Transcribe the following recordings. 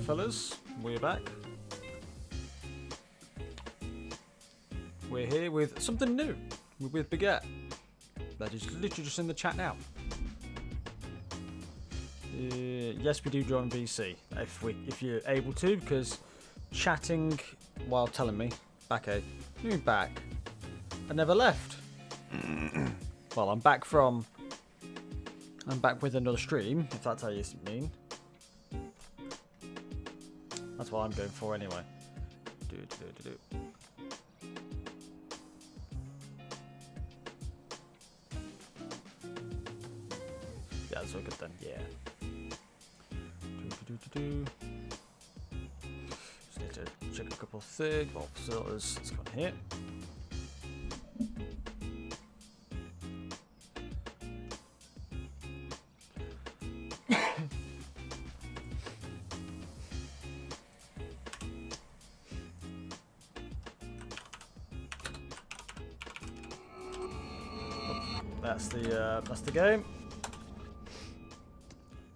fellas, we're back. We're here with something new. We're with Baguette. That is literally just in the chat now. Yes, we do join VC if you're able to, because chatting while telling me you're back. I never left. Well, I'm back with another stream, if that's how you mean. That's what I'm going for anyway. Yeah, that's all good then. Yeah. Just need to check a couple of things. Well, filters. Let's go in here. That's the game.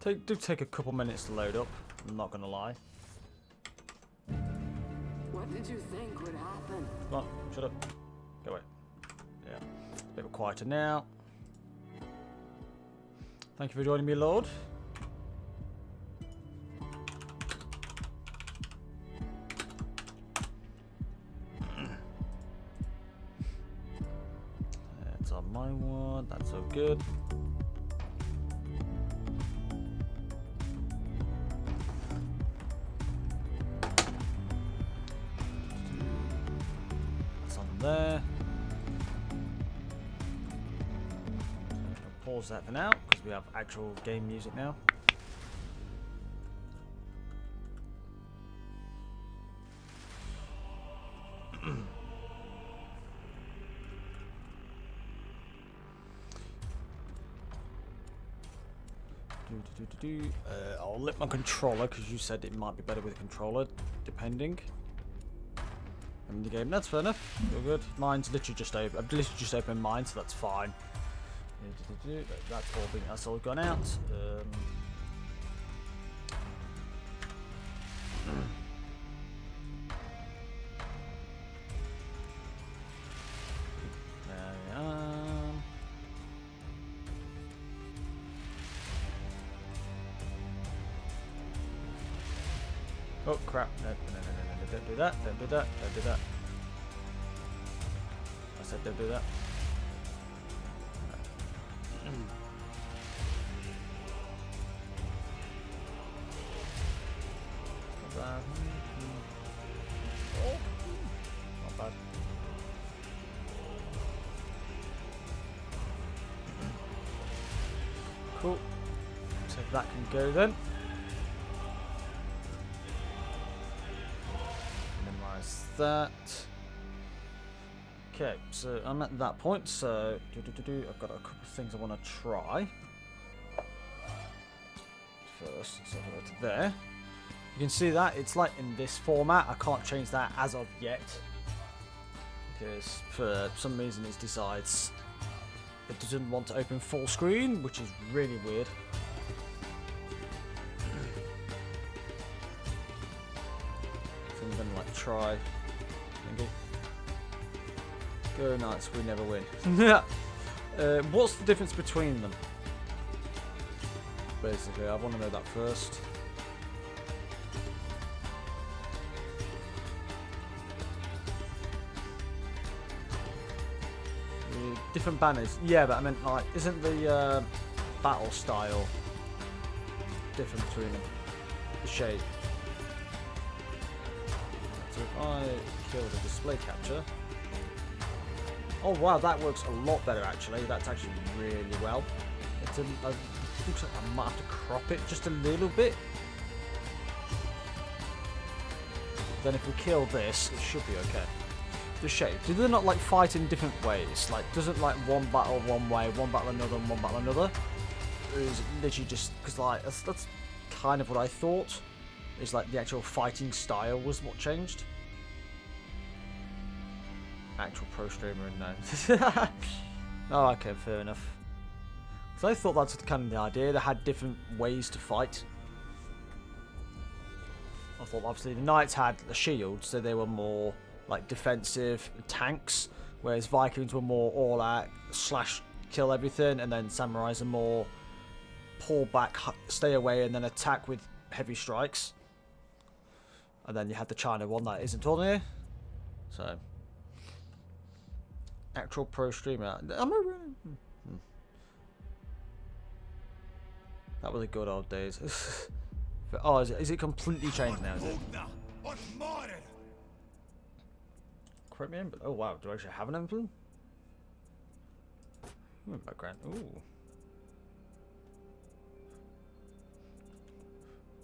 Do take a couple minutes to load up. I'm not gonna lie. What did you think would happen? Come on, shut up. Go away. Yeah, a bit quieter now. Thank you for joining me, Lord. That's on my one. That's so good. There. Pause that for now because we have actual game music now. I'll lit my controller because you said it might be better with a controller, depending. In the game, that's fair enough. All good. Mine's literally just open. I've literally just opened mine, so that's fine. That's all gone out. There we are. Oh crap! No. Don't do that, don't do that, don't do that. I said don't do that. Oh, not bad. Cool. So that can go then. That. Okay, so I'm at that point, so I've got a couple of things I want to try. First, so I'll go to there. You can see that it's like in this format. I can't change that as of yet because for some reason it decides it doesn't want to open full screen, which is really weird. So I'm gonna like try. Go Knights, we never win. What's the difference between them? Basically, I want to know that first. Different banners. Yeah, but I meant like, isn't the battle style different between them? The shape. So if I kill the display capture. Oh wow, that works a lot better actually. That's actually really well. It's looks like I might have to crop it just a little bit. Then if we kill this, it should be okay. The shape. Do they not like fight in different ways? Like, doesn't like one battle one way, one battle another, and one battle another? Or is it literally just because like that's kind of what I thought? Is like the actual fighting style was what changed. Actual pro streamer and no. Oh, okay, fair enough. So I thought that's kind of the idea. They had different ways to fight. I thought obviously the knights had a shield, so they were more like defensive tanks, whereas Vikings were more all out, slash, kill everything, and then samurais are more pull back, stay away, and then attack with heavy strikes. And then you had the China one that isn't on here. So, actual pro streamer. That was the good old days. Oh, is it completely changed now? Is it? Correct me, but oh wow, do I actually have an emblem? Background. Ooh.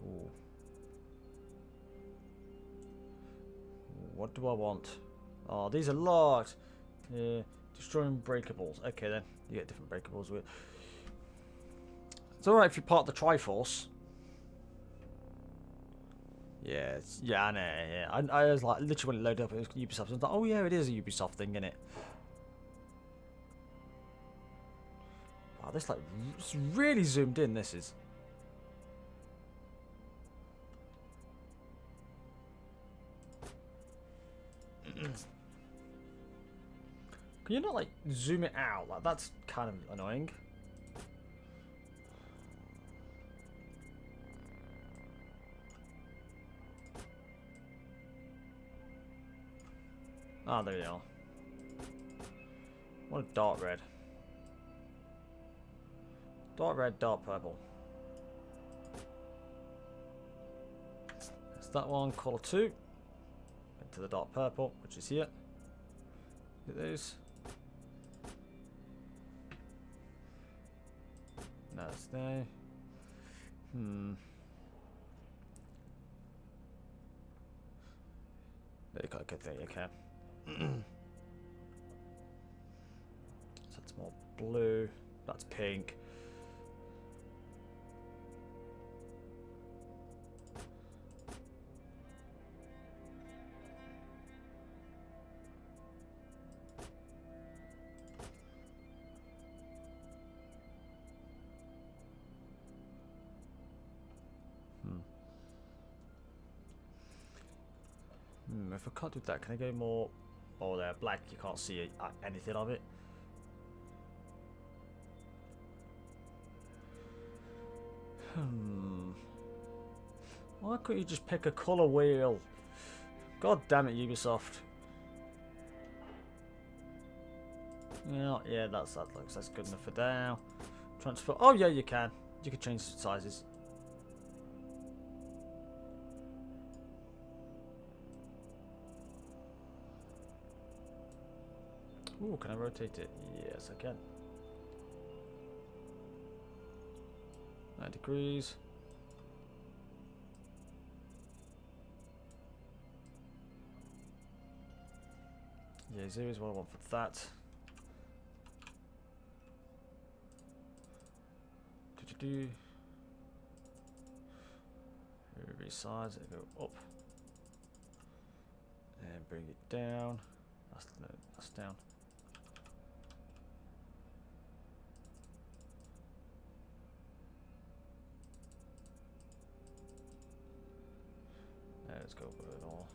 Ooh. What do I want? Oh, these are locked. Yeah, destroying breakables. Okay then, you get different breakables with. It's alright if you're part of the Triforce. Yeah, yeah, I know. Yeah, I was like literally when it loaded up, it was Ubisoft. I was like, oh yeah, it is a Ubisoft thing, isn't it? Wow, this like it's really zoomed in. This is. Can you not like zoom it out? Like that's kind of annoying. Ah, there we are. What a dark red. Dark red, dark purple. That's that one, color 2. Into the dark purple, which is here. Look at those. That's there. There you go, good thing, okay. So that's more blue. That's pink. If I can't do that, can I go more? Oh, there, black. You can't see anything of it. Why couldn't you just pick a color wheel? God damn it, Ubisoft. Yeah, that looks that's good enough for now. Transfer. Oh yeah, you can. You can change sizes. Ooh, can I rotate it? Yes, I can. 9 degrees. Yeah, 0 is what I want for that. Resize it, go up. And bring it down. That's down. Let's go with it all.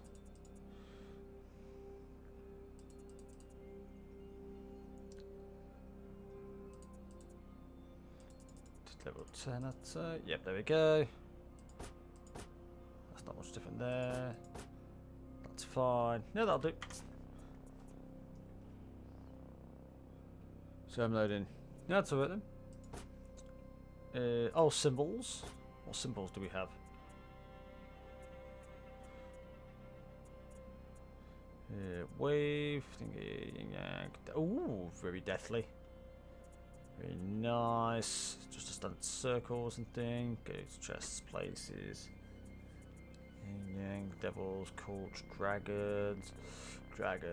Just level 10 at yep, there we go. That's not much different there. That's fine. Yeah, that'll do. So I'm loading. Yeah, that's alright then. Oh, symbols. What symbols do we have? Wave thingy, ooh, very deathly, very nice. Just a standard circles and thing. Goes chests, places. Yin yang, devils, cults, dragons, dragon.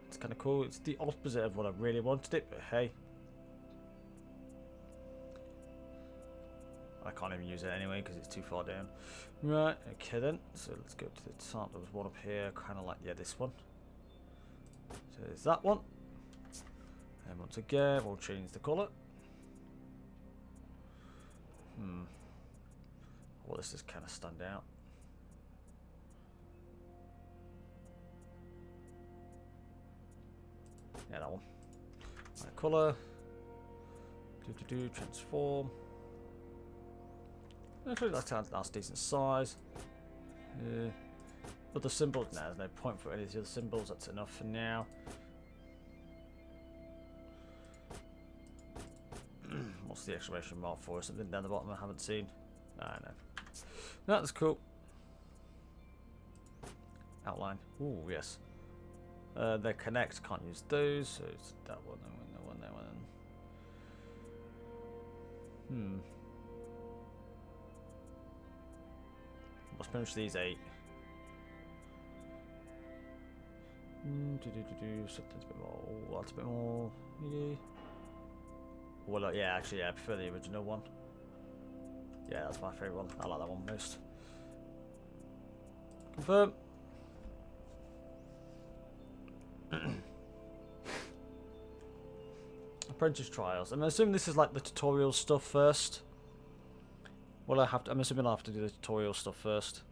It's kind of cool. It's the opposite of what I really wanted it, but hey. I can't even use it anyway because it's too far down. Right, okay then. So let's go to the top. There was one up here, kind of like, yeah, this one. So there's that one. And once again, we'll change the colour. Well, this is kind of stand out. Yeah, that one. Right, colour. Transform. Actually, that's decent size. Other symbols? No, there's no point for any of the other symbols. That's enough for now. What's the exclamation mark for? Something down the bottom I haven't seen. No. No, that's cool. Outline. Ooh, yes. They connect. Can't use those. So it's that one, that one, that one, that one. Let's finish these 8. Something's a bit more. Oh, that's a bit more. Yeah. Well, yeah, actually, yeah, I prefer the original one. Yeah, that's my favourite one. I like that one most. Confirm. Apprentice trials. I'm assuming this is like the tutorial stuff first. Well, I'm assuming I'll have to do the tutorial stuff first.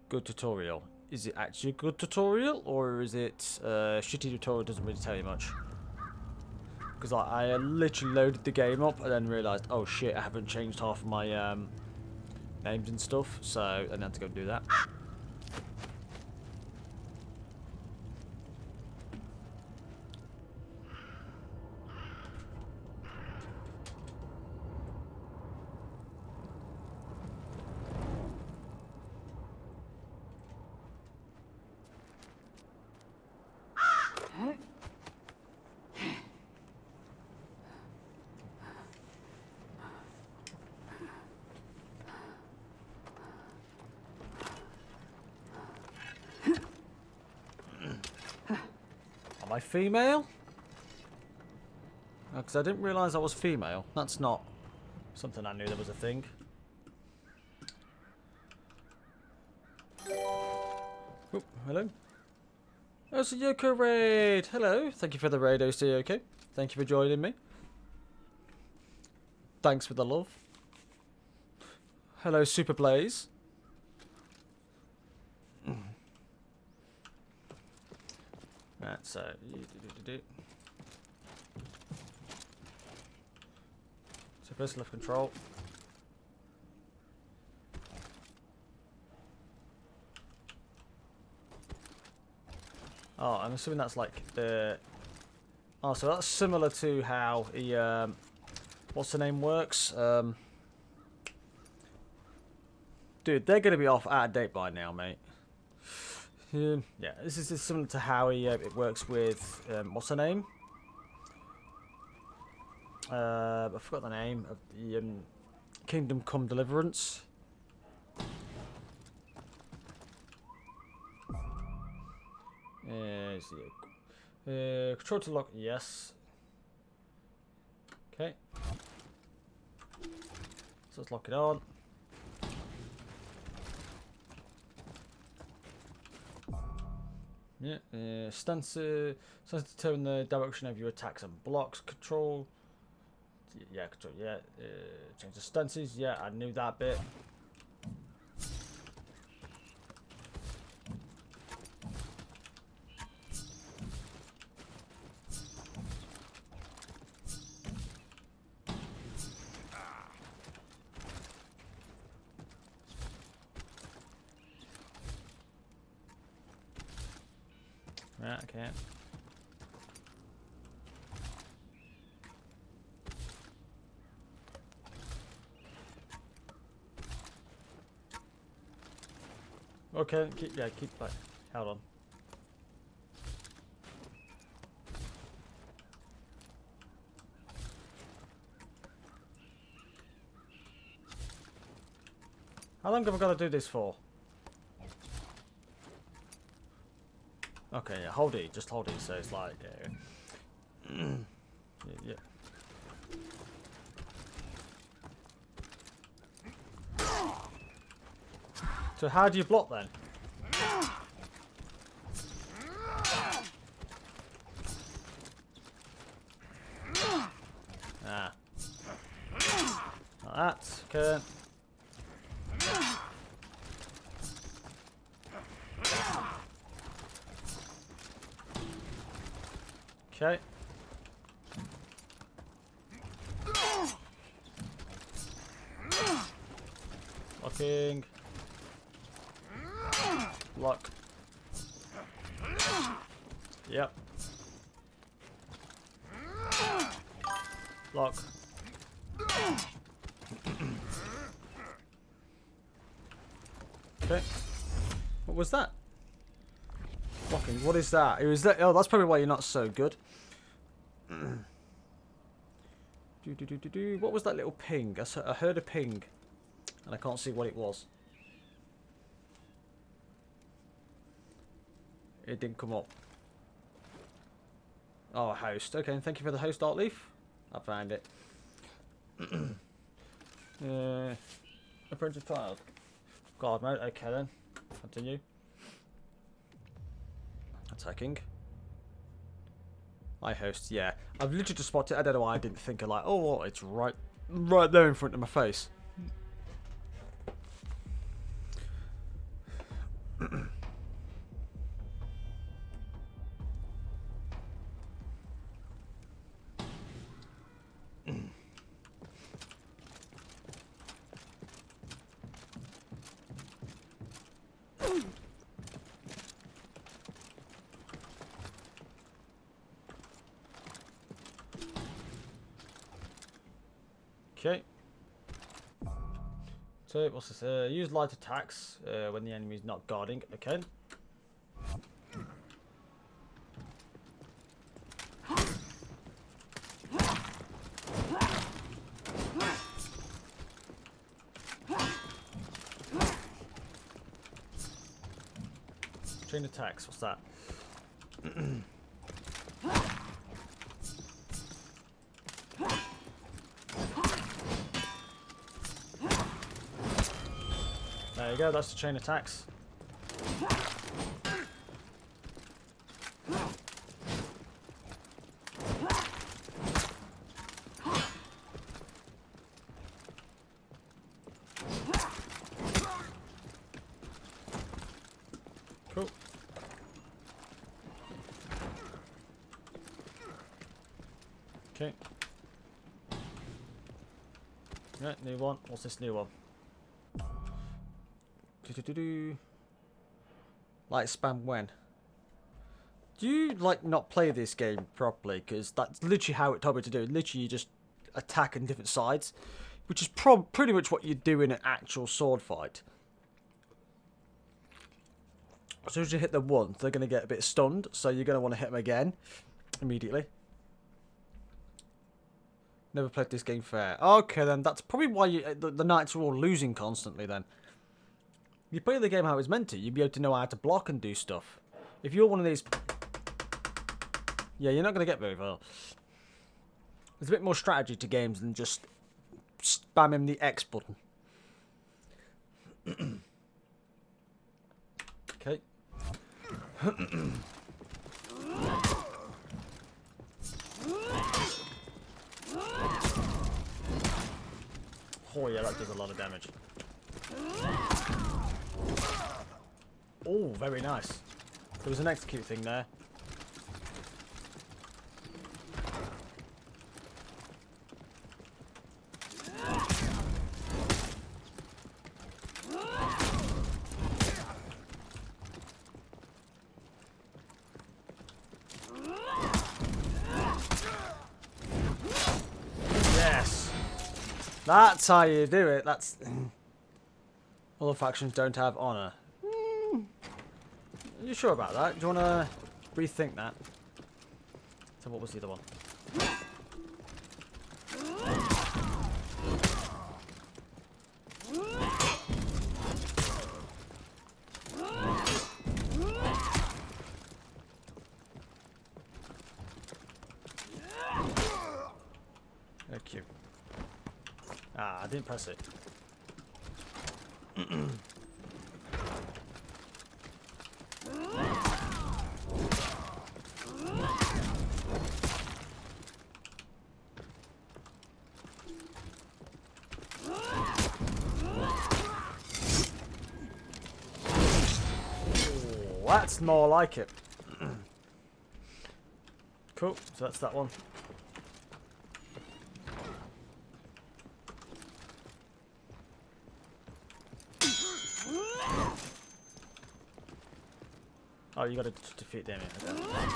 Good tutorial. Is it actually a good tutorial, or is it shitty tutorial doesn't really tell you much? Because I literally loaded the game up and then realised, oh shit, I haven't changed half of my names and stuff, so I had to go do that. Am I female? Because I didn't realise I was female. That's not something I knew there was a thing. Oh, hello. Oh, it's a Yoko raid. Hello. Thank you for the raid, Yoko. Thank you for joining me. Thanks for the love. Hello, Super Blaze. Right, so first left control. Oh, I'm assuming that's like the. Oh, so that's similar to how he what's the name works. Dude, they're gonna be out of date by now, mate. Yeah, this is similar to how he it works with what's her name? I forgot the name of the Kingdom Come Deliverance. Control to lock. Yes. Okay. So let's lock it on. Yeah, stance to determine the direction of your attacks and blocks. Control. Yeah, control. Yeah, change the stances. Yeah, I knew that bit. Right, okay. Okay, keep back. Hold on. How long have I got to do this for? Okay, yeah, hold it, just hold it, so it's like, yeah. So how do you block then? Okay. Okay. Locking. Lock. Yep. Lock. Okay. What was that? Locking. What is that? It was that. Oh, that's probably why you're not so good. What was that little ping? I heard a ping, and I can't see what it was. It didn't come up. Oh, host. Okay, thank you for the host art leaf. I found it. Apprentice child. Guard mode. Okay then. Continue. Attacking. My host. Yeah, I've literally just spotted it. I don't know why I didn't think of like, oh, well, it's right there in front of my face. Okay. So what's this? Use light attacks when the enemy is not guarding. Okay. Chain attacks. What's that? There you go, that's the chain attacks. Cool. Okay. Yeah, new one. What's this new one? Like spam when? Do you like not play this game properly? Because that's literally how it told me to do. Literally, you just attack on different sides, which is pretty much what you do in an actual sword fight. As soon as you hit them once, they're going to get a bit stunned, so you're going to want to hit them again immediately. Never played this game fair. Okay, then that's probably why the knights are all losing constantly. Then. If you play the game how it's meant to, you'll be able to know how to block and do stuff. If you're one of these... Yeah, you're not going to get very far. There's a bit more strategy to games than just spamming the X button. Okay. Oh yeah, that does a lot of damage. Oh, very nice. There was an execute thing there. Yes. That's how you do it. That's... Other factions don't have honor. Are you sure about that? Do you want to rethink that? So what was the other one? Thank you. Ah, I didn't press it. That's more like it. Cool. So that's that one. Oh, you gotta defeat them. Okay.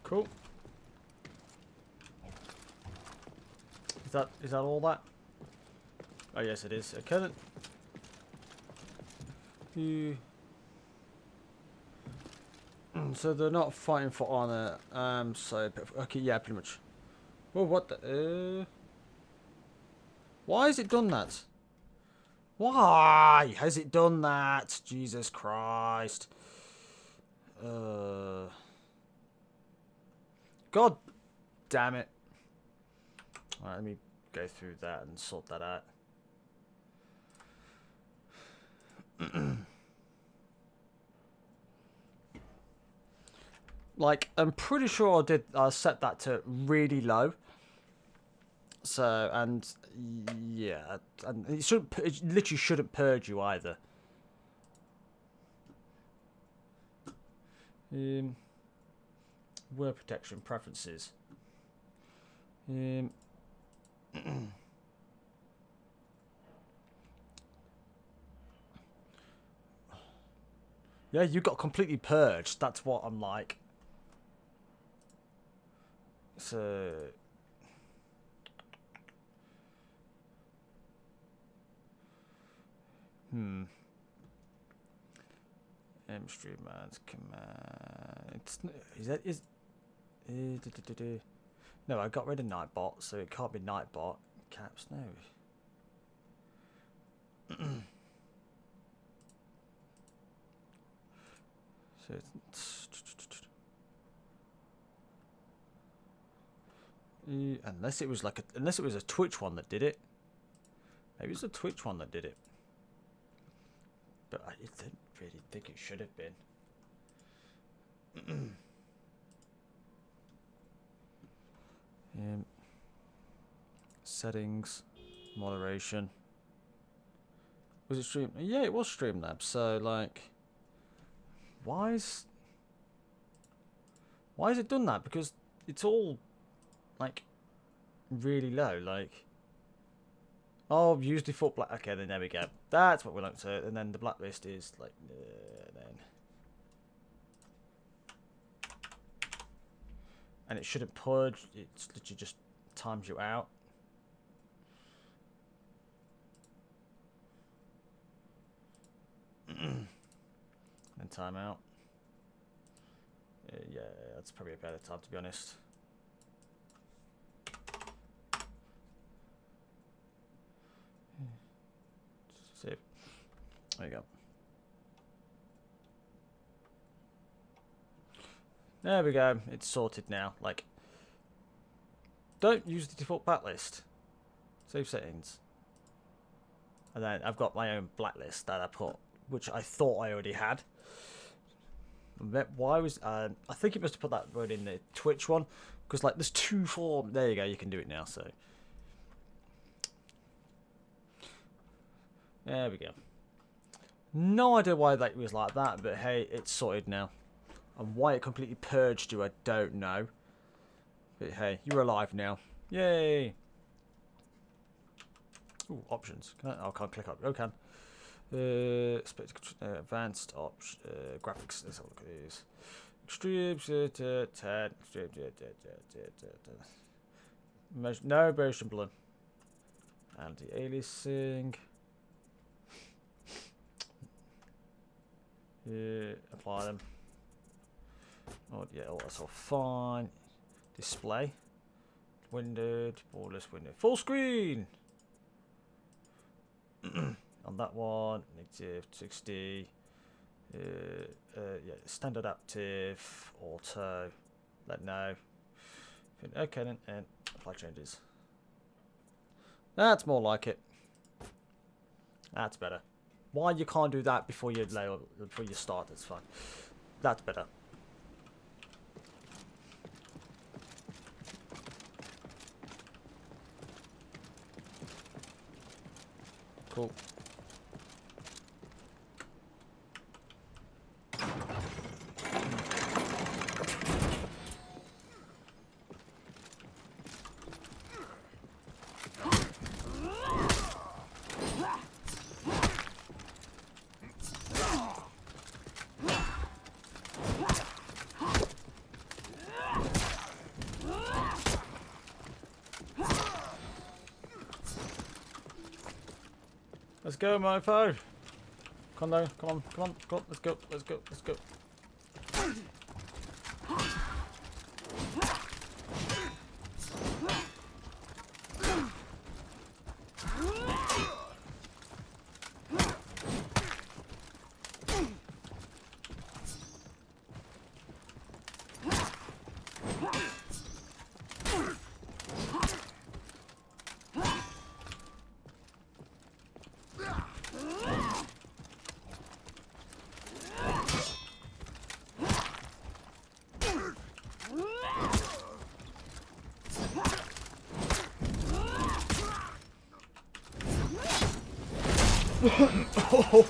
Cool. Is that all that? Oh yes, it is. Okay then. So they're not fighting for honor. So okay, yeah, pretty much. Well, what the? Why has it done that? Why has it done that? Jesus Christ. God damn it. Alright, let me go through that and sort that out. Like, I'm pretty sure I set that to really low. So, and yeah, and it literally shouldn't purge you either. Word protection preferences. Yeah, you got completely purged. That's what I'm like. So. Stream ads command. No, I got rid of Nightbot, so it can't be Nightbot. Caps, no. So it's unless it was like unless it was a Twitch one that did it. Maybe it's a Twitch one that did it. But I didn't really think it should have been. Settings, moderation. Was it stream? Yeah, it was Streamlabs. So like, why is it done that? Because it's all like really low. Like, oh, use default black. Okay, then there we go. That's what we like to. And then the blacklist is like, then. And it shouldn't purge. It's literally just times you out. And time out. Yeah, that's probably a better time to be honest. Save. There you go. There we go. It's sorted now. Like, don't use the default blacklist. Save settings. And then I've got my own blacklist that I put, which I thought I already had. Why was I think it must have put that word in the Twitch one, because like there's two forms. There you go. You can do it now. So there we go. No idea why that was like that, but hey, it's sorted now. And why it completely purged you, I don't know. But hey, you're alive now. Yay! Ooh, options. Can I can't click up. Oh, can. Advanced option, graphics. Let's have a look at these. Extreme, 10. No motion blur. Anti-aliasing. Apply them. Oh yeah, all that's all fine. Display. Windowed. Borderless window. Full screen. On that one, negative 60. Yeah, standard active, auto, let know. Okay then, and apply changes. That's more like it. That's better. Why you can't do that before you start? That's fine. That's better. Cool. Let's go, mofo. Come on, come on, come on, come on. Let's go, let's go, let's go.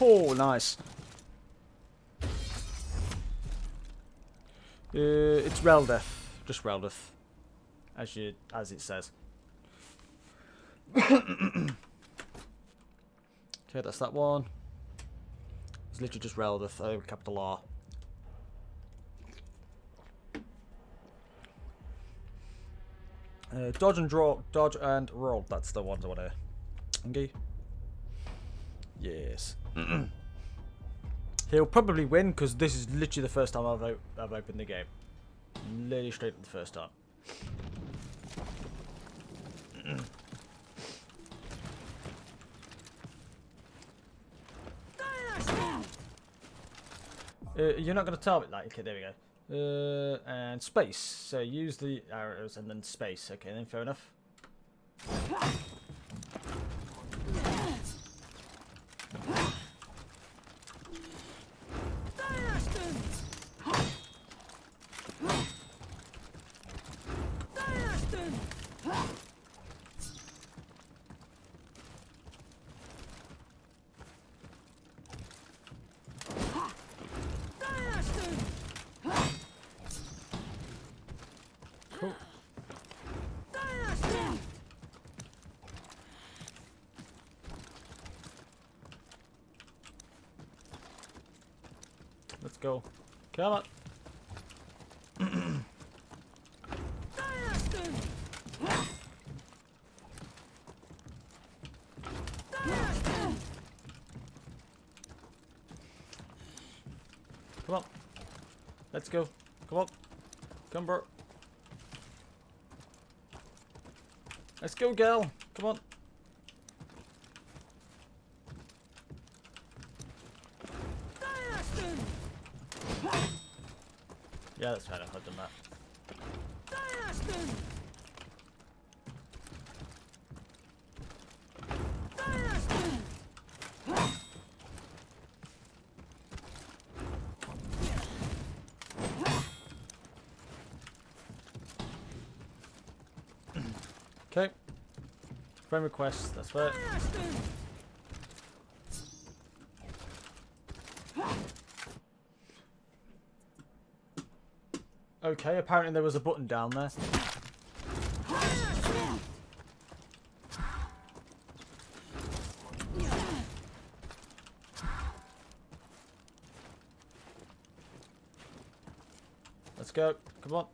Oh, nice. It's Reldeth, just Reldeth, as it says. Okay, that's that one. It's literally just Reldeth, capital R. Dodge and draw, dodge and roll. That's the ones I want to. Okay. Yes. He'll probably win because this is literally the first time I've opened the game. Literally straight at the first time. You're not going to tell me. Like, okay, there we go. And space. So use the arrows and then space. Okay, then fair enough. Cool. Let's go. Come on. Come on. Let's go. Come on. Come, bro. Let's go, gal. Come on. Yeah, that's fair enough. I've done that. Okay. Friend request. That's fair. Okay, apparently there was a button down there. Let's go. Come on.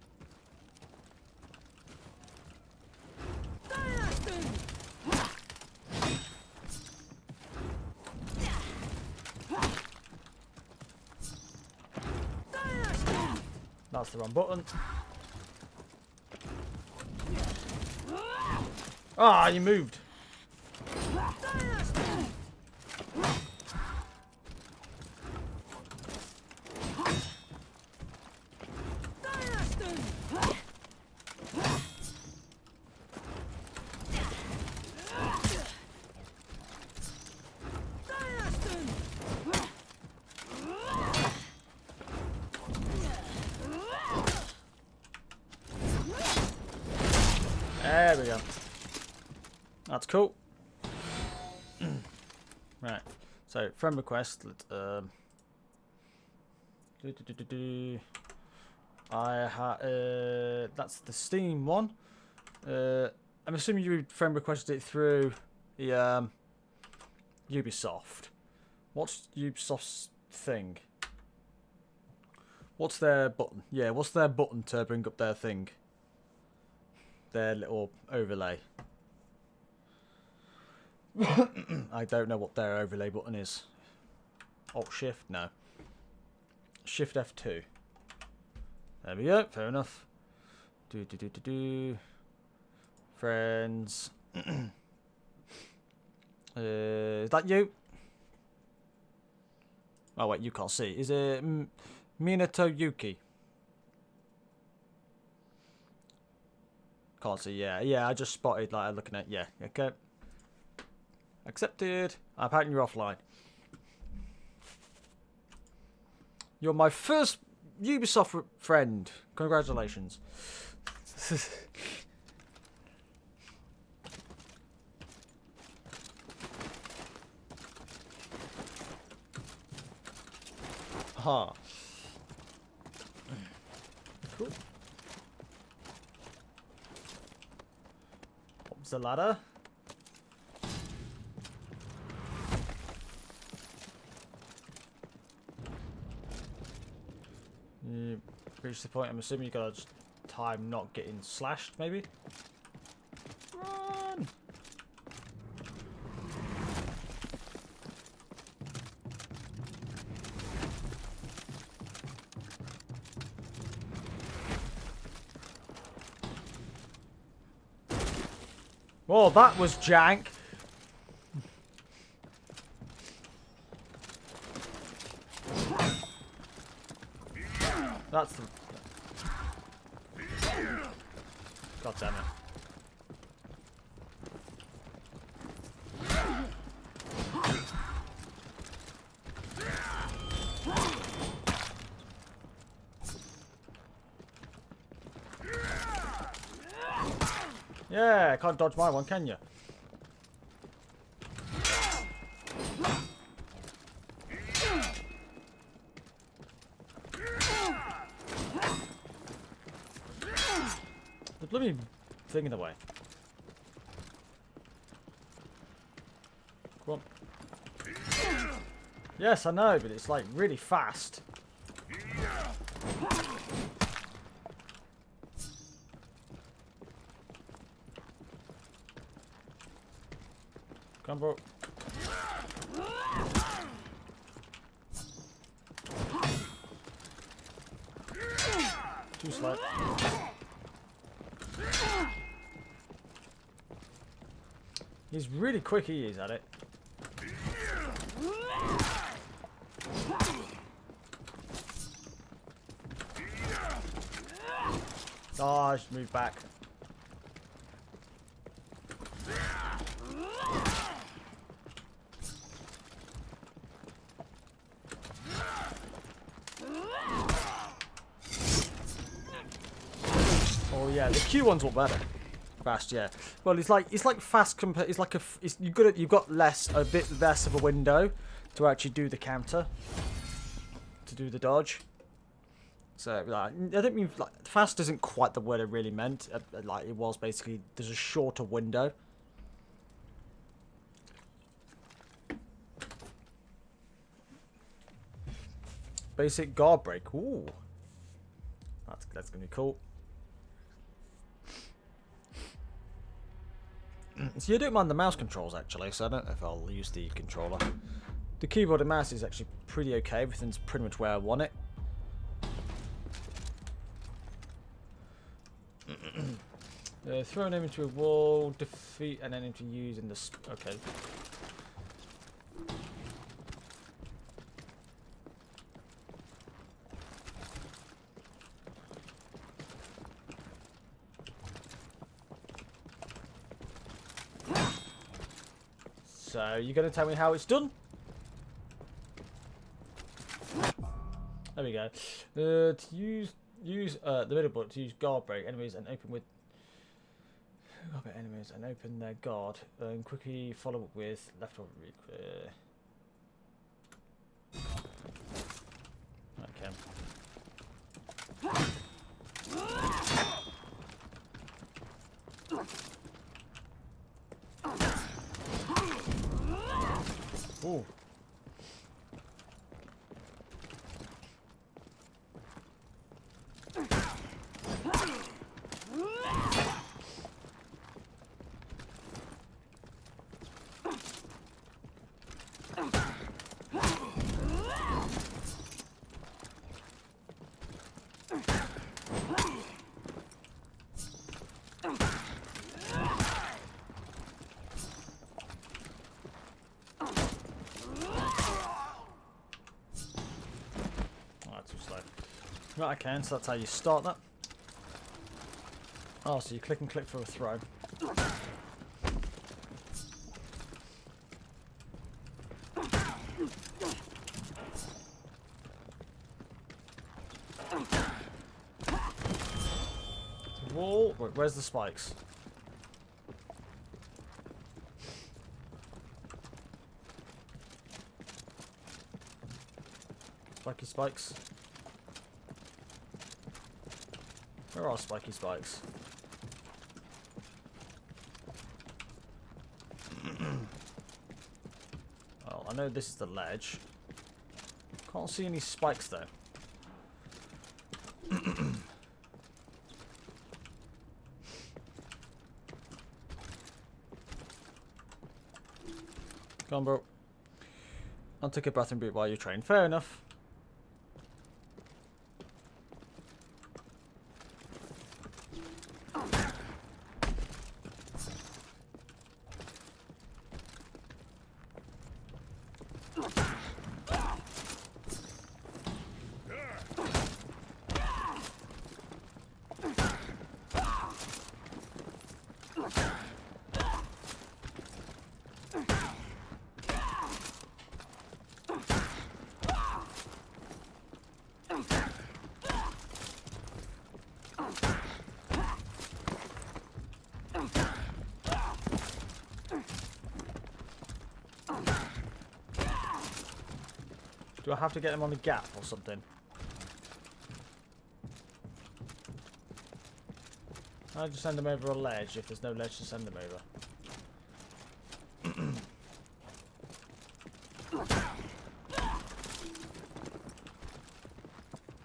That's the wrong button. Ah, you moved. There we go. That's cool. Right. So friend request. That's the Steam one. I'm assuming you friend requested it through the Ubisoft. What's Ubisoft's thing? What's their button? Yeah, what's their button to bring up their thing? Their little overlay. I don't know what their overlay button is. Alt Shift? No. Shift F2. There we go. Fair enough. Friends. Is that you? Oh wait, you can't see. Is it Minato Yuki? Can't see. Yeah. I just spotted like looking at. Yeah. Okay. Accepted. Apparently you're offline. You're my first Ubisoft friend. Congratulations. Ha. Cool. Pops the ladder. You reach the point. I'm assuming you gotta just time not getting slashed, maybe. Run. Oh, that was jank. That's the... God damn it. Yeah, can't dodge my one, can you? The bloody thing in the way. Come on. Yes, I know, but it's like really fast. Come, bro. Too slow. He's really quick, he is at it. Oh, I should move back. Oh yeah, the Q ones were better. Fast, yeah. Well, it's like fast compared. It's like you've got a bit less of a window to actually do the counter, to do the dodge. So like, I don't mean like fast isn't quite the word I really meant. Like it was basically there's a shorter window. Basic guard break. Ooh, that's gonna be cool. So you don't mind the mouse controls actually, so I don't know if I'll use the controller. The keyboard and mouse is actually pretty okay. Everything's pretty much where I want it. Throw an enemy into a wall, defeat an enemy to use in the... Okay. So, you're going to tell me how it's done? There we go. To use the middle button to use guard break enemies and open with... enemies and open their guard. And quickly follow up with left or clear. Okay. Ooh. Right, okay, so that's how you start that. Oh, so you click and click for a throw. Wall. Wait, where's the spikes? Spiky spikes. Where are spiky spikes? Well, I know this is the ledge. Can't see any spikes though. Come on, bro. I'll take a bathroom break while you train. Fair enough. Do I have to get him on the gap or something? I'll just send him over a ledge if there's no ledge to send him over.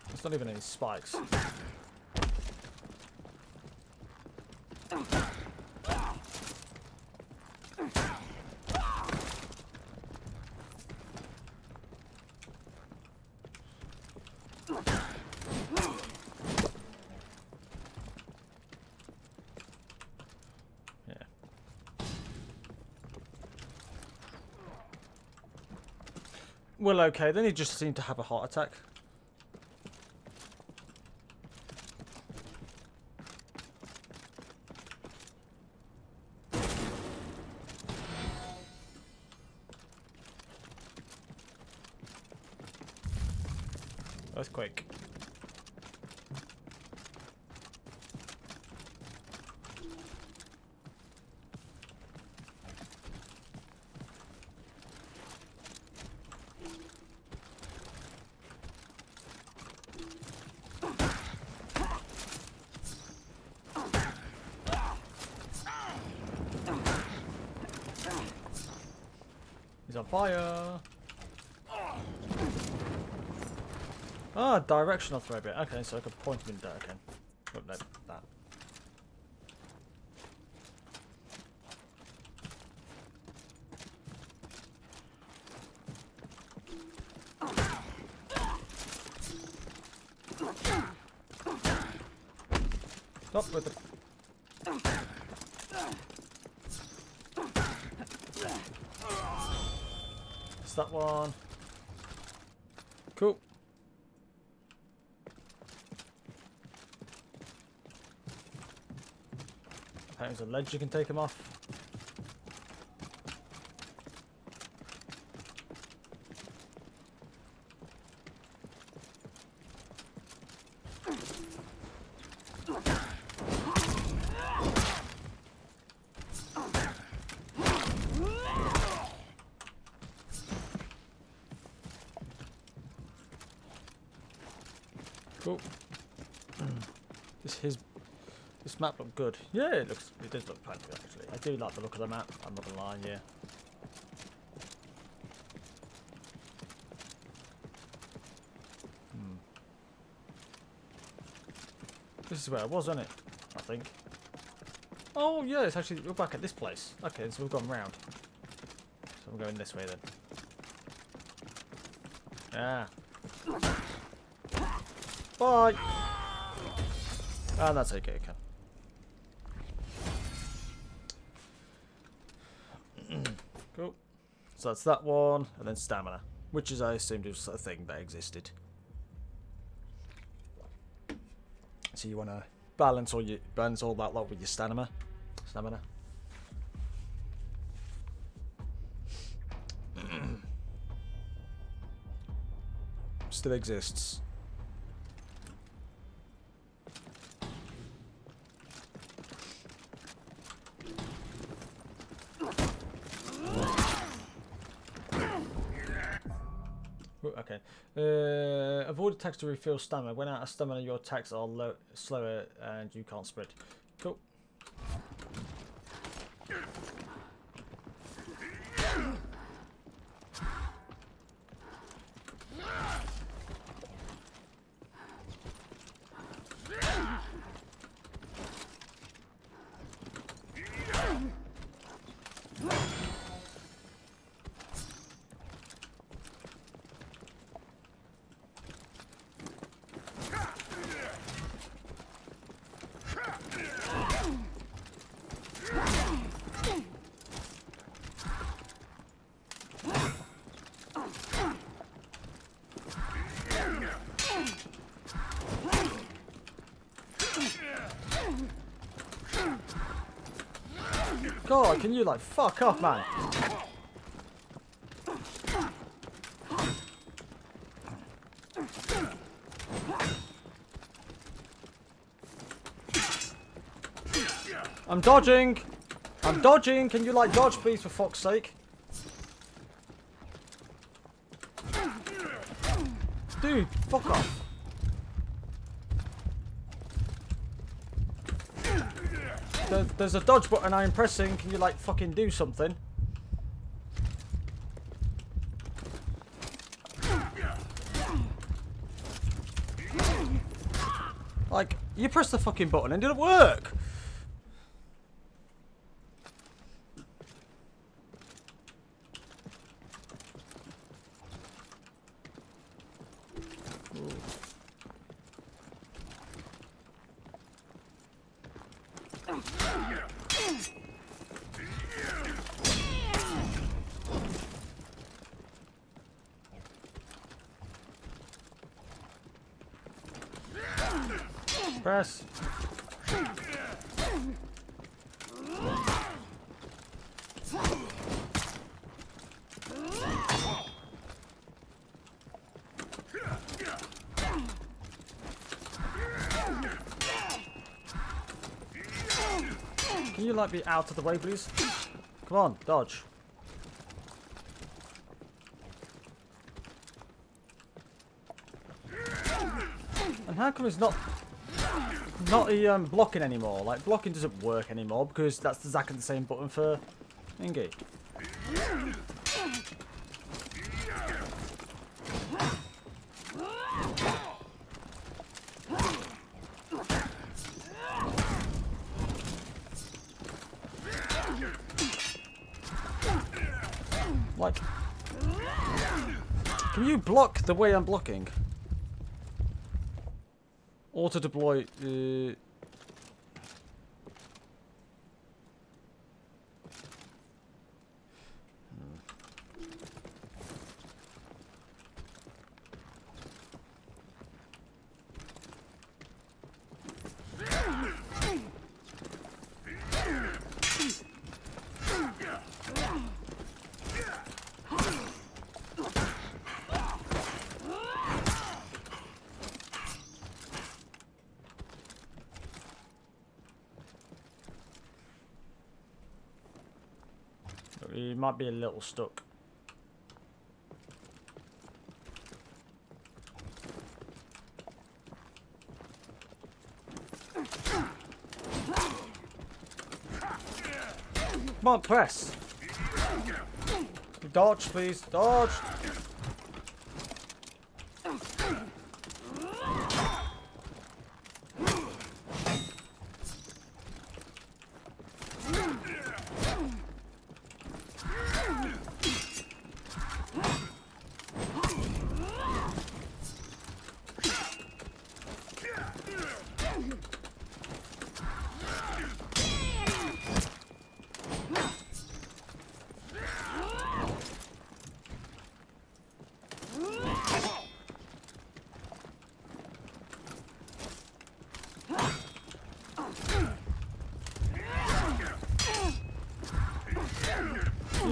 There's not even any spikes. Well, okay, then he just seemed to have a heart attack. Earthquake. He's on fire. Ah, directional throw bit. Okay, so I can point him in there. Okay. Oh, no, that. Stop with the... It's that one. Cool. There's a ledge you can take him off. Cool. This map looked good. Yeah, it does look quite good actually. I do like the look of the map. I'm not gonna lie, yeah. This is where I was, isn't it? I think. Oh yeah, it's actually we're back at this place. Okay, so we've gone round. So we're going this way then. Ah. Bye. Ah, that's okay. Cool. So that's that one, and then stamina, which is I assumed was a thing that existed. So you want to balance all that lot with your stamina. Still exists. Okay. Avoid attacks to refill stamina. When out of stamina, your attacks are slower and you can't sprint. Cool. God, can you like fuck off, man? I'm dodging! I'm dodging! Can you like dodge please for fuck's sake? Dude, fuck off. There's a dodge button I'm pressing. Can you like fucking do something? Like, you press the fucking button and it didn't work. Press. Can you like be out of the way, please? Come on, dodge. And how come it's not blocking anymore? Like, blocking doesn't work anymore because that's exactly the same button for Ingy. Like, can you block the way I'm blocking? Auto deploy. He might be a little stuck. Come on, press. Dodge, please. Dodge.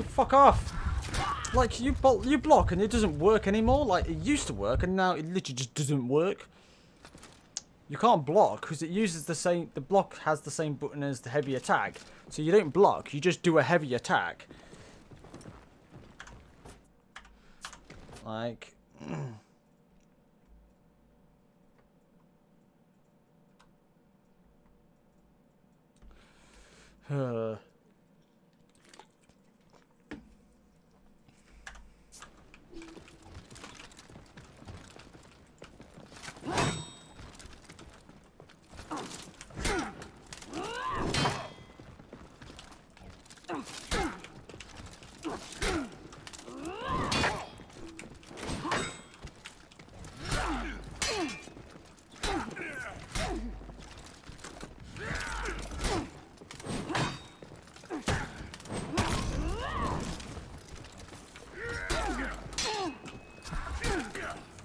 Fuck off! Like, you block and it doesn't work anymore. Like, it used to work and now it literally just doesn't work. You can't block because it uses the same... The block has the same button as the heavy attack. So you don't block, you just do a heavy attack. Like...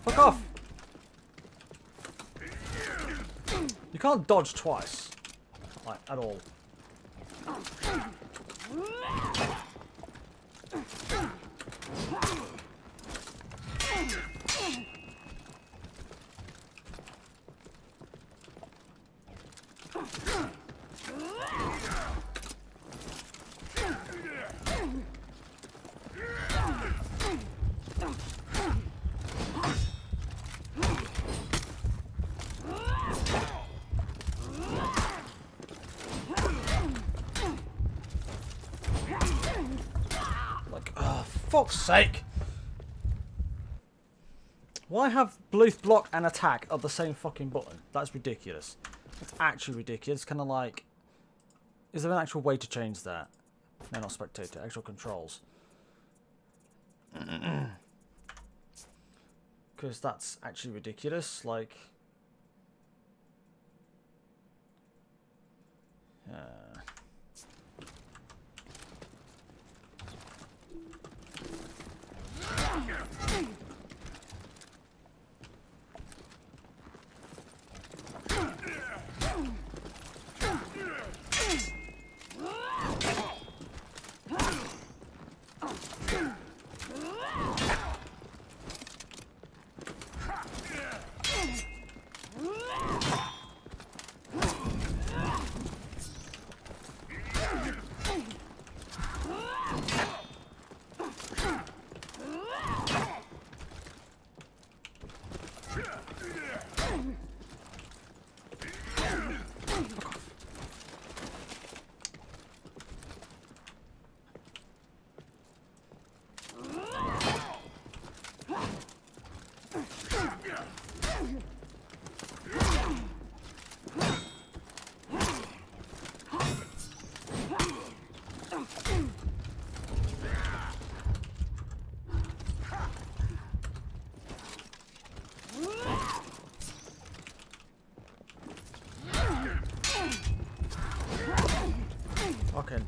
Fuck off! You can't dodge twice. Like, at all. Fuck's sake! Why have both block and attack are the same fucking button? That's ridiculous. That's actually ridiculous. Kind of like... Is there an actual way to change that? No, not spectator. Actual controls. Because that's actually ridiculous. Like... Fucking...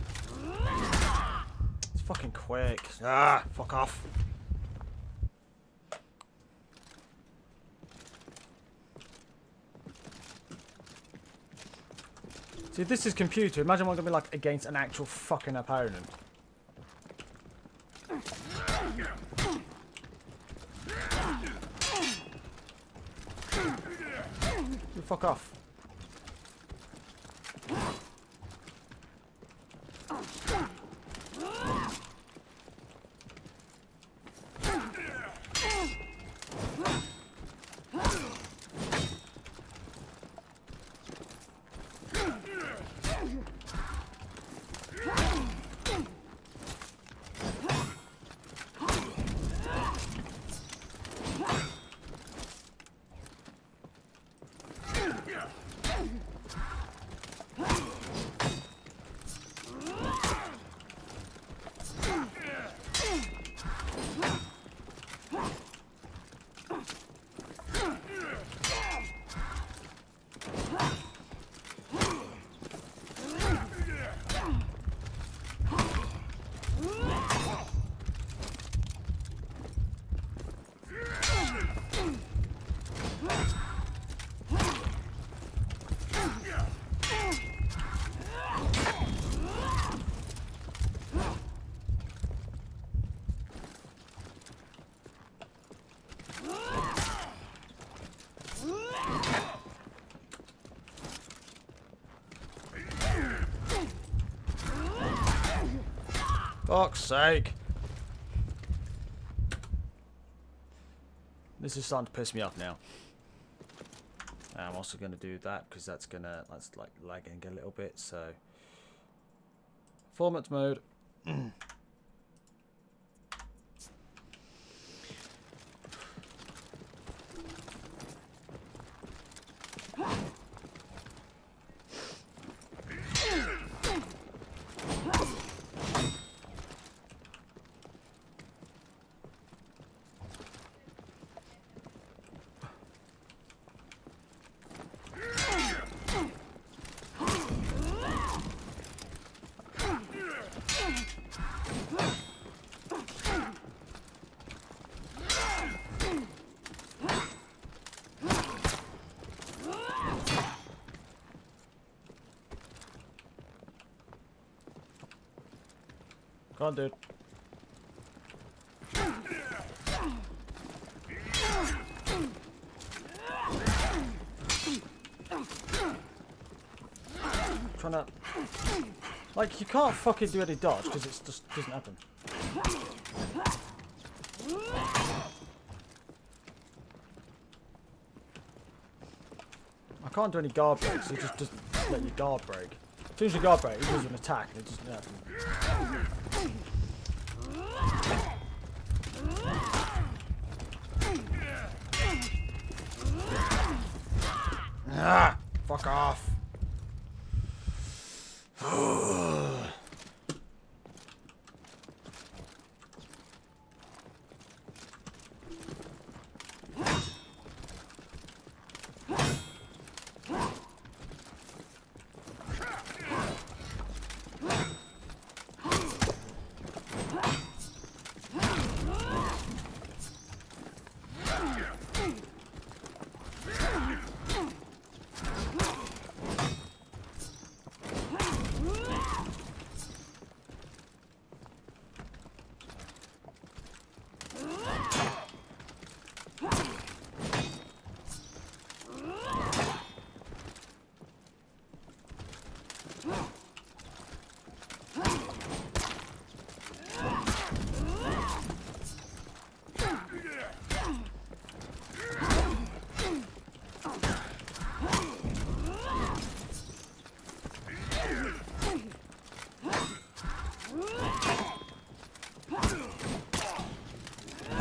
It's fucking quick. Ah, fuck off. See, if this is computer, imagine what I'm gonna be like against an actual fucking opponent. You fuck off. Fuck's sake. This is starting to piss me off now. I'm also going to do that because that's like lagging a little bit. So, performance mode. Come on, dude. Trying to... Like, you can't fucking do any dodge because it just doesn't happen. I can't do any guard breaks, it just doesn't let you guard break. As soon as you guard break, it does an attack and it doesn't happen. Ah! Fuck off!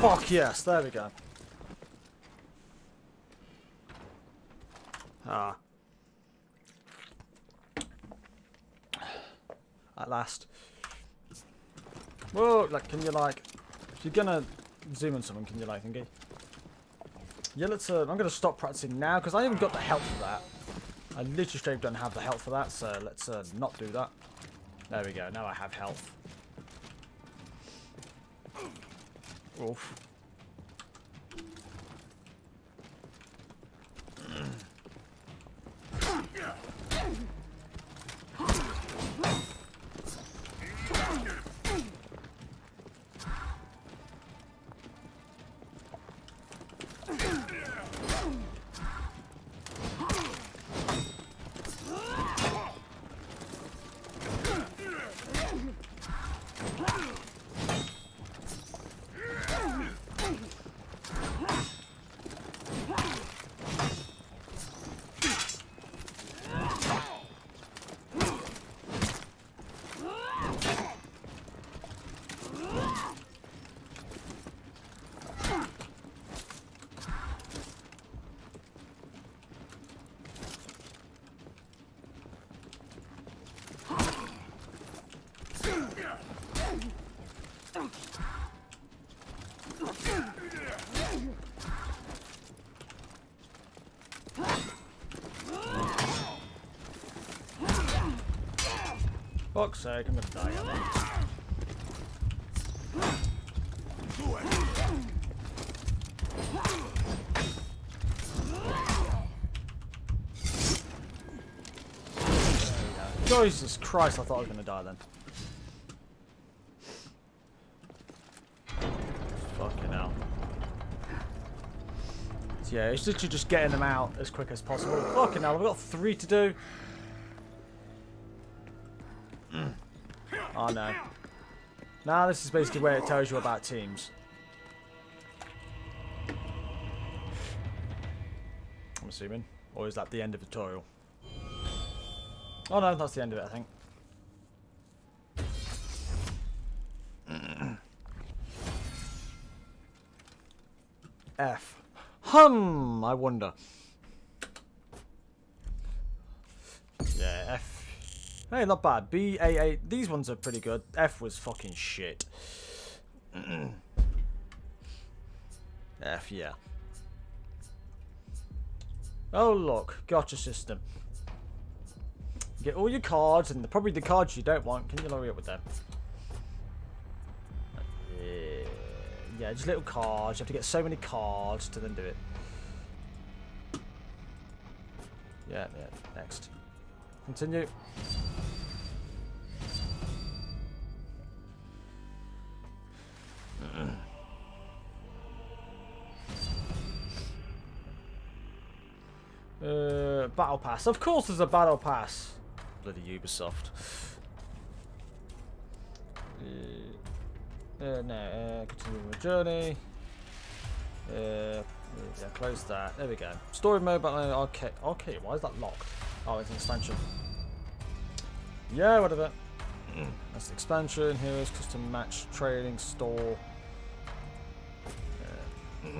Fuck yes, there we go. Ah. At last. Whoa, like, can you like... If you're gonna zoom on someone, can you like, thingy? Yeah, let's, I'm gonna stop practicing now, because I haven't got the health for that. I literally straight don't have the health for that, so let's not do that. There we go, now I have health. Oof. Fuck's sake, I'm gonna die out there. Jesus Christ, I thought I was gonna die then. Fucking hell. So yeah, it's literally just getting them out as quick as possible. Fucking hell, I've got 3 to do. Oh no. Now this is basically where it tells you about teams. I'm assuming. Or is that the end of the tutorial? Oh no, that's the end of it, I think. F. I wonder. Yeah, F. Hey, not bad. B, A, A. These ones are pretty good. F was fucking shit. F, yeah. Oh, look. Gotcha system. You get all your cards, and probably the cards you don't want. Can you hurry up with them? Yeah, just little cards. You have to get so many cards to then do it. Yeah, next. Continue. Battle pass. Of course there's a battle pass. Bloody Ubisoft. No, continue my journey. Yeah, close that. There we go. Story mode, but arcade. Okay, why is that locked? Oh, it's an expansion. Yeah, whatever. That's the expansion. Heroes, custom match, trading, store. Yeah.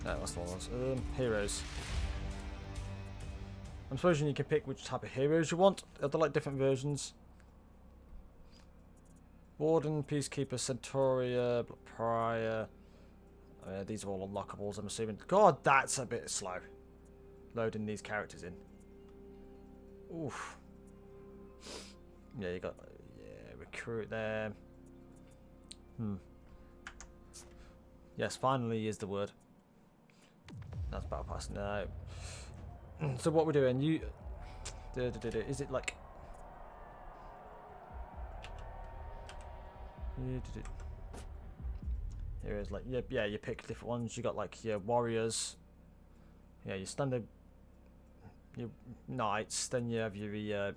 No, that's the one. Heroes. I'm supposing you can pick which type of heroes you want. Are there like different versions? Warden, Peacekeeper, Centuria, Prior. These are all unlockables, I'm assuming. God, that's a bit slow. Loading these characters in. Oof. Yeah, you got... Yeah, recruit them. Yes, finally is the word. That's battle pass. No. So what we're doing, you... Is it like... Here is like, yeah, you pick different ones. You got like your warriors. Yeah, your standard... Your knights. Then you have your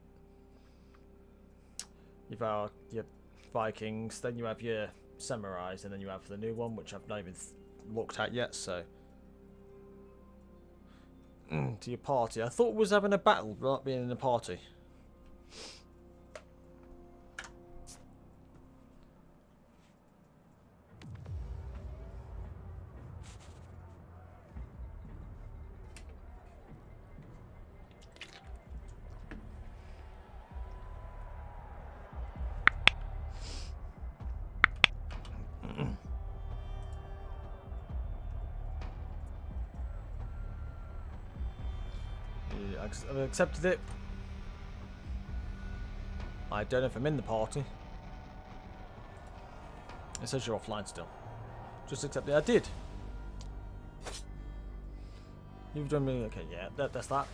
Vikings. Then you have your samurais. And then you have the new one, which I've not even looked at yet, so... to your party. I thought it was having a battle, not being in a party. I've accepted it. I don't know if I'm in the party. It says you're offline still. Just accept it. I did. You've done me. Okay, yeah, that's that.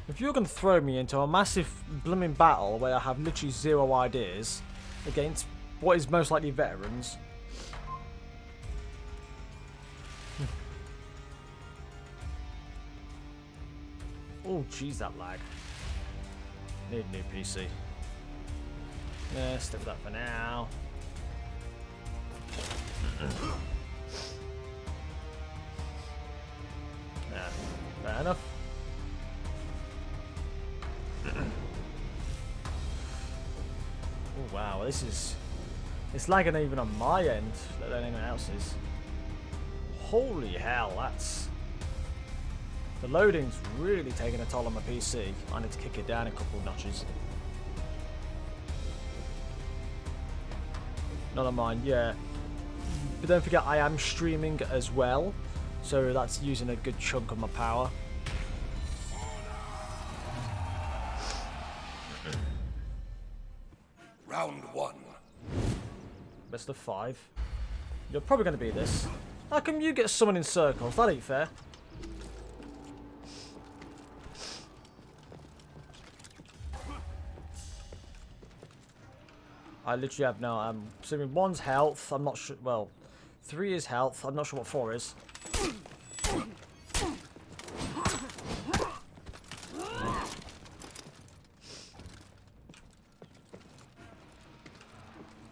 If you're going to throw me into a massive blooming battle where I have literally zero ideas against what is most likely veterans. Oh, jeez, that lag. Need a new PC. Yeah, stick with that for now. Yeah, fair enough. Oh wow, it's lagging even on my end, let alone anyone else's. Holy hell, the loading's really taking a toll on my PC. I need to kick it down a couple of notches. Not on mine, yeah. But don't forget, I am streaming as well, so that's using a good chunk of my power. Round one. Best of 5. You're probably going to be this. How come you get summoned in circles? That ain't fair. I literally have no. I'm assuming 1's health. I'm not sure. Well, 3 is health. I'm not sure what 4 is.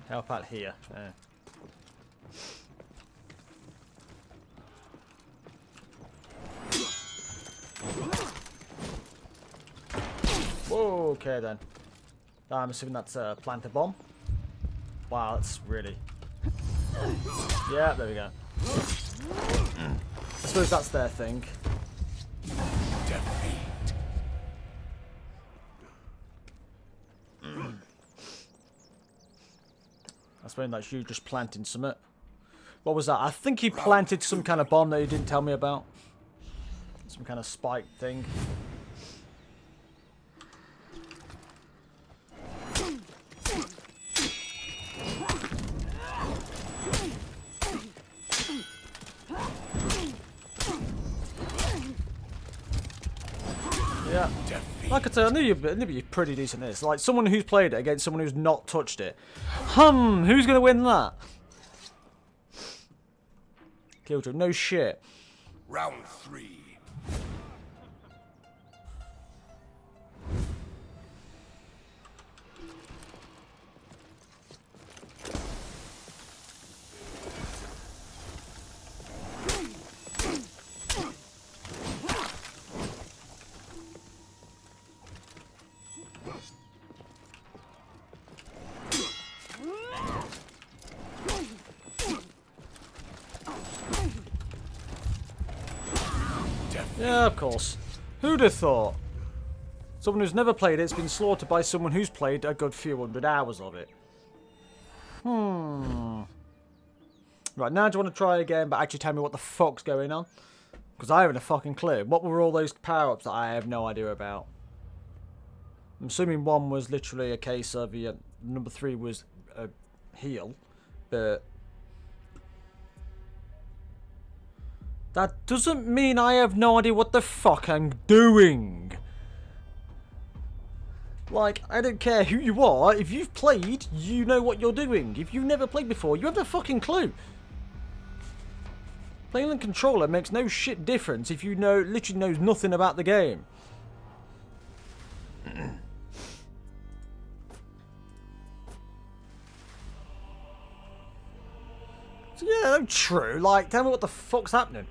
Help out here. Whoa, okay then. I'm assuming that's a planter bomb. Wow, that's really... Yeah, there we go. I suppose that's their thing. I suppose that's you just planting something. What was that? I think he planted some kind of bomb that he didn't tell me about. Some kind of spike thing. Yeah. Like I said, I knew you'd be pretty decent at this. Like, someone who's played it against someone who's not touched it. Who's going to win that? Killjoy, no shit. Round 3. Yeah, of course. Who'd have thought? Someone who's never played it's been slaughtered by someone who's played a good few hundred hours of it. Right, now do you want to try again, but actually tell me what the fuck's going on? Because I haven't a fucking clue. What were all those power-ups that I have no idea about? I'm assuming 1 was literally a case of... number 3 was a heal, but... That doesn't mean I have no idea what the fuck I'm doing. Like, I don't care who you are. If you've played, you know what you're doing. If you've never played before, you have no fucking clue. Playing on controller makes no shit difference if you know, literally knows nothing about the game. So yeah, that's true. Like, tell me what the fuck's happening.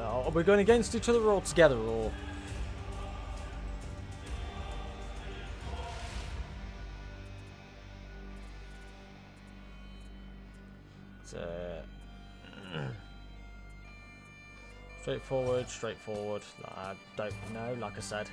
Are we going against each other or together, or? Straightforward, straightforward. I don't know, like I said.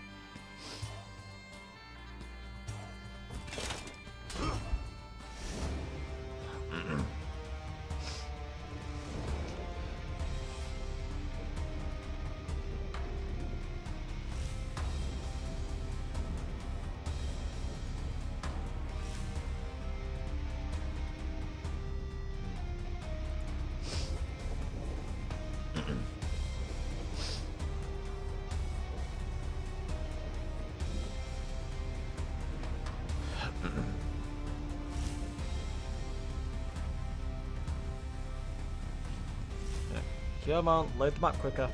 Come on, load the map quicker.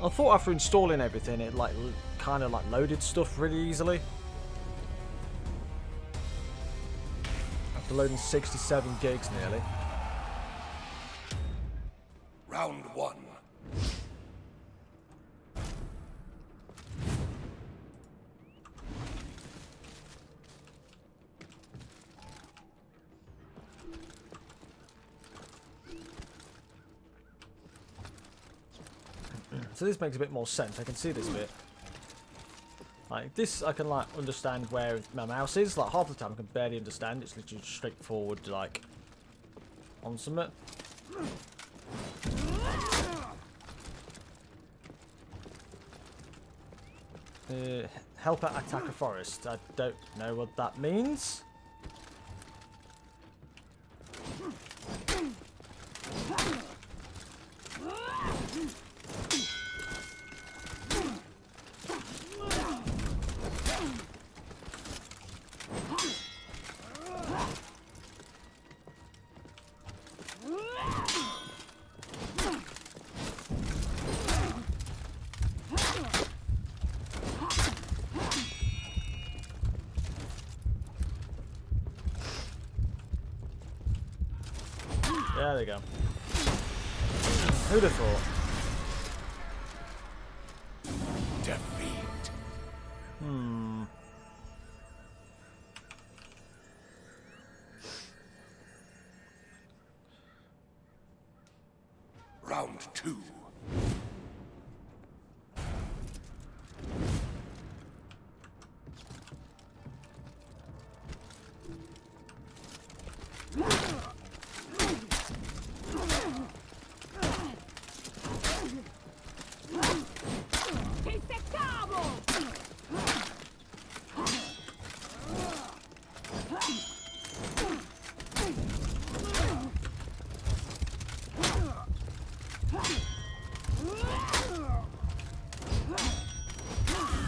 I thought after installing everything, it like kind of like loaded stuff really easily. After loading 67 gigs nearly. Round 1. So this makes a bit more sense. I can see this bit. Like this, I can like understand where my mouse is. Like half the time, I can barely understand. It's literally straightforward, like on summit. Help out attack a forest. I don't know what that means. Yeah, there you go. Who'd have thought? Defeat. Round 2.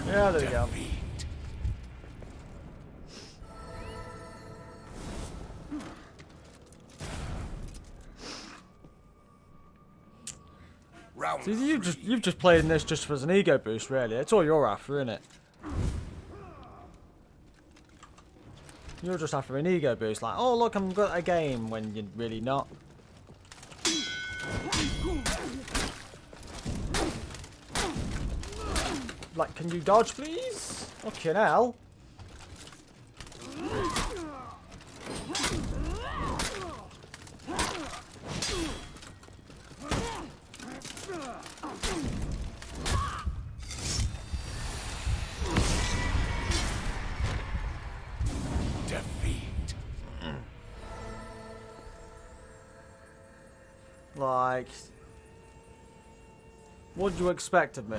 Yeah, there you go. Round See, you've just played in this just as an ego boost, really. It's all you're after, isn't it? You're just after an ego boost, like, oh look, I'm good at a game, when you're really not. Like, can you dodge, please? Fucking hell. defeat. Like, what do you expect of me?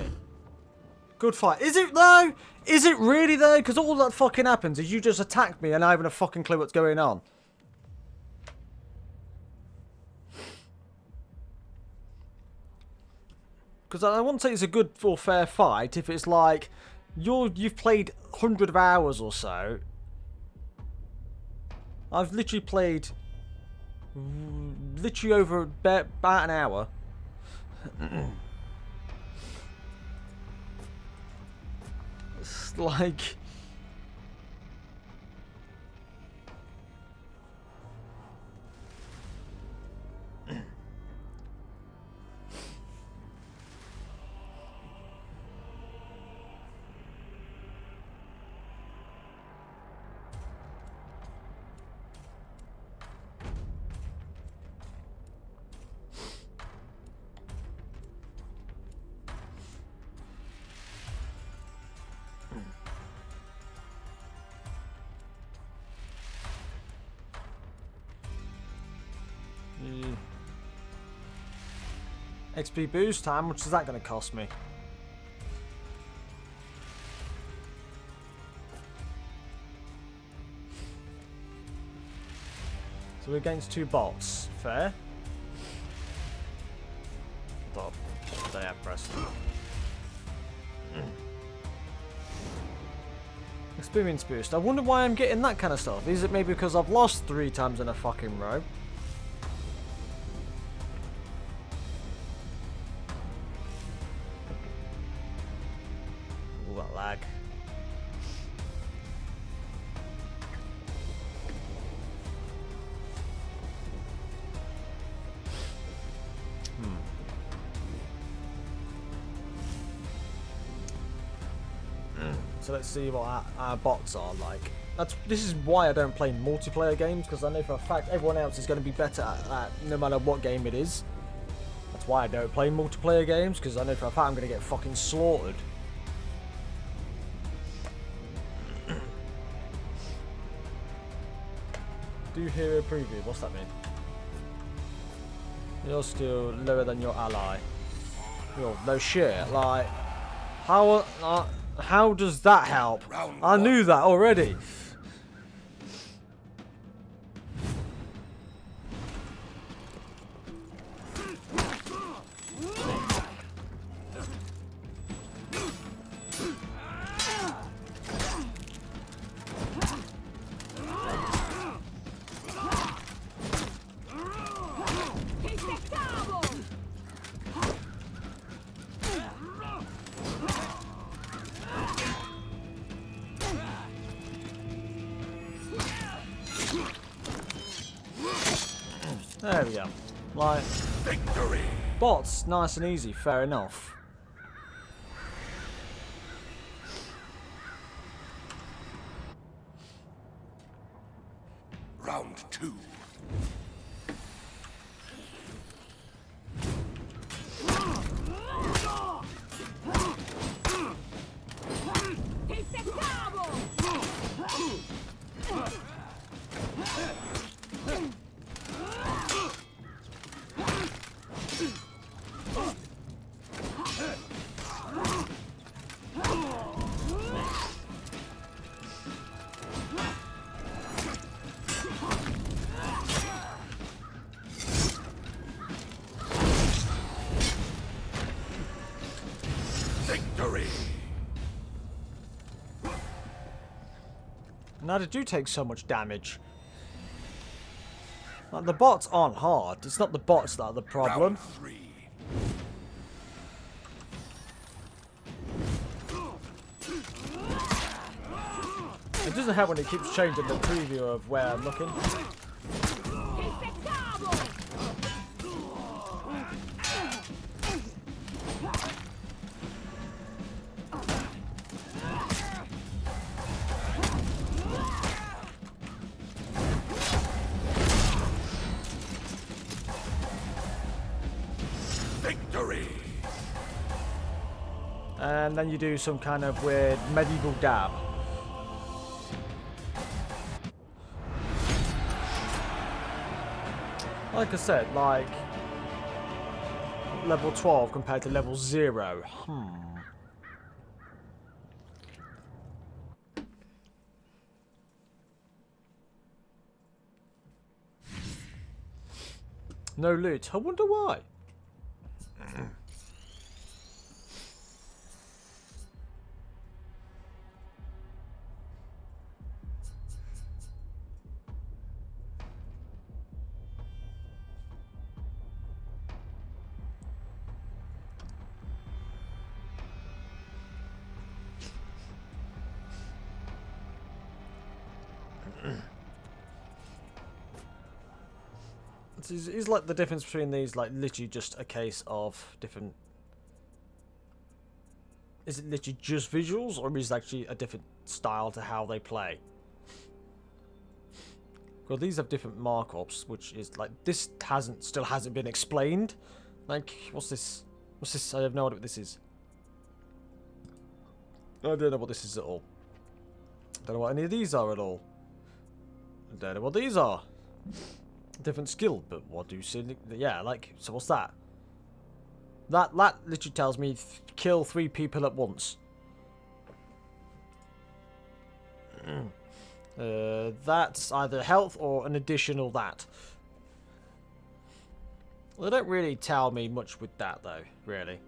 Good fight. Is it though? Is it really though? Because all that fucking happens is you just attack me and I haven't a fucking clue what's going on. Because I won't say it's a good or fair fight if it's like you've played 100 hours or so. I've literally played over about an hour. It's like XP boost, how much is that going to cost me? So we're against two bots, fair? Stop. They have pressed. Experience boost. I wonder why I'm getting that kind of stuff. Is it maybe because I've lost 3 times in a fucking row? so let's see what our bots are like. This is why I don't play multiplayer games, because I know for a fact everyone else is going to be better at that no matter what game it is. That's why I don't play multiplayer games, because I know for a fact I'm going to get fucking slaughtered. Do hero preview, what's that mean? You're still lower than your ally. Yo, no shit, like, how does that help? I knew that already. There we go. Like, Victory. bots, nice and easy, fair enough. Round 2. Victory. Now they do take so much damage. Like, the bots aren't hard. It's not the bots that are the problem. Round 3. It doesn't help when it keeps changing the preview of where I'm looking. Victory. And then you do some kind of weird medieval dab. Like I said, like level 12 compared to level 0. No loot. I wonder why. It's like the difference between these, like literally just a case of different. Is it literally just visuals, or is it actually a different style to how they play? Well, these have different markups, which is like this still hasn't been explained. Like, what's this? What's this? I have no idea what this is. I don't know what this is at all. Don't know what any of these are at all. I don't know what these are. Different skill, but what do you see? Yeah, like, so what's that? That literally tells me kill 3 people at once. That's either health or an additional that. Well, they don't really tell me much with that though, really.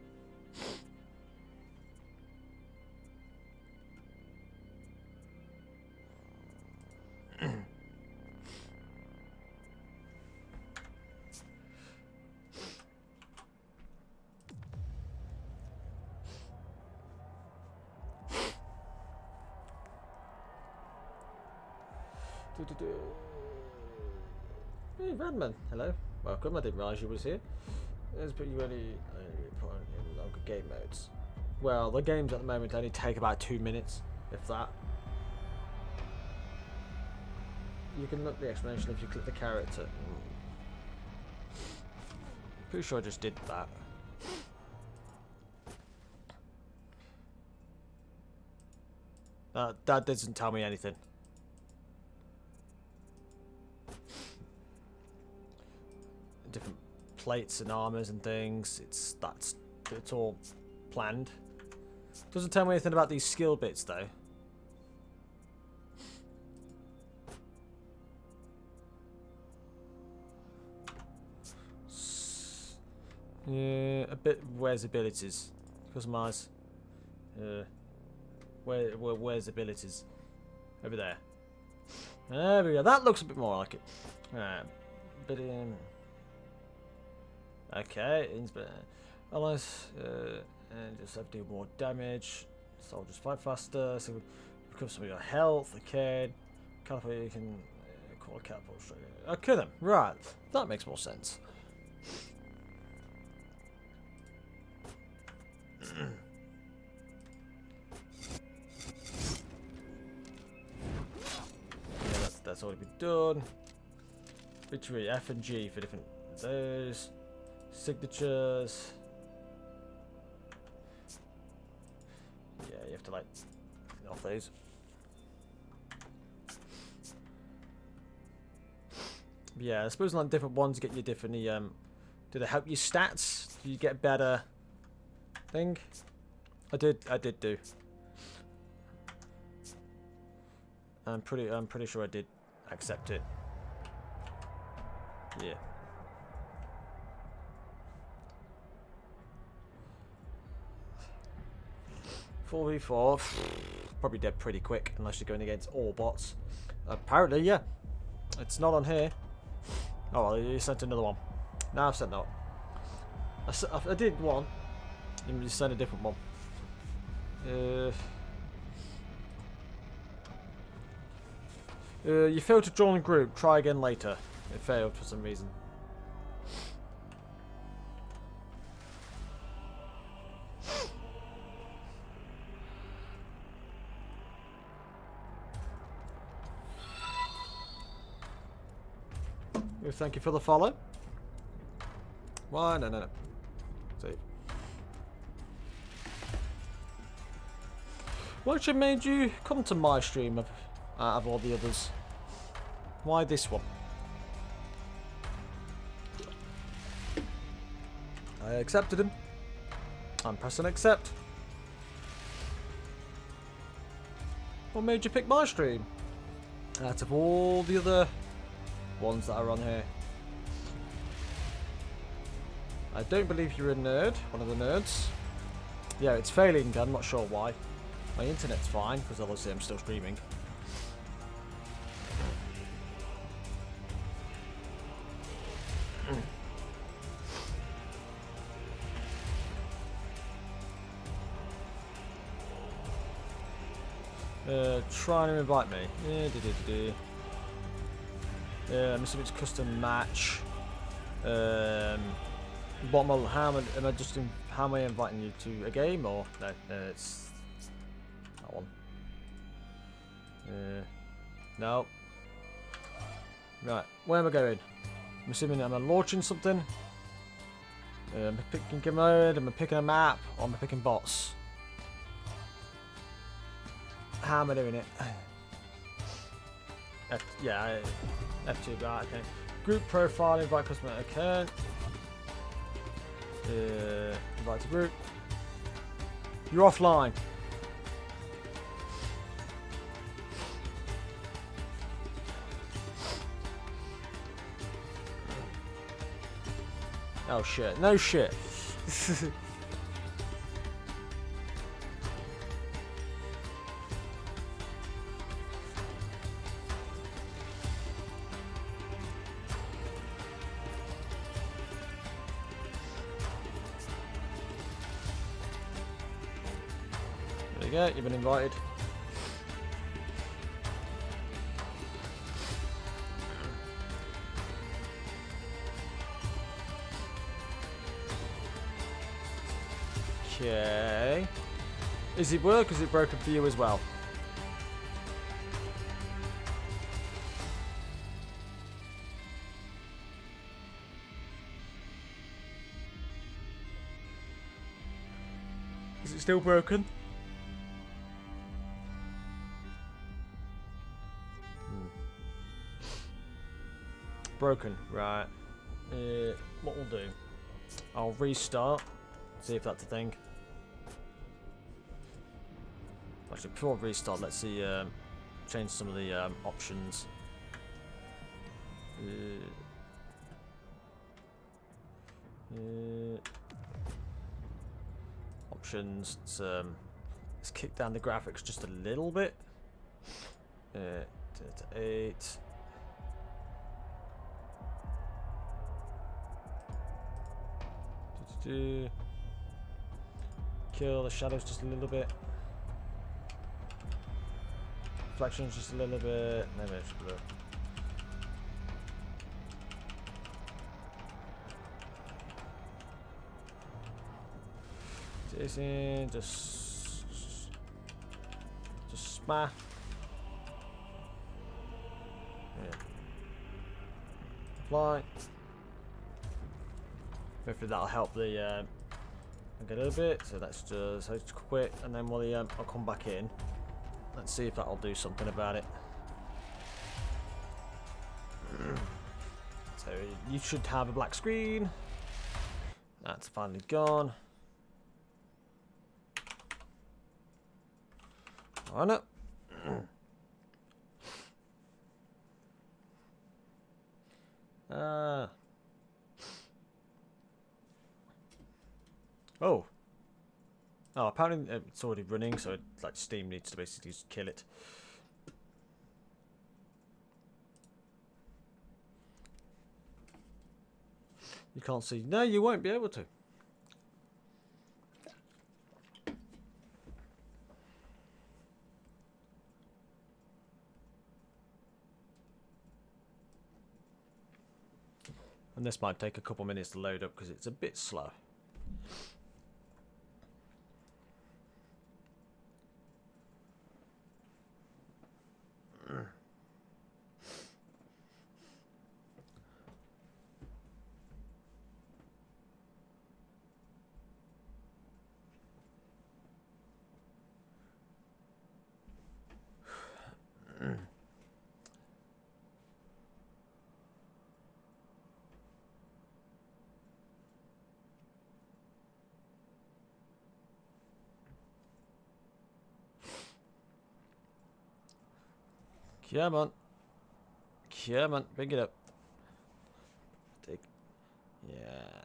Hey, Radman, hello. Welcome, I didn't realise you was here. Let's put you only put on in longer game modes. Well, the games at the moment only take about 2 minutes. if that. You can look at the explanation if you click the character. Pretty sure I just did that. That doesn't tell me anything. Different plates and armors and things. It's all planned. Doesn't tell me anything about these skill bits though. Yeah, a bit. Where's abilities? Customize. Where's abilities? Over there. There we go. That looks a bit more like it. Alright. Okay. Allies. And just have to do more damage. Soldiers fight faster. So recover some of your health. Okay. Catapult. You can call a catapult straight. Okay then. Right. That makes more sense. Yeah, that's already been done. Victory F and G for different those signatures. Yeah, you have to like off those. Yeah, I suppose like different ones get you different. Do they help you stats? Do you get better? Thing? I did do. I'm pretty sure I did accept it. Yeah. $4v4, probably dead pretty quick unless you're going against all bots. Apparently, yeah. It's not on here. Oh well, you sent another one. Now I've sent that one. I did one. You send a different one. You failed to join the group. Try again later. It failed for some reason. Thank you for the follow. Why? No. Save. What made you come to my stream out of all the others? Why this one? I accepted him. I'm pressing accept. What made you pick my stream? Out of all the other ones that are on here. I don't believe you're a nerd. One of the nerds. Yeah, it's failing. I'm not sure why. My internet's fine, because obviously I'm still streaming. Trying to invite me. I'm assuming it's custom match. How am I inviting you to a game or no? It's that one. No. Right, where am I going? I'm assuming am I launching something? Am I picking game mode? Am I picking a map? Or am I picking bots? How am I doing it? F2, right, okay. Group profile, invite customer account. Invite to group. You're offline. Oh shit, no shit. There you go, you've been invited. Okay. Is it work or is it broken for you as well? it still broken? Broken, right. What we'll do, I'll restart, see if that's a thing. Actually, before I restart, let's see, change some of the options. Options, let's kick down the graphics just a little bit. 8. Kill the shadows just a little bit. Reflections just a little bit. Maybe it's blue. This in, just smash. Yeah. Apply. Hopefully that'll help the a little bit. So let's just quit, and then we'll I'll come back in. Let's see if that'll do something about it. So you should have a black screen. That's finally gone. On it. Oh. Oh, apparently it's already running, so like Steam needs to basically just kill it. You can't see. No, you won't be able to. And this might take a couple minutes to load up because it's a bit slow. Come on. Come on, bring it up. Take. Yeah.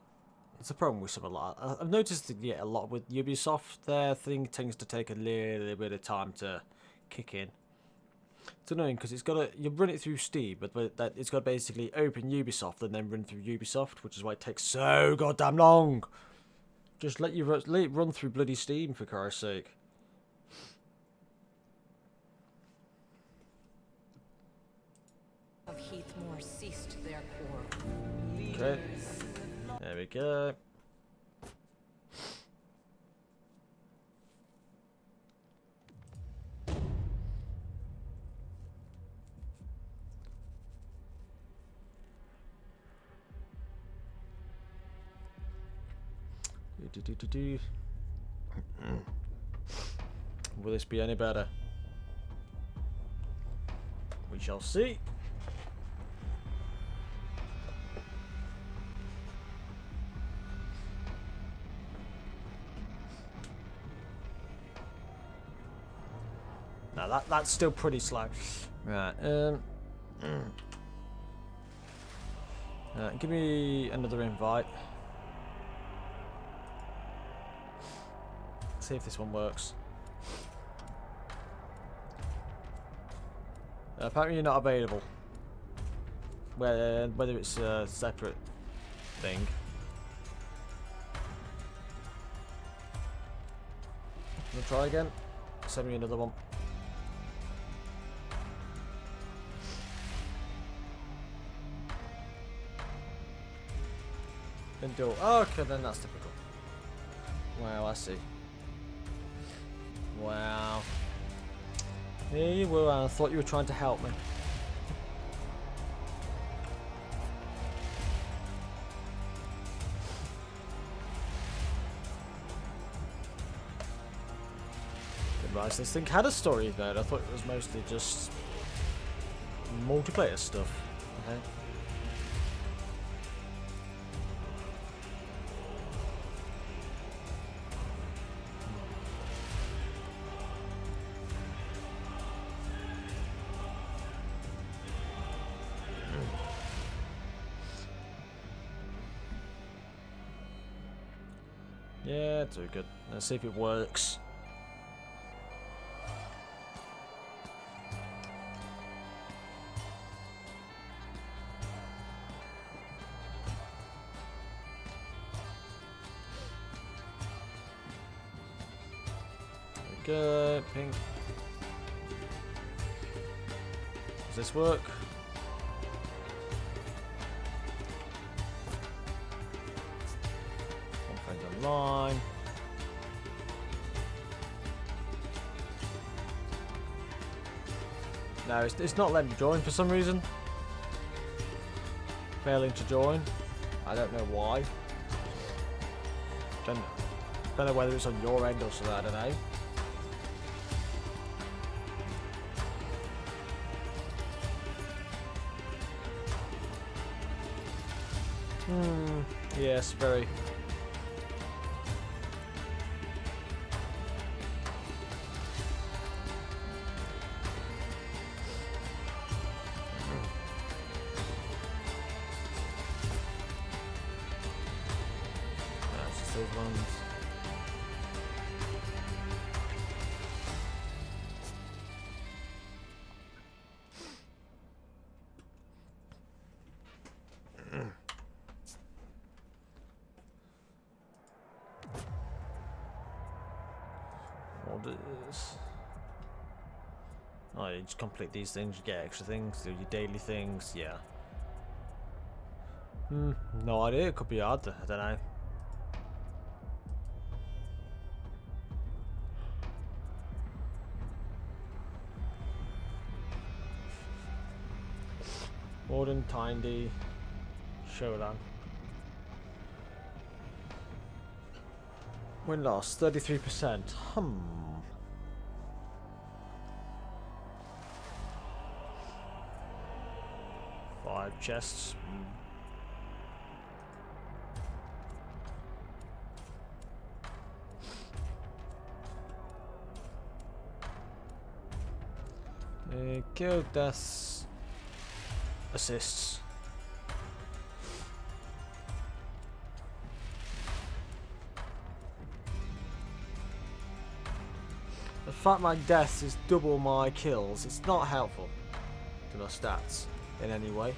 It's a problem with some a lot. I've noticed that a lot with Ubisoft, their thing tends to take a little bit of time to kick in. It's annoying because it's got to, you run it through Steam, but it's got to basically open Ubisoft and then run through Ubisoft, which is why it takes so goddamn long. Just let it run through bloody Steam, for Christ's sake. Of Heathmore ceased their quarrel. Okay, there we go. Will this be any better? We shall see. Now that's still pretty slow. Right. Give me another invite. See if this one works. Apparently you're not available. Whether it's a separate thing. Wanna try again? Send me another one. And do. Oh, okay, then that's typical. Wow, I see. Wow. Here you were, I thought you were trying to help me. realised this thing had a story mode. I thought it was mostly just multiplayer stuff. Okay. Yeah, it's very good. Let's see if it works. Good, pink. Does this work? One friend online. No, it's not letting me join for some reason. Failing to join. I don't know why. Don't know whether it's on your end or something. I don't know. Yes, very. That's just those ones. Orders. Oh, you just complete these things, you get extra things, do your daily things, yeah. No idea, it could be hard, I don't know. Modern, Tiny, Showdown. Win loss 33%. 5 chests. Kill, deaths, assists. The fact my deaths is double my kills, it's not helpful to my stats in any way.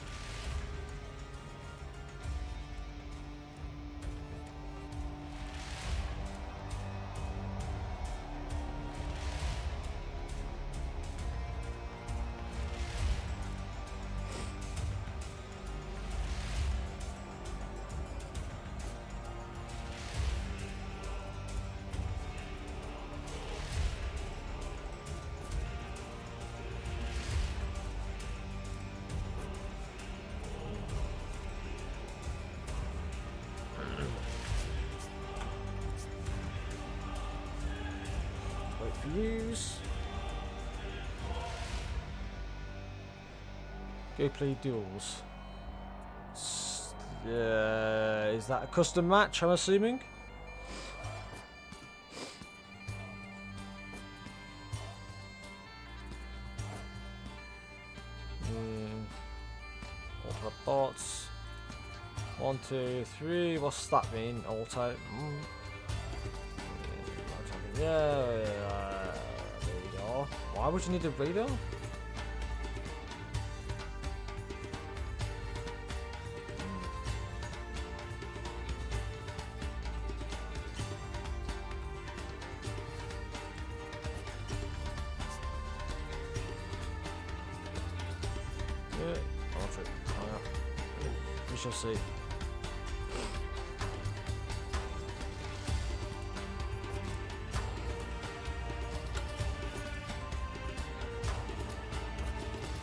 Use. Go play duels. Is that a custom match, I'm assuming? Ultimate bots. 1, 2, 3. What's that mean? Auto. Yeah, radar. Why would you need a radar? Yeah, we shall see.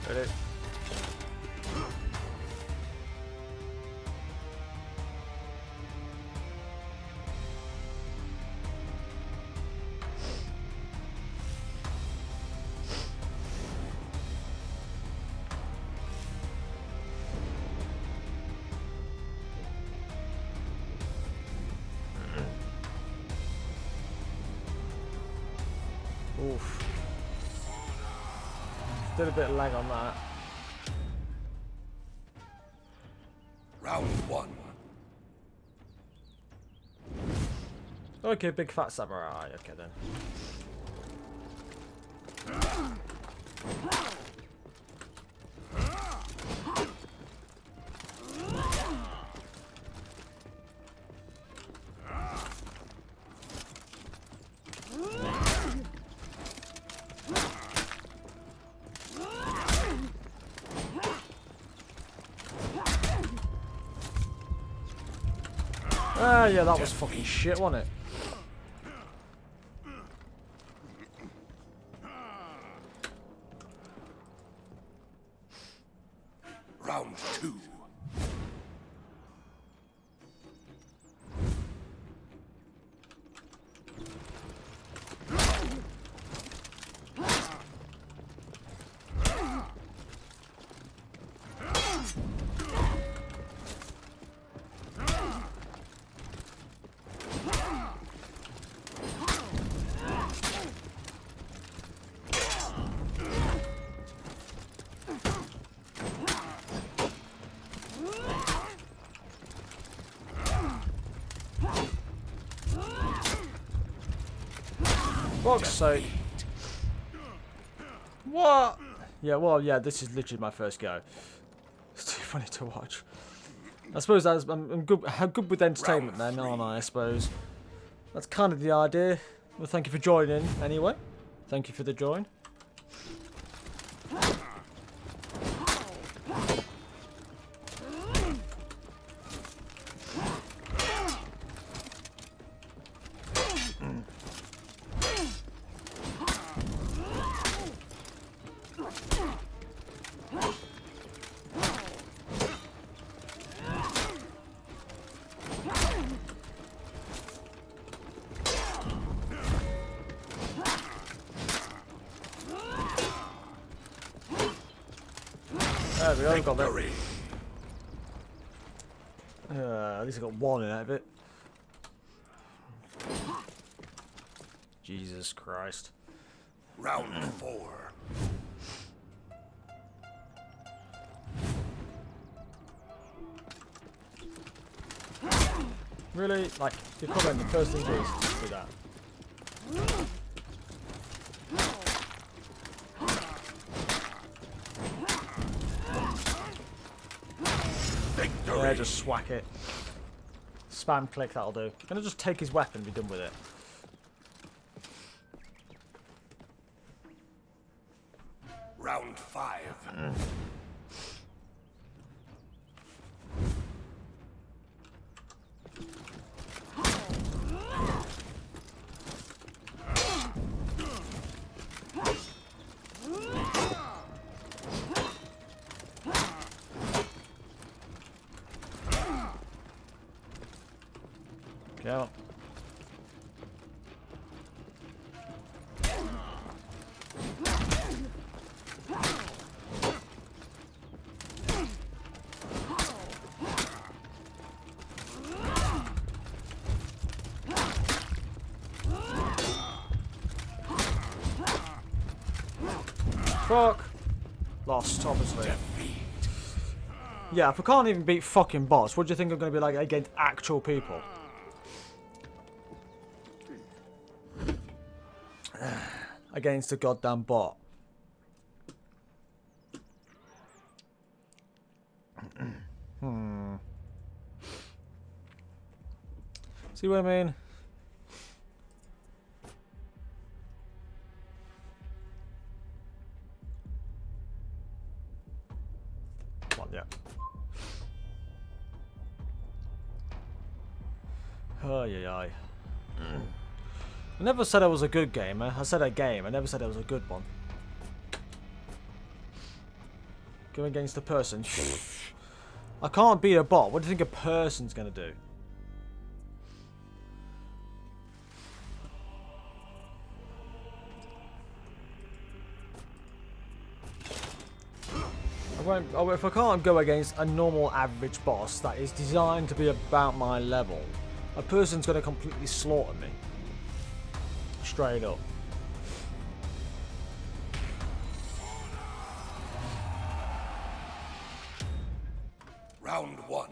Ready? Oof. Did a bit of lag on that. Round 1. Okay, big fat samurai. Okay then. Ah, yeah, that was fucking shit, wasn't it? Round 2. Fuck's sake. What? Yeah, well, yeah, this is literally my first go. It's too funny to watch. I suppose I'm good with entertainment then, aren't I suppose. That's kind of the idea. Well, thank you for joining anyway. Thank you for the join. There we go, got that. Victory. At least I got one in out of it. Jesus Christ. Round 4. Really? Like, you come in, the first thing is do that. Victory. Yeah, just swack it. Spam click, that'll do. Gonna just take his weapon and be done with it. Round 5. Go. Fuck. Lost, obviously. Yeah, if I can't even beat fucking boss, what do you think I'm going to be like against actual people? Against a goddamn bot. See what I mean? Well, yeah. Oh, yeah. I never said I was a good gamer. I said a game. I never said I was a good one. Go against a person. I can't beat a bot. What do you think a person's going to do? If I can't go against a normal average boss that is designed to be about my level, a person's going to completely slaughter me. Straight up. Round 1.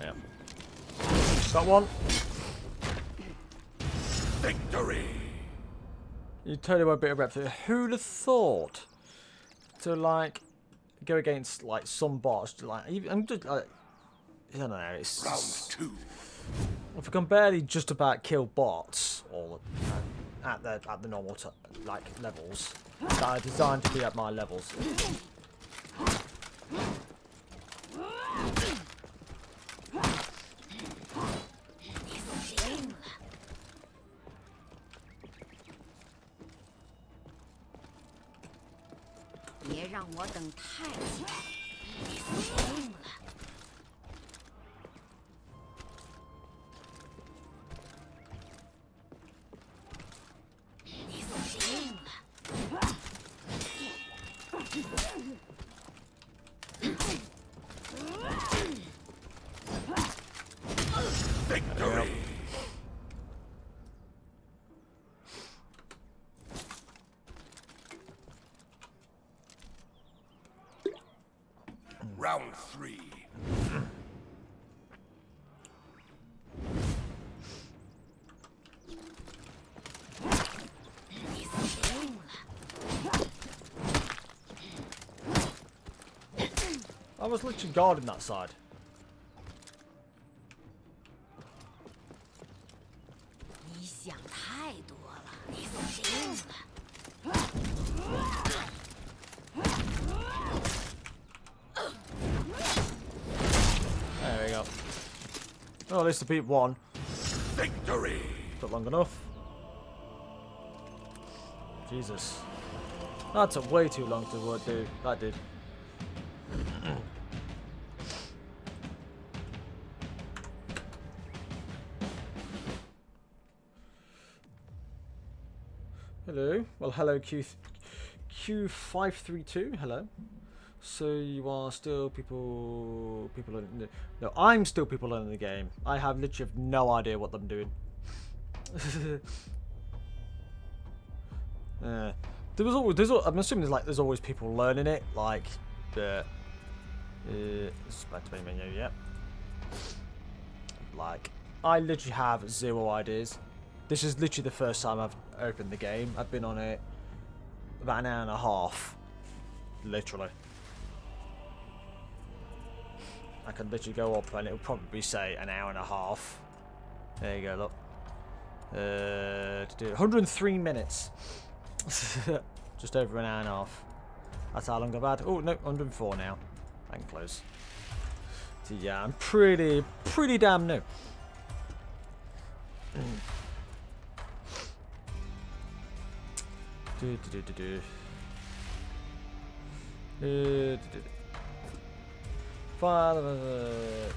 Yeah. Got one. Victory! You totally went a bit of breadth. Who'd have thought to like go against like some bots? Like I'm just like, I don't know. It's Round 2. if I can barely just about kill bots all at the normal like levels that are designed to be at my levels. Victory! Round 3. I was literally guarding that side. There we go. Oh, at least I beat one. Victory! Took long enough. Jesus. That took way too long to do. That did. Hello. Well, hello Q532. Hello. So you are still people in no, I'm still people in the game. I have literally no idea what I'm doing. I'm assuming there's always people learning it, like the select main menu, yeah. Like I literally have zero ideas. This is literally the first time I've opened the game. I've been on it about an hour and a half, literally. I can literally go up and it'll probably say an hour and a half. There you go, look. To do 103 minutes. Just over an hour and a half. That's how long I've had. Oh no, 104 now. I'm close. So yeah, I'm pretty damn new. Yeah,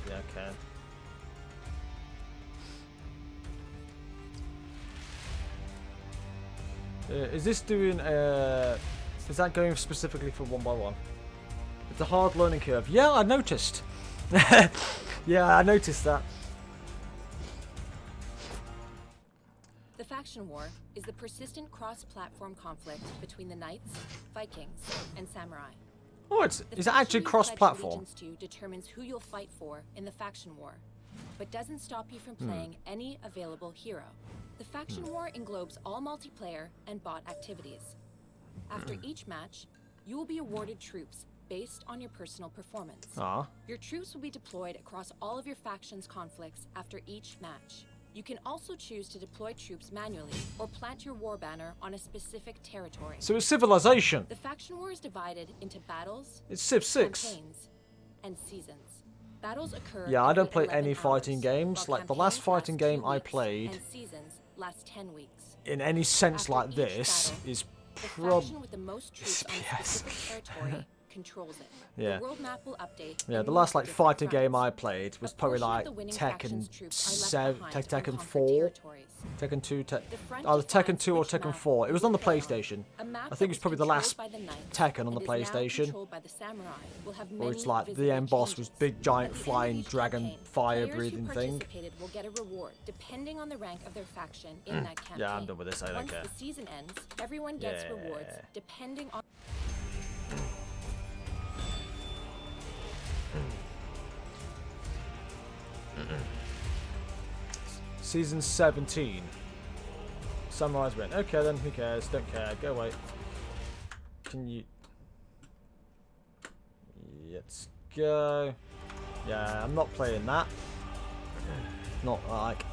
okay. Is this doing is that going specifically for 1x1? It's a hard learning curve. Yeah, I noticed. Yeah, I noticed that. The faction war is the persistent cross-platform conflict between the knights, Vikings, and samurai. Oh, it's actually cross-platform. Determines who you'll fight for in the faction war, but doesn't stop you from playing any available hero. The faction war englobes all multiplayer and bot activities. After each match, you will be awarded troops based on your personal performance. Your troops will be deployed across all of your faction's conflicts after each match. You can also choose to deploy troops manually or plant your war banner on a specific territory. So it's Civilization. The faction war is divided into battles, It's Civ 6. campaigns, and seasons. Battles occur. Yeah, I don't every play any 11 fighting hours, games. while Like the last campaigns fighting last game 2 I weeks, played and seasons last 10 weeks. in any sense After like each this battle, is The faction with the most troops on a Yes. specific territory controls it. Yeah. The world map will update. Yeah, and the move last to like different fighting game fronts. I played was A probably portion of like the winning Tekken faction's troops are left 7, behind Tekken on conquered 4, territories. Tekken 2, The front either Tekken defines 2 or which Tekken map 4. It was you on the play PlayStation. A map I that think it's was probably the last controlled by the knights Tekken on the and is now PlayStation. controlled by the samurai will have Or it's many like the visible end boss was changes. big giant At the end of flying each dragon campaign, fire players breathing who thing. participated will get a reward depending on the rank of their faction in that campaign. Yeah, I'm done with this. I don't Once care. the season ends, everyone gets Yeah. rewards depending on. Season 17. Samurai's win. Okay then, who cares? Don't care. Go away. Can you... Let's go. Yeah, I'm not playing that. Not like...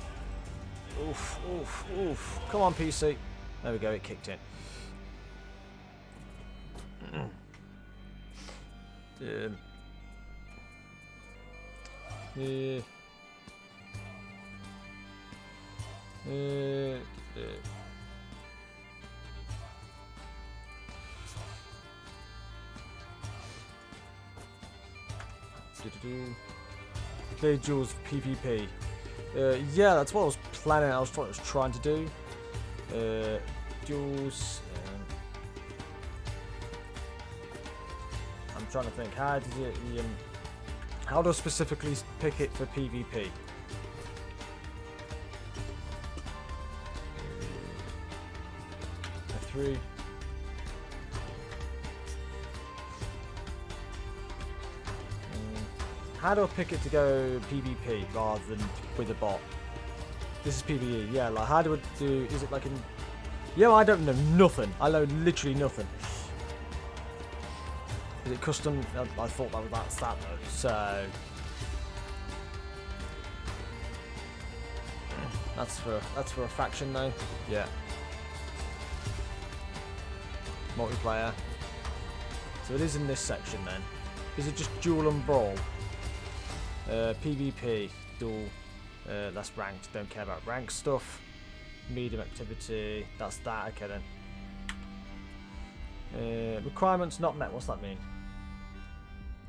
Oof, oof, oof. Come on, PC. There we go, it kicked in. Yeah. Play duels for PvP. Yeah, that's what I was planning. I was trying to do. Duels. I'm trying to think. How does it? How do I specifically pick it for PvP? F3. How do I pick it to go PvP rather than with a bot? This is PvE, yeah. Like, how do I do? Is it like in? Yeah, I don't know nothing. I know literally nothing. Is it custom? I thought that's that though. So that's for a faction though. Yeah. Multiplayer. So it is in this section then. Is it just duel and brawl? PvP, duel. That's ranked. Don't care about ranked stuff. Medium activity. That's that. Okay then. Requirements not met. What's that mean?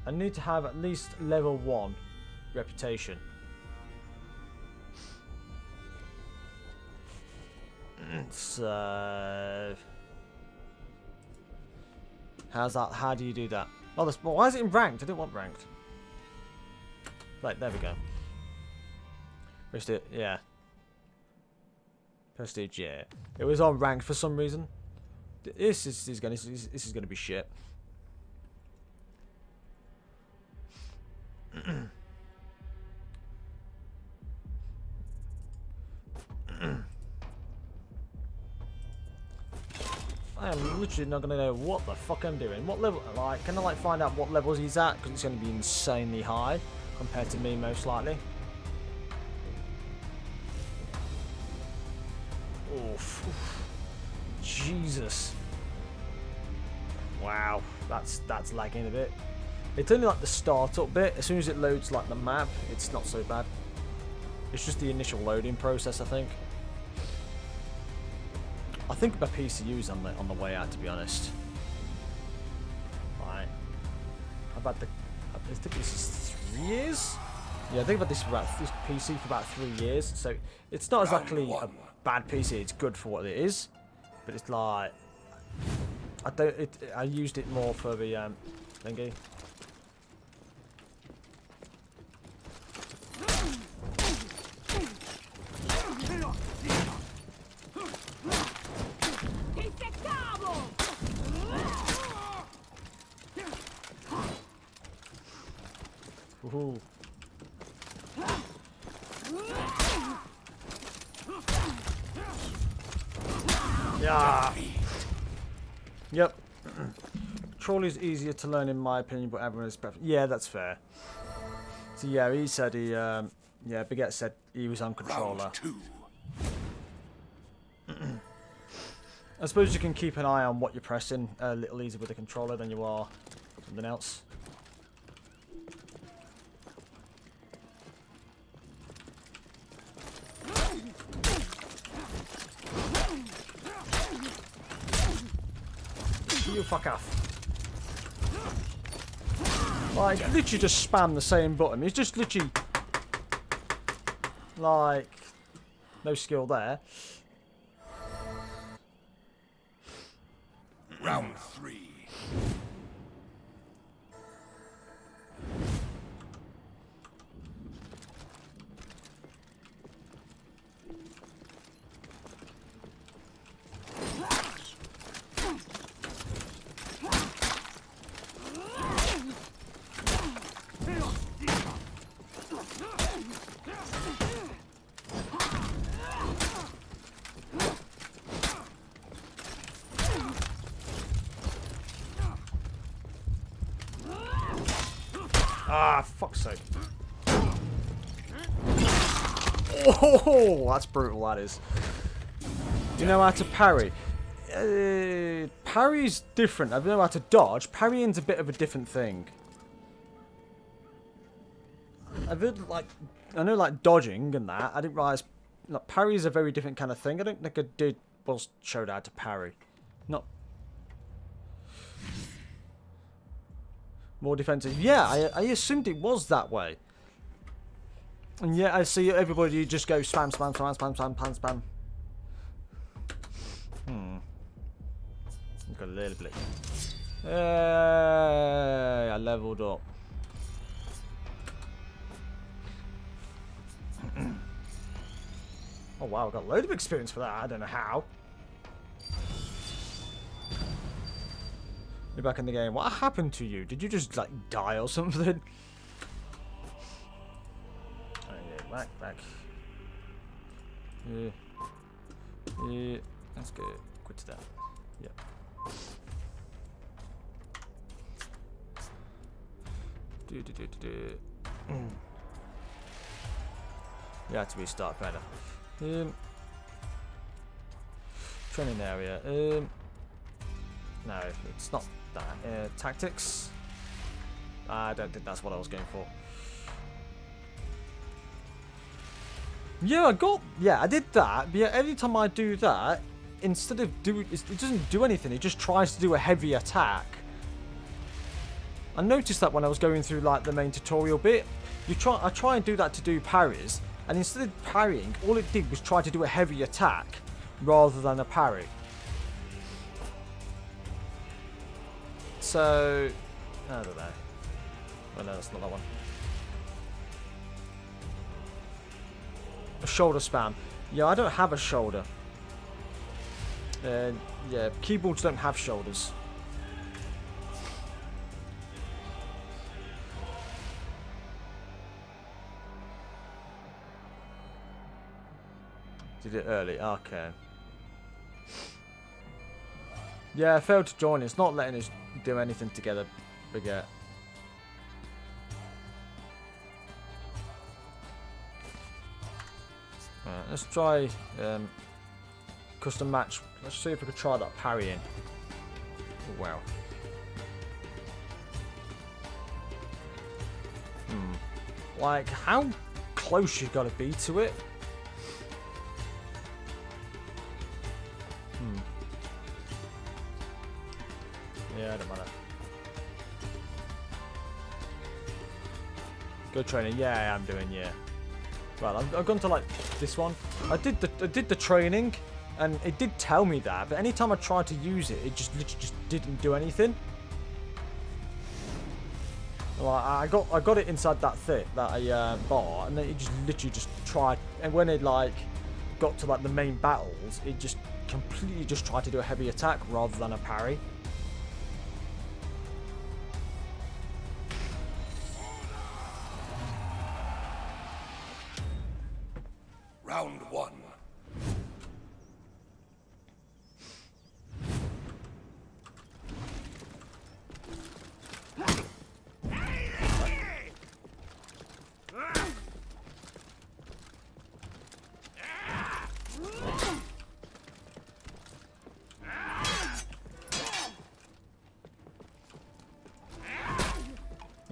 I need to have at least level 1 reputation. So how's that? How do you do that? Oh, this. Well, why is it in ranked? I didn't want ranked. Right, there we go. Prestige, yeah. Prestige, yeah. It was on ranked for some reason. This is gonna be shit. I am literally not gonna know what the fuck I'm doing. What level? Like, can I like find out what levels he's at? Because it's gonna be insanely high compared to me, most likely. Oof. Jesus. Wow, that's lagging a bit. It's only like the startup bit. As soon as it loads like the map, it's not so bad. It's just the initial loading process, I think. I think my PCU's on the way out, to be honest. Right. I've had I think this is 3 years. Yeah, I think about this PC for about 3 years. So it's not exactly a bad PC. It's good for what it is, but it's like I used it more for the thingy. Woohoo. Yeah. Yep. Control is easier to learn in my opinion, but everyone's preference. Yeah, that's fair. So yeah, he said he yeah, Baguette said he was on controller. I suppose you can keep an eye on what you're pressing a little easier with the controller than you are something else. You fuck off. Like, literally just spam the same button. It's just literally... Like... No skill there. Round 3. Ah, fuck's sake. Oh, that's brutal, that is. Do you know how to parry? Parry's different. I don't know how to dodge. Parrying's a bit of a different thing. I've heard, like, I know, like, dodging and that. I didn't realise, like, parry is a very different kind of thing. I don't think I was showed how to parry. Not... More defensive. Yeah, I assumed it was that way. And yeah, I see everybody just go spam, spam, spam, spam, spam, spam, spam. Got a little bit. I leveled up. Oh wow, I got a load of experience for that. I don't know how. You're back in the game. What happened to you? Did you just like die or something? Oh, yeah, back. Yeah. Let's go. Quit that. Yep. You have to restart better. Training area. No, it's not that. Tactics. I don't think that's what I was going for. Yeah, I did that. But yeah, every time I do that, instead of it doesn't do anything. It just tries to do a heavy attack. I noticed that when I was going through like the main tutorial bit. I try and do that to do parries, and instead of parrying, all it did was try to do a heavy attack rather than a parry. So, I don't know. Oh no, that's not that one. A shoulder spam. Yeah, I don't have a shoulder. Yeah, keyboards don't have shoulders. Did it early? Okay. Yeah, I failed to join. It's not letting us do anything together. Forget. Alright, let's try custom match. Let's see if we can try that parrying. Oh, wow. Like, how close you got to be to it? Yeah, don't matter. Good training. Yeah, I'm doing. Yeah. Well, I've gone to like this one. I did the training, and it did tell me that. But anytime I tried to use it, it just literally just didn't do anything. Like I got it inside that thing that I bought, and then it just literally just tried. And when it like got to like the main battles, it just completely just tried to do a heavy attack rather than a parry. Round 1.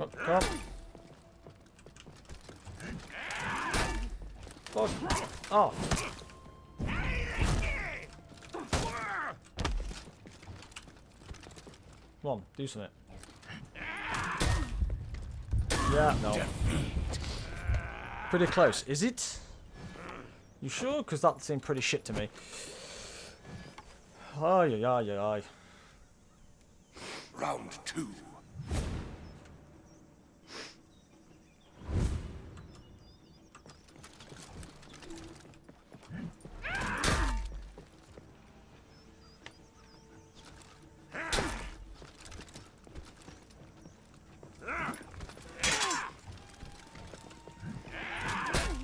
Oh, come on. Fuck. Oh. Come on, do something. Yeah, no. Pretty close. Is it? You sure? Because that seemed pretty shit to me. Ay, ay, ay, ay. Round 2.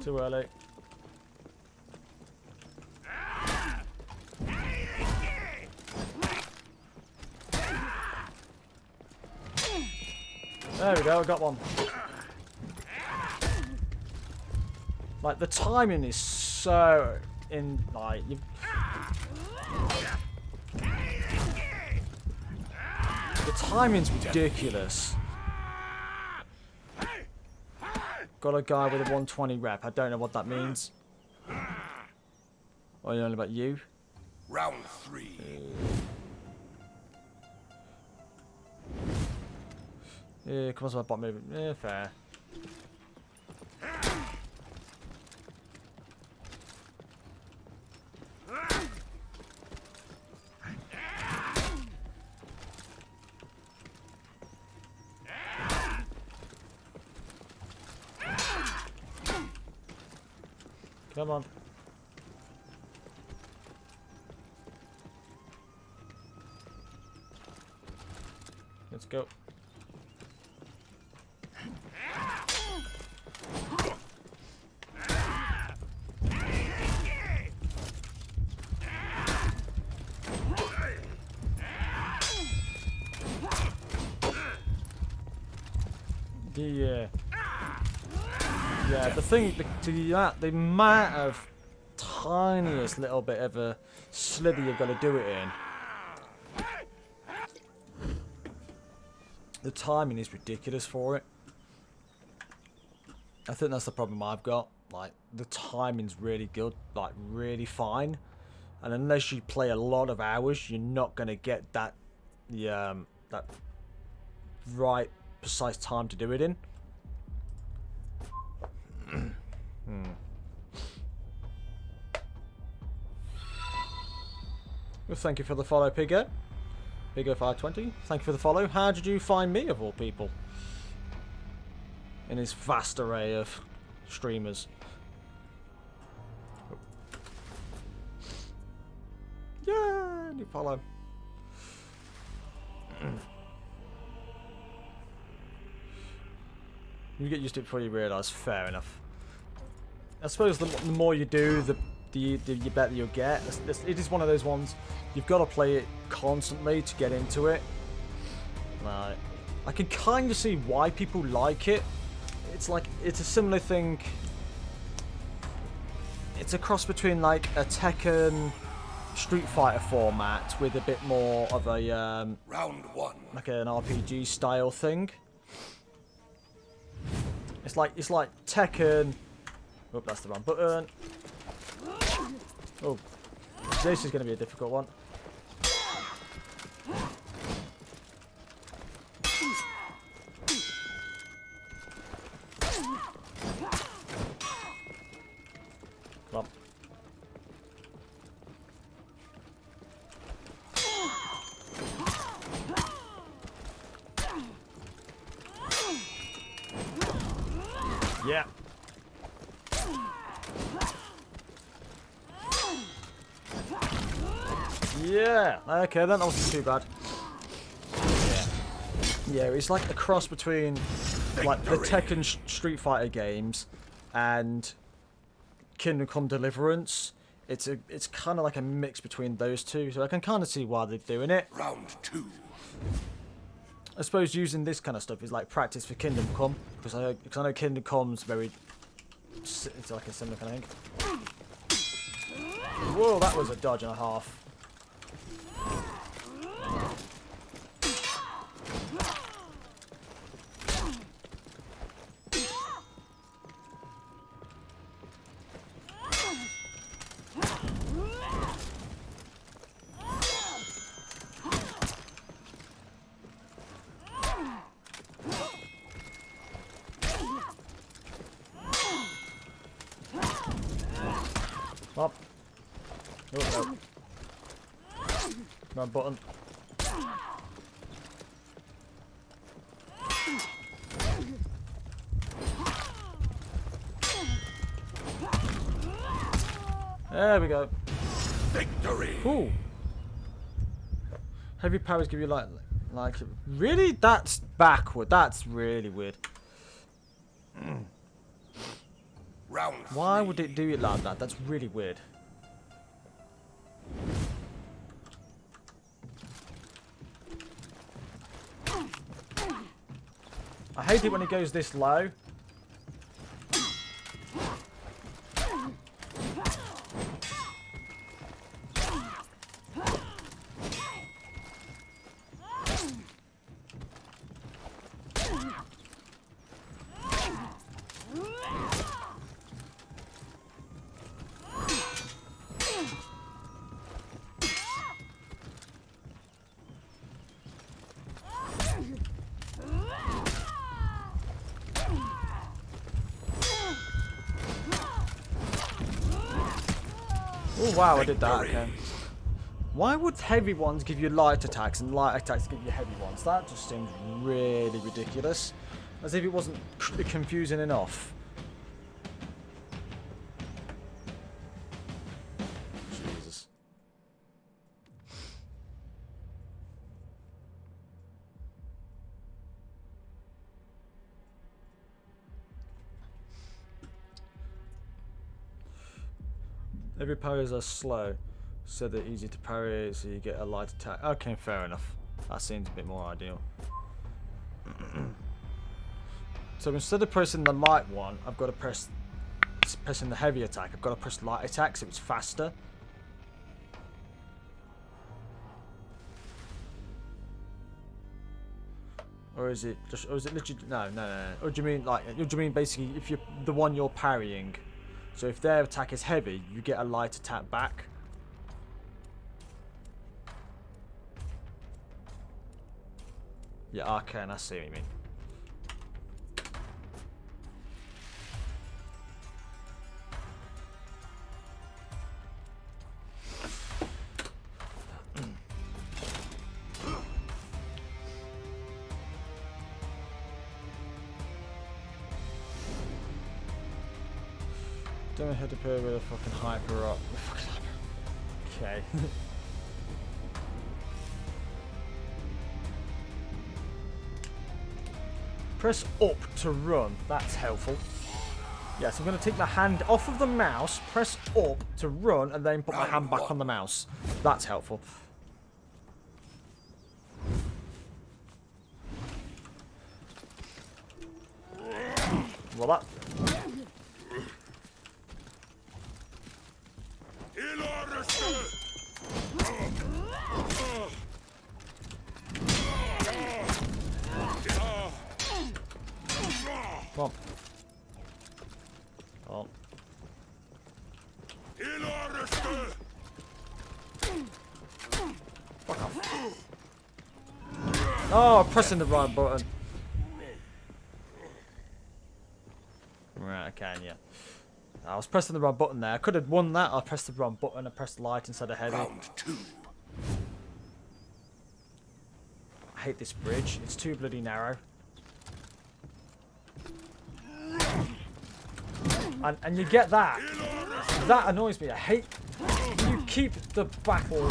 Too early. There we go, I got one. Like, the timing is so in, like, you. The timing's ridiculous. Got a guy with a 120 rep. I don't know what that means. What do you know about you? Round 3. Yeah, come on, my bot movement. Yeah, fair. Come on. Let's go. Yeah, the thing, the amount of tiniest little bit of a slither you've got to do it in. The timing is ridiculous for it. I think that's the problem I've got. Like, the timing's really good, like really fine. And unless you play a lot of hours, you're not going to get that, that right, precise time to do it in. Well, thank you for the follow, Piggo. Piggo520, thank you for the follow. How did you find me, of all people? In his vast array of streamers. Yeah, new follow. You get used to it before you realise. Fair enough. I suppose the more you do, the better you'll get. It is one of those ones, you've got to play it constantly to get into it. Right. I can kind of see why people like it. It's like, it's a similar thing. It's a cross between like a Tekken Street Fighter format with a bit more of a Round 1. like an RPG style thing. It's like Tekken. Oh, that's the wrong button. Oh, this is going to be a difficult one. Come on. Yeah. Yeah. Okay, then that wasn't too bad. Yeah, it's like a cross between like the Tekken Street Fighter games and Kingdom Come Deliverance. It's kind of like a mix between those two, so I can kind of see why they're doing it. Round 2. I suppose using this kind of stuff is like practice for Kingdom Come, because I know Kingdom Come's very, it's like a similar kind of thing. Whoa, that was a dodge and a half. Oh, no. Wrong button. There we go. Victory! Cool. Heavy powers give you like really? That's backward. That's really weird. Round Why 3. would it do it like that? That's really weird. I hate it when it goes this low. Oh wow, I did that, okay. Why would heavy ones give you light attacks and light attacks give you heavy ones? That just seems really ridiculous. As if it wasn't confusing enough. Jesus. Heavy powers are slow, so they're easy to parry, so you get a light attack. Okay, fair enough. That seems a bit more ideal. So instead of pressing the light one, I've got to pressing the heavy attack. I've got to press light attack, so it's faster. Or is it just? Or is it literally? No. Or do you mean like? Or do you mean basically if you're the one you're parrying? So if their attack is heavy, you get a light attack back. Yeah, okay, and I see what you mean. Don't hit the pair with a fucking hyper up. Okay. Press up to run. That's helpful. Yes, I'm going to take my hand off of the mouse, press up to run, and then put my hand back on the mouse. That's helpful. Well, that... Come on. Oh. Fuck off. Oh, I'm pressing the right button. Right, I can, yeah. I was pressing the wrong button there. I could have won that. I pressed the wrong button. I pressed light instead of heavy. Round 2. I hate this bridge. It's too bloody narrow. And you get that. That annoys me. I hate... You keep the battle...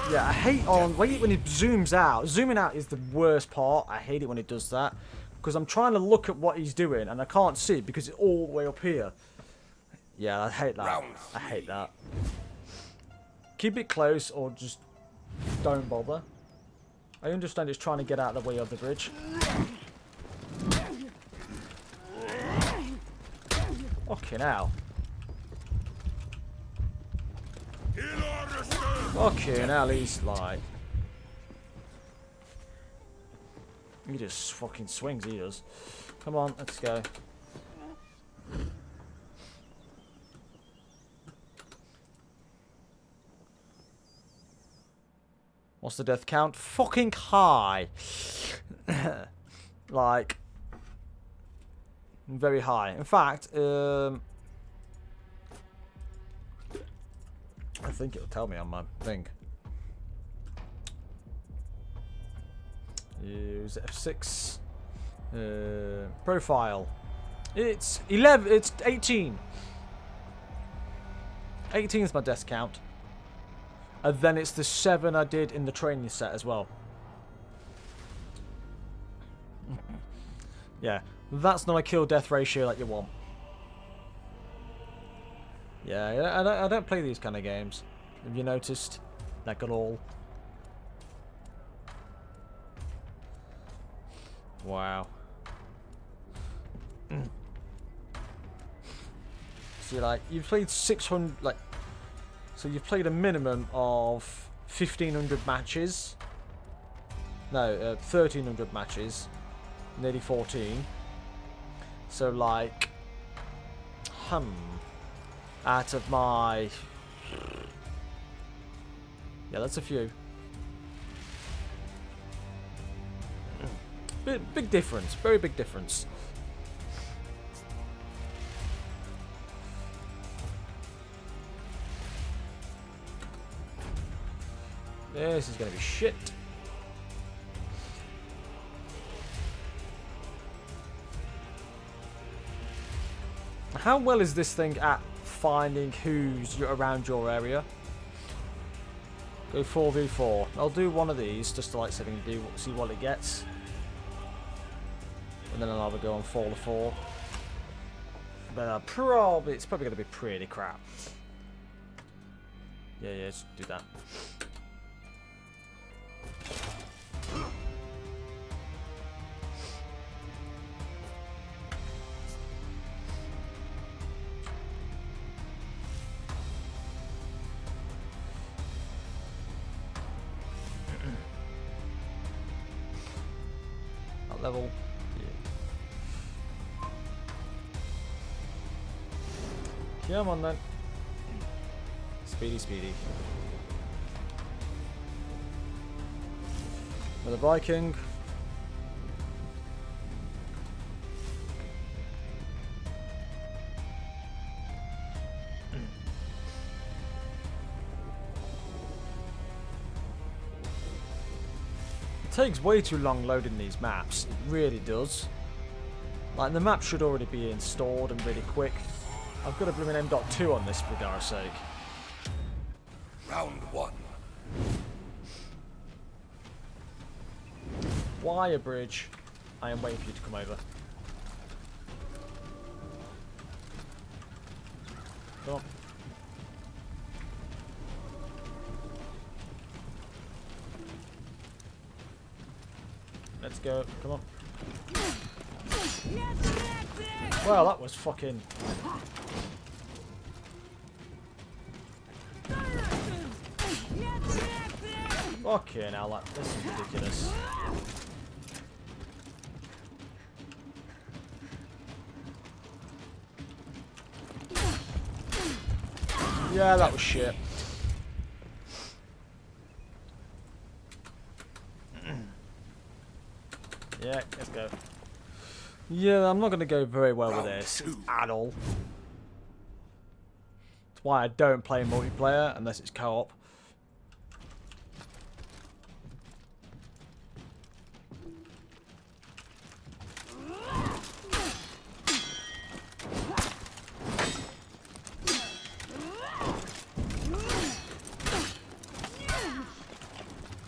Yeah, I hate on... when it zooms out. Zooming out is the worst part. I hate it when it does that. Because I'm trying to look at what he's doing and I can't see it because it's all the way up here. Yeah, I hate that. I hate that. Keep it close or just don't bother. I understand it's trying to get out of the way of the bridge. Fucking hell. Fucking hell, he's like... He just fucking swings, he does. Come on, let's go. What's the death count? Fucking high. Like... very high. In fact, I think it'll tell me on my thing. Use F6. Profile. It's 11. It's 18. 18 is my desk count. And then it's the 7 I did in the training set as well. Yeah, that's not a kill-death ratio that you want. Yeah, I don't play these kind of games. Have you noticed? Like at all. Wow. So like, you've played 600, like, so you've played a minimum of 1,500 matches. No, 1,300 matches. Nearly 14. So like, out of my, yeah, that's a few. Big difference, very big difference. This is going to be shit. How well is this thing at finding who's around your area? Go 4v4. I'll do one of these just to like see what it gets. And then I'll either go on 4-4. But it's probably going to be pretty crap. Yeah, just do that. That level. Yeah. Come on then. Speedy. Another Viking. It takes way too long loading these maps. It really does. Like, the map should already be installed and really quick. I've got a blooming M.2 on this, for God's sake. Round 1. Wire bridge. I am waiting for you to come over. Come on. Let's go. Come on. Well, that was fucking... Fucking hell, this is ridiculous. Yeah, that was shit. Yeah, let's go. Yeah, I'm not going to go very well with this at all. That's why I don't play multiplayer unless it's co-op.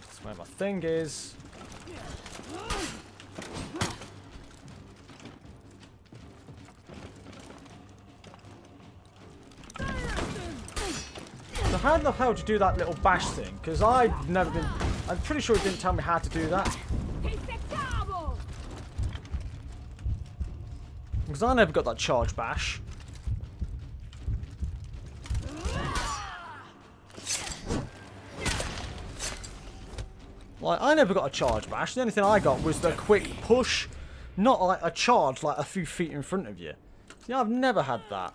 That's where my thing is. So how the hell do you do that little bash thing? Because I've never been... I'm pretty sure it didn't tell me how to do that. Because I never got that charge bash. Like, I never got a charge bash. The only thing I got was the quick push. Not like a charge, like a few feet in front of you. See, I've never had that.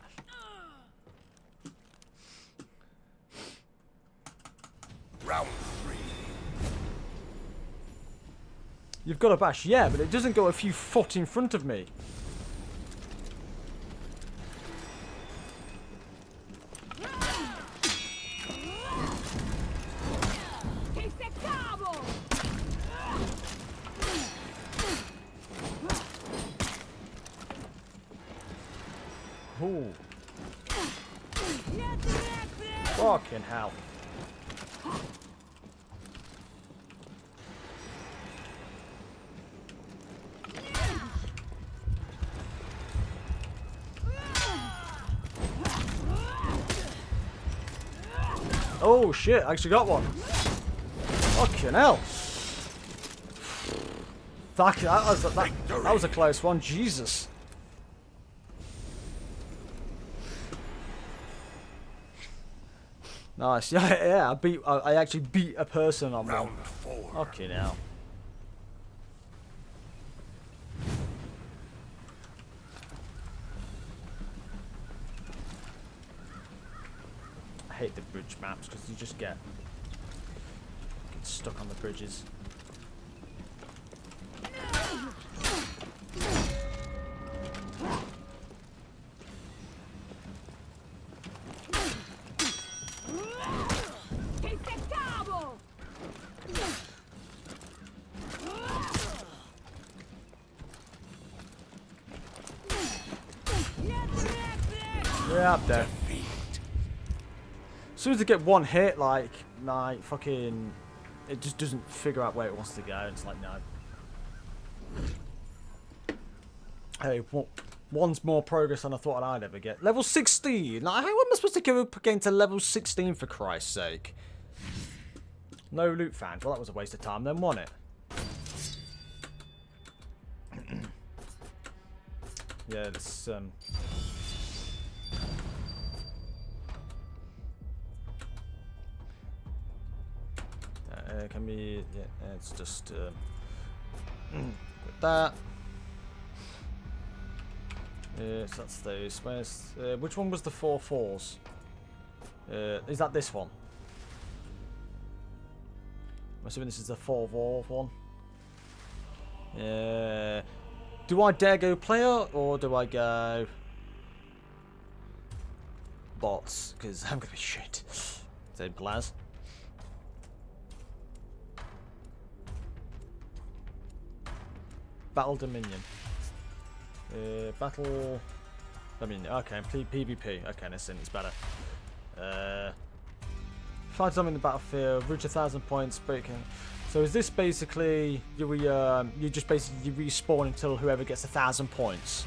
Round 3. You've got a bash, yeah, but it doesn't go a few foot in front of me. Ooh. Fucking hell. Oh shit, I actually got one. Fucking hell. That was a close one, Jesus. Nice, yeah, I actually beat a person on Round one. 4. Fucking hell. I hate the bridge maps because you just get stuck on the bridges. Yeah, up there. As soon as I get one hit, like, my fucking... It just doesn't figure out where it wants to go. It's like, no. Hey, one's more progress than I thought I'd ever get. Level 16! Like, how am I supposed to go up again to level 16, for Christ's sake? No loot found. Well, that was a waste of time then, wasn't it? Yeah, this, can we... Yeah, it's just... with that. So that's those. Where's... which one was the 4 4s? Is that this one? I'm assuming this is the 4 4 one. Do I dare go player, or do I go... bots? Because I'm going to be shit. Same class. Battle Dominion. Battle Dominion. Okay, PvP. Okay, listen, it's better. Fight them in the battlefield. Reach 1,000 points. Breaking. So is this basically you just basically respawn until whoever gets 1,000 points?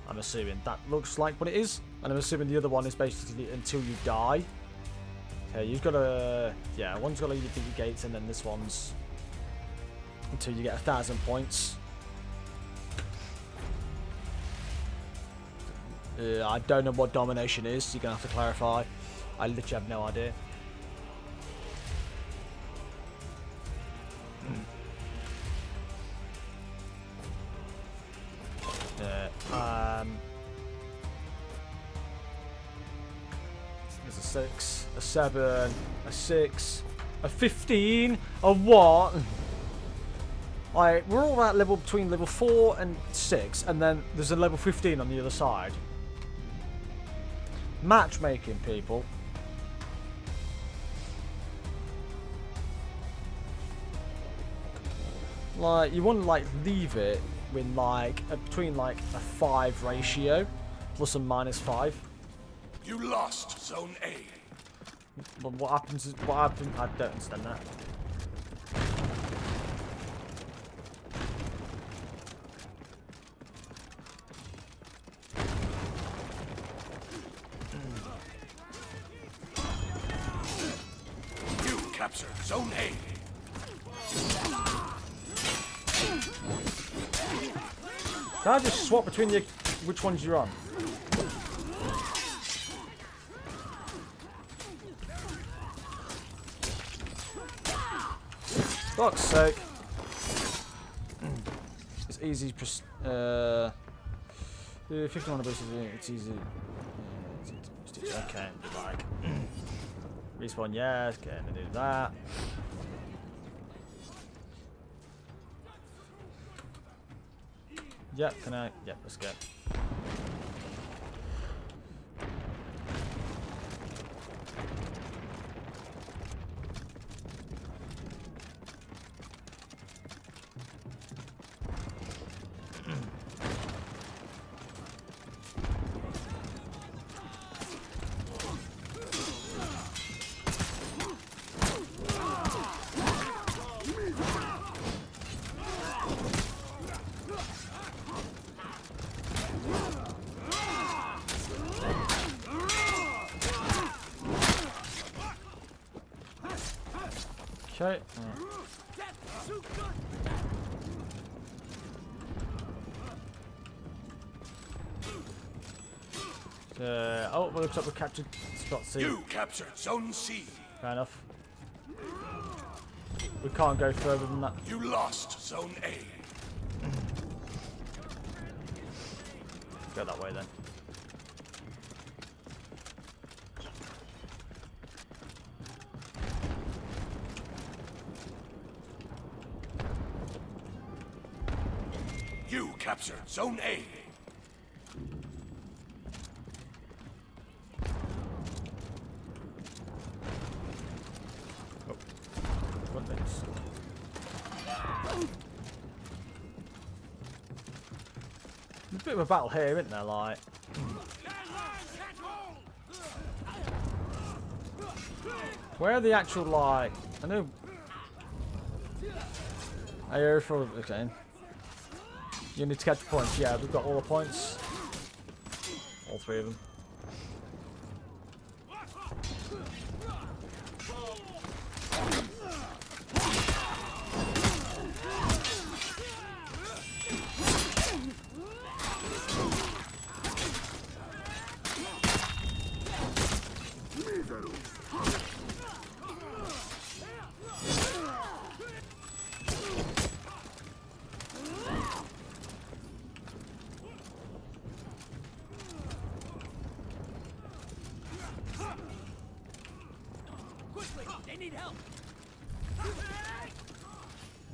I'm assuming that looks like what it is, and I'm assuming the other one is basically until you die. Okay, you've got to one's got to beat your gates, and then this one's until you get 1,000 points. I don't know what domination is. You're gonna have to clarify. I literally have no idea. There's a 6, a 7, a 6, a 15, a what? Alright, we're all at level between level 4 and 6, and then there's a level 15 on the other side. Matchmaking, people. Like, you wouldn't like leave it with like between like a 5 ratio, plus and minus 5. You lost Zone A. But what happens is what happened? I don't understand that. You captured Zone A. Can I just swap between the which ones you're on? Fuck's sake. It's easy. 51 boost. It's easy. Okay, like respawn. Yes, okay, and do that. Yep, can I? Yep, let's go. Okay. Oh, well, looks like we captured Spot C. You captured Zone C. Fair enough. We can't go further than that. You lost Zone A. Go that way then. You captured Zone A. Oh. What next? There's a bit of a battle here, isn't there? Like, where are the actual, like, I know. I hear for okay. You need to catch points. Yeah, we've got all the points. All three of them.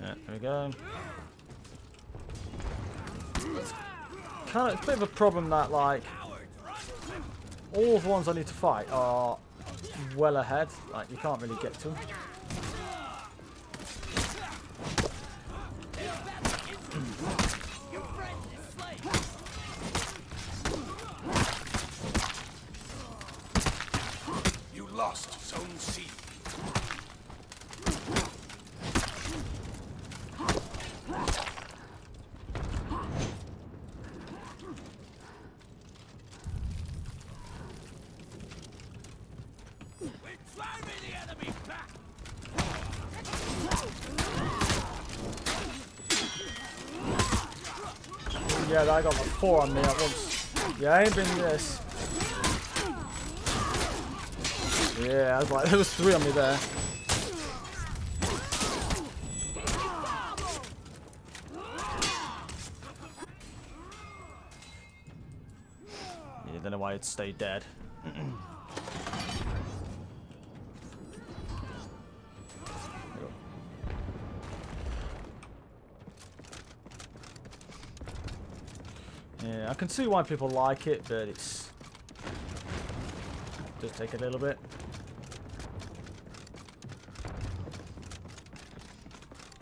Yeah, there we go. It's a bit of a problem that, like, all the ones I need to fight are well ahead. Like, you can't really get to them. You lost Zone C. Yeah, I got like 4 on me at once. Yeah, I ain't been this. Yeah, I was like, there was 3 on me there. Yeah, don't know why it stayed dead. Yeah, I can see why people like it, but it's does take a little bit.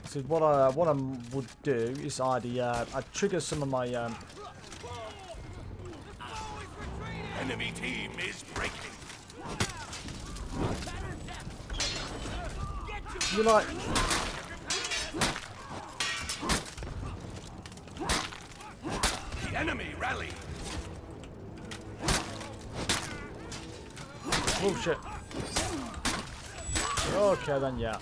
So what I would do is I'd trigger some of my Enemy team is breaking. you like. The enemy rally. Oh shit. Okay then, yeah.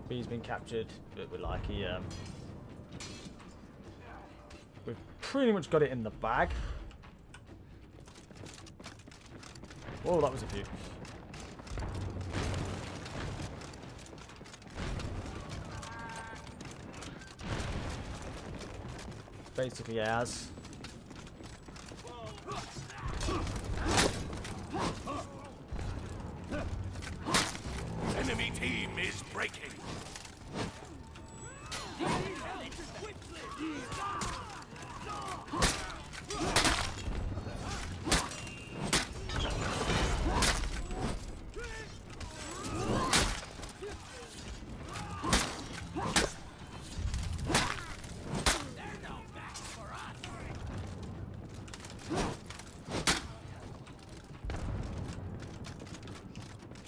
B's been captured, but we're like we've pretty much got it in the bag. Oh, that was a few. Basically as. Enemy team is breaking.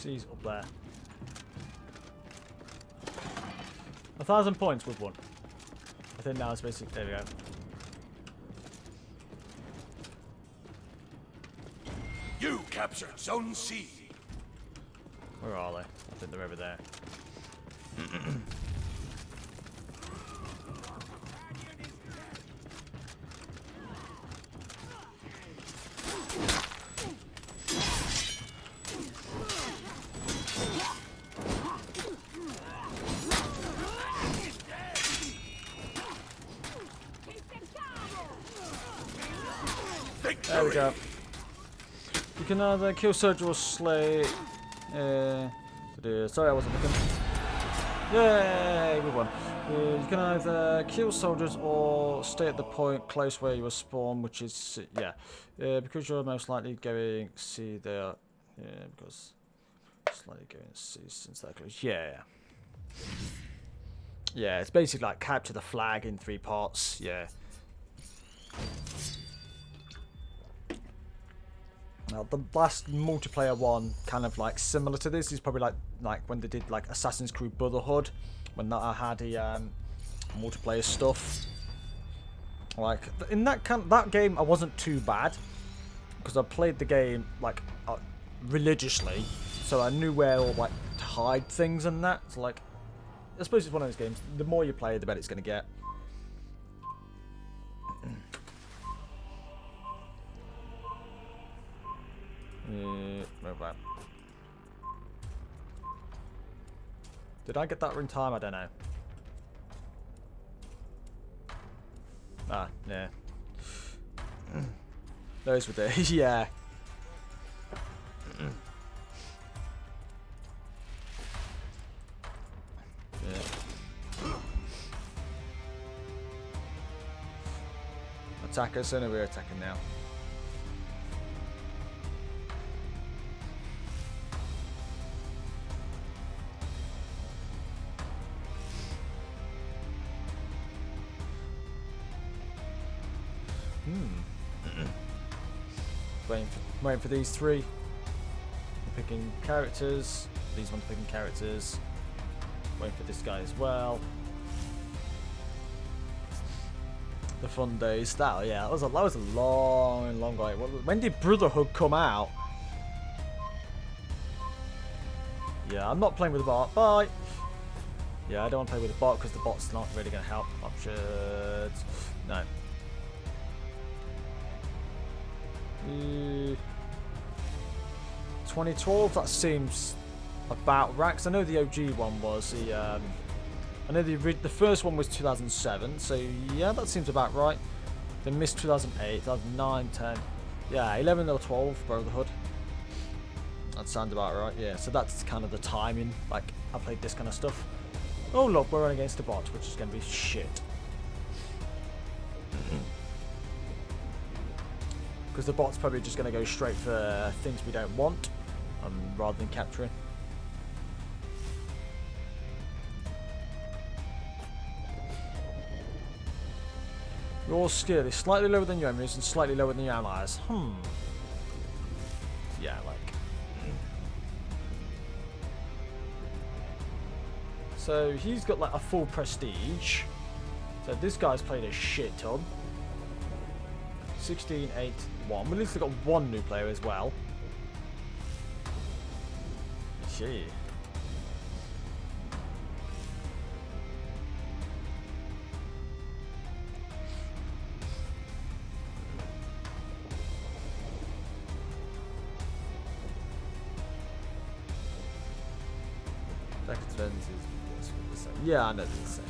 He's up there. 1,000 points with 1. I think now it's basically. There we go. captured Zone C. Where are they? I think they're over there. There we go. You can either kill soldier or slay. Sorry, I wasn't looking. Yay, good one. You can either kill soldiers or stay at the point close where you were spawned, which is yeah. Because you're most likely going see there. Yeah, because slightly going see since they're close. Yeah. Yeah, it's basically like capture the flag in 3 parts. Yeah. Now, the last multiplayer one, kind of like similar to this, is probably like when they did like Assassin's Creed Brotherhood, when that had the multiplayer stuff. Like in that game, I wasn't too bad because I played the game like religiously, so I knew where all like to hide things and that. So like, I suppose it's one of those games. The more you play, the better it's going to get. Move that. Did I get that in time? I don't know. Ah, yeah. Those were the yeah. Yeah. Attack us, and we're attacking now. Waiting for these 3. I'm picking characters. These ones picking characters. Waiting for this guy as well. The fun days. That yeah, that was a long way. When did Brotherhood come out? Yeah, I'm not playing with the bot. Bye. Yeah, I don't want to play with the bot because the bot's not really going to help. Options. No. 2012, that seems about right. 'Cause I know the OG one was the. I know the first one was 2007, so yeah, that seems about right. They missed 2008, 2009, 10, yeah, 11 or 12 Brotherhood. That sounds about right. Yeah, so that's kind of the timing. Like I played this kind of stuff. Oh look, we're running against a bot, which is going to be shit. Because the bot's probably just going to go straight for things we don't want, rather than capturing. Your skill is slightly lower than your enemies and slightly lower than your allies. Yeah, like. So he's got like a full prestige. So this guy's played a shit ton. 16, 8, 1. We at least got 1 new player as well. Gee. Yeah, I know they're the same.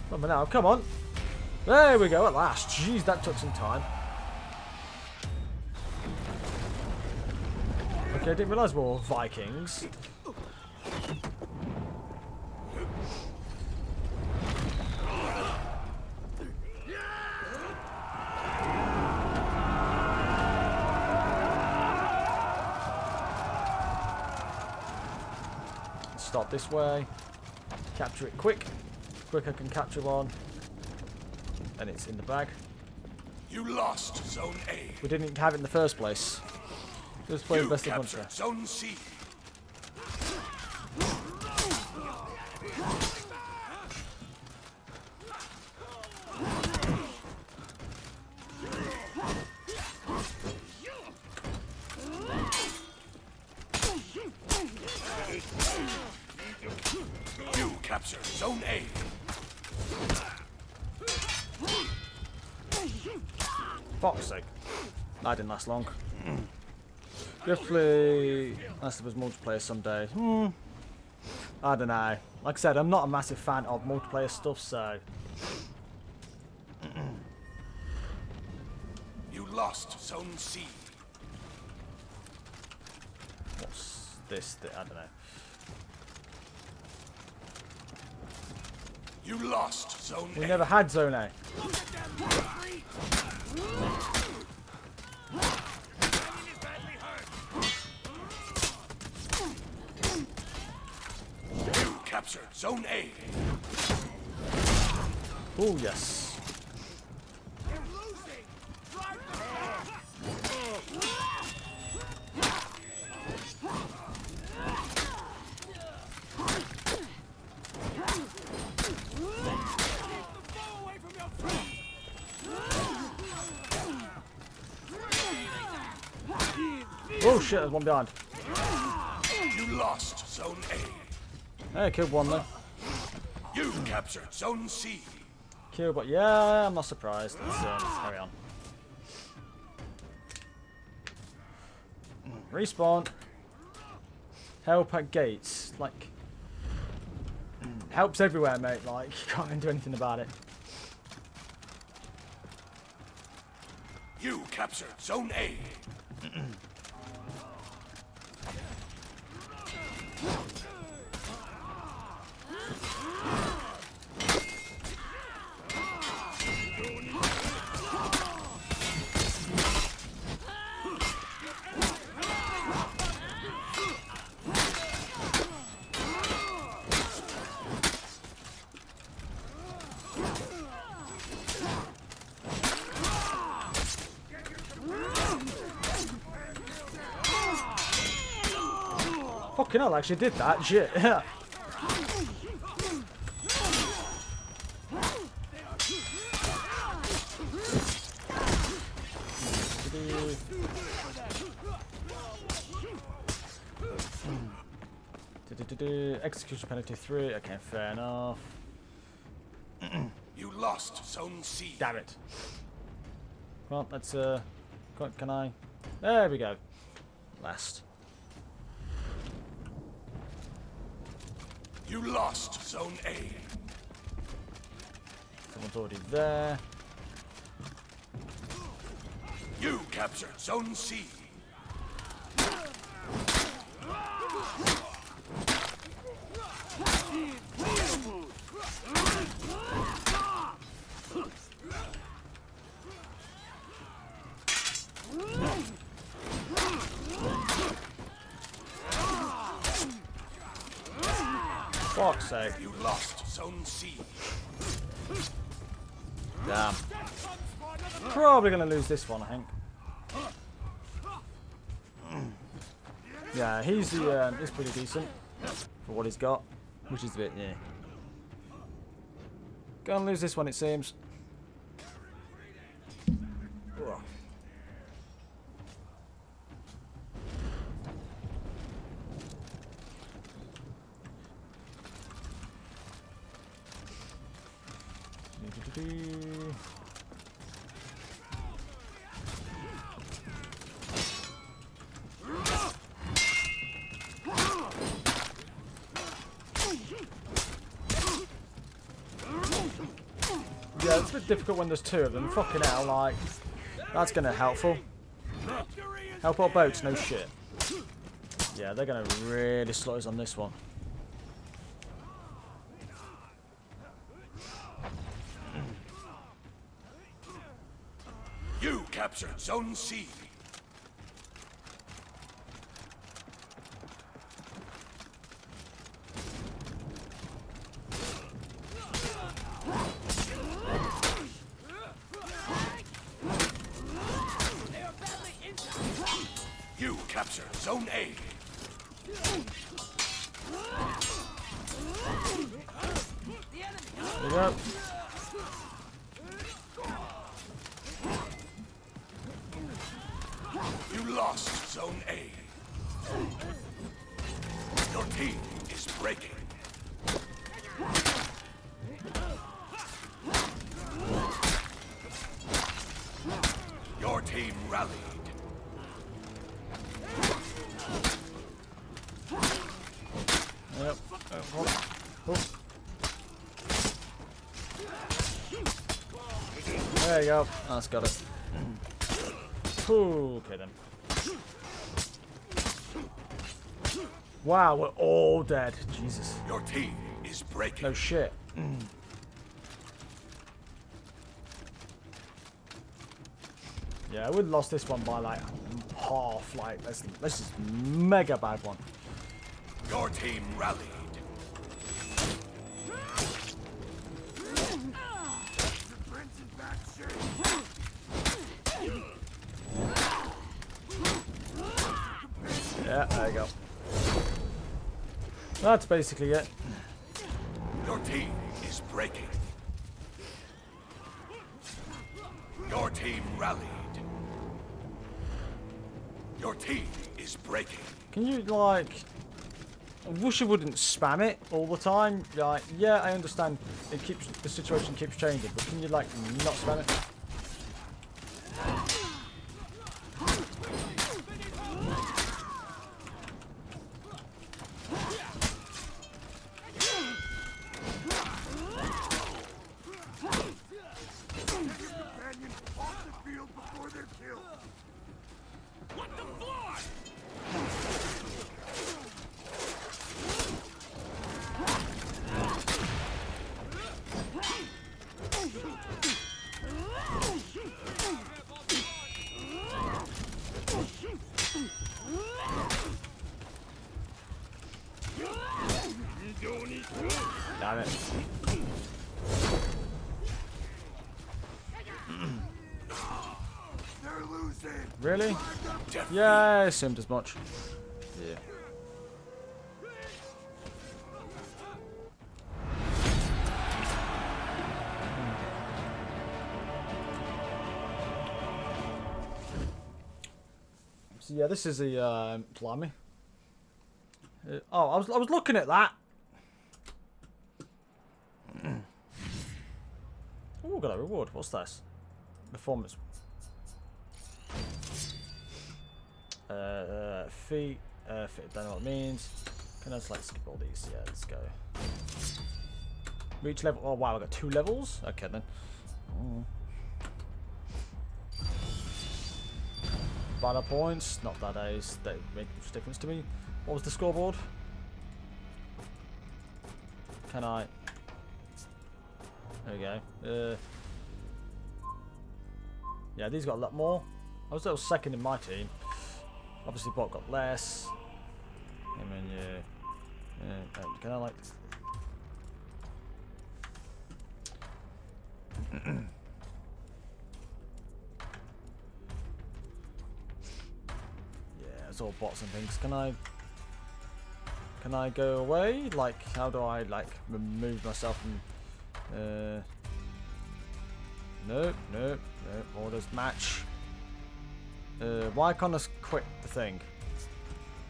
Come on now, come on. There we go, at last. Jeez, that took some time. Okay, I didn't realise we were all Vikings. Start this way. Capture it quick. Quicker can capture one. And it's in the bag. You lost Zone A. We didn't have it in the first place. Just play best of hunter. Zone C. captured Zone A. Fuck's sake. That didn't last long. Definitely, unless there was multiplayer someday. I don't know. Like I said, I'm not a massive fan of multiplayer stuff, so... You lost Zone C. What's this? I don't know. You lost Zone We A. never had Zone A. You captured Zone A. Oh, yes. Oh shit, there's one behind. You lost Zone A. Hey, killed one though. You captured Zone C. Killed, but yeah, I'm not surprised. Let's carry on. Respawn. Help at gates. Like, helps everywhere, mate. Like, you can't do anything about it. You captured Zone A. Fucking hell, I actually did that. Shit. Yeah. Execution penalty 3. Okay, fair enough. You lost Zone C. Damn it. Well, let's can I? There we go. Last. You lost Zone A. Someone's already there. You captured Zone C. Fuck's sake. You lost Zone C. Damn. Probably gonna lose this one, I think. Yeah, he's pretty decent for what he's got, which is a bit, yeah. Gonna lose this one, it seems. Ugh. Yeah, it's a bit difficult when there's two of them. Fucking hell, like, that's gonna helpful. Help our boats, no shit. Yeah, they're gonna really slow us on this one. You captured Zone C. You captured Zone A. There you go. You lost Zone A. Your team is breaking. Your team rallied. Yep. Oh. There you go. That's got it. Okay then. Wow, we're all dead. Jesus. Your team is breaking. No shit. Yeah, I would have lost this one by like half. Like this is mega bad one. Your team rallied. Yeah, there you go. That's basically it. Your team is breaking. Your team rallied. Your team is breaking. Can you like? I wish you wouldn't spam it all the time. Like, yeah, I understand. The situation keeps changing, but can you like not spam it? Damn it. They're losing. Really? Defeat. Yeah, I assumed as much. Yeah. So yeah, this is the blimey. Oh, I was looking at that. Oh, got a reward. What's this? Performance. Feet. Feet. Don't know what it means. Can I just like skip all these? Yeah, let's go. Reach level. Oh wow, I got 2 levels. Okay then. Banner points. Not that they make much difference to me. What was the scoreboard? Can I? There we go. Yeah, these got a lot more. I was second in my team. Obviously, bot got less. I mean, yeah. Can I like? Yeah, it's all bots and things. Can I go away? Like, how do I like remove myself and? Nope. Orders match. Why can't I quit the thing?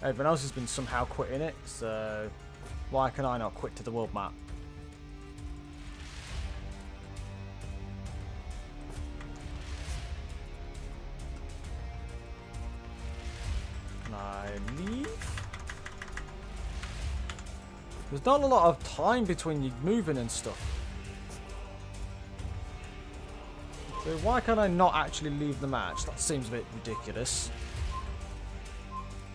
Everyone else has been somehow quitting it, so why can I not quit to the world map? Can I leave? There's not a lot of time between you moving and stuff. So why can I not actually leave the match? That seems a bit ridiculous.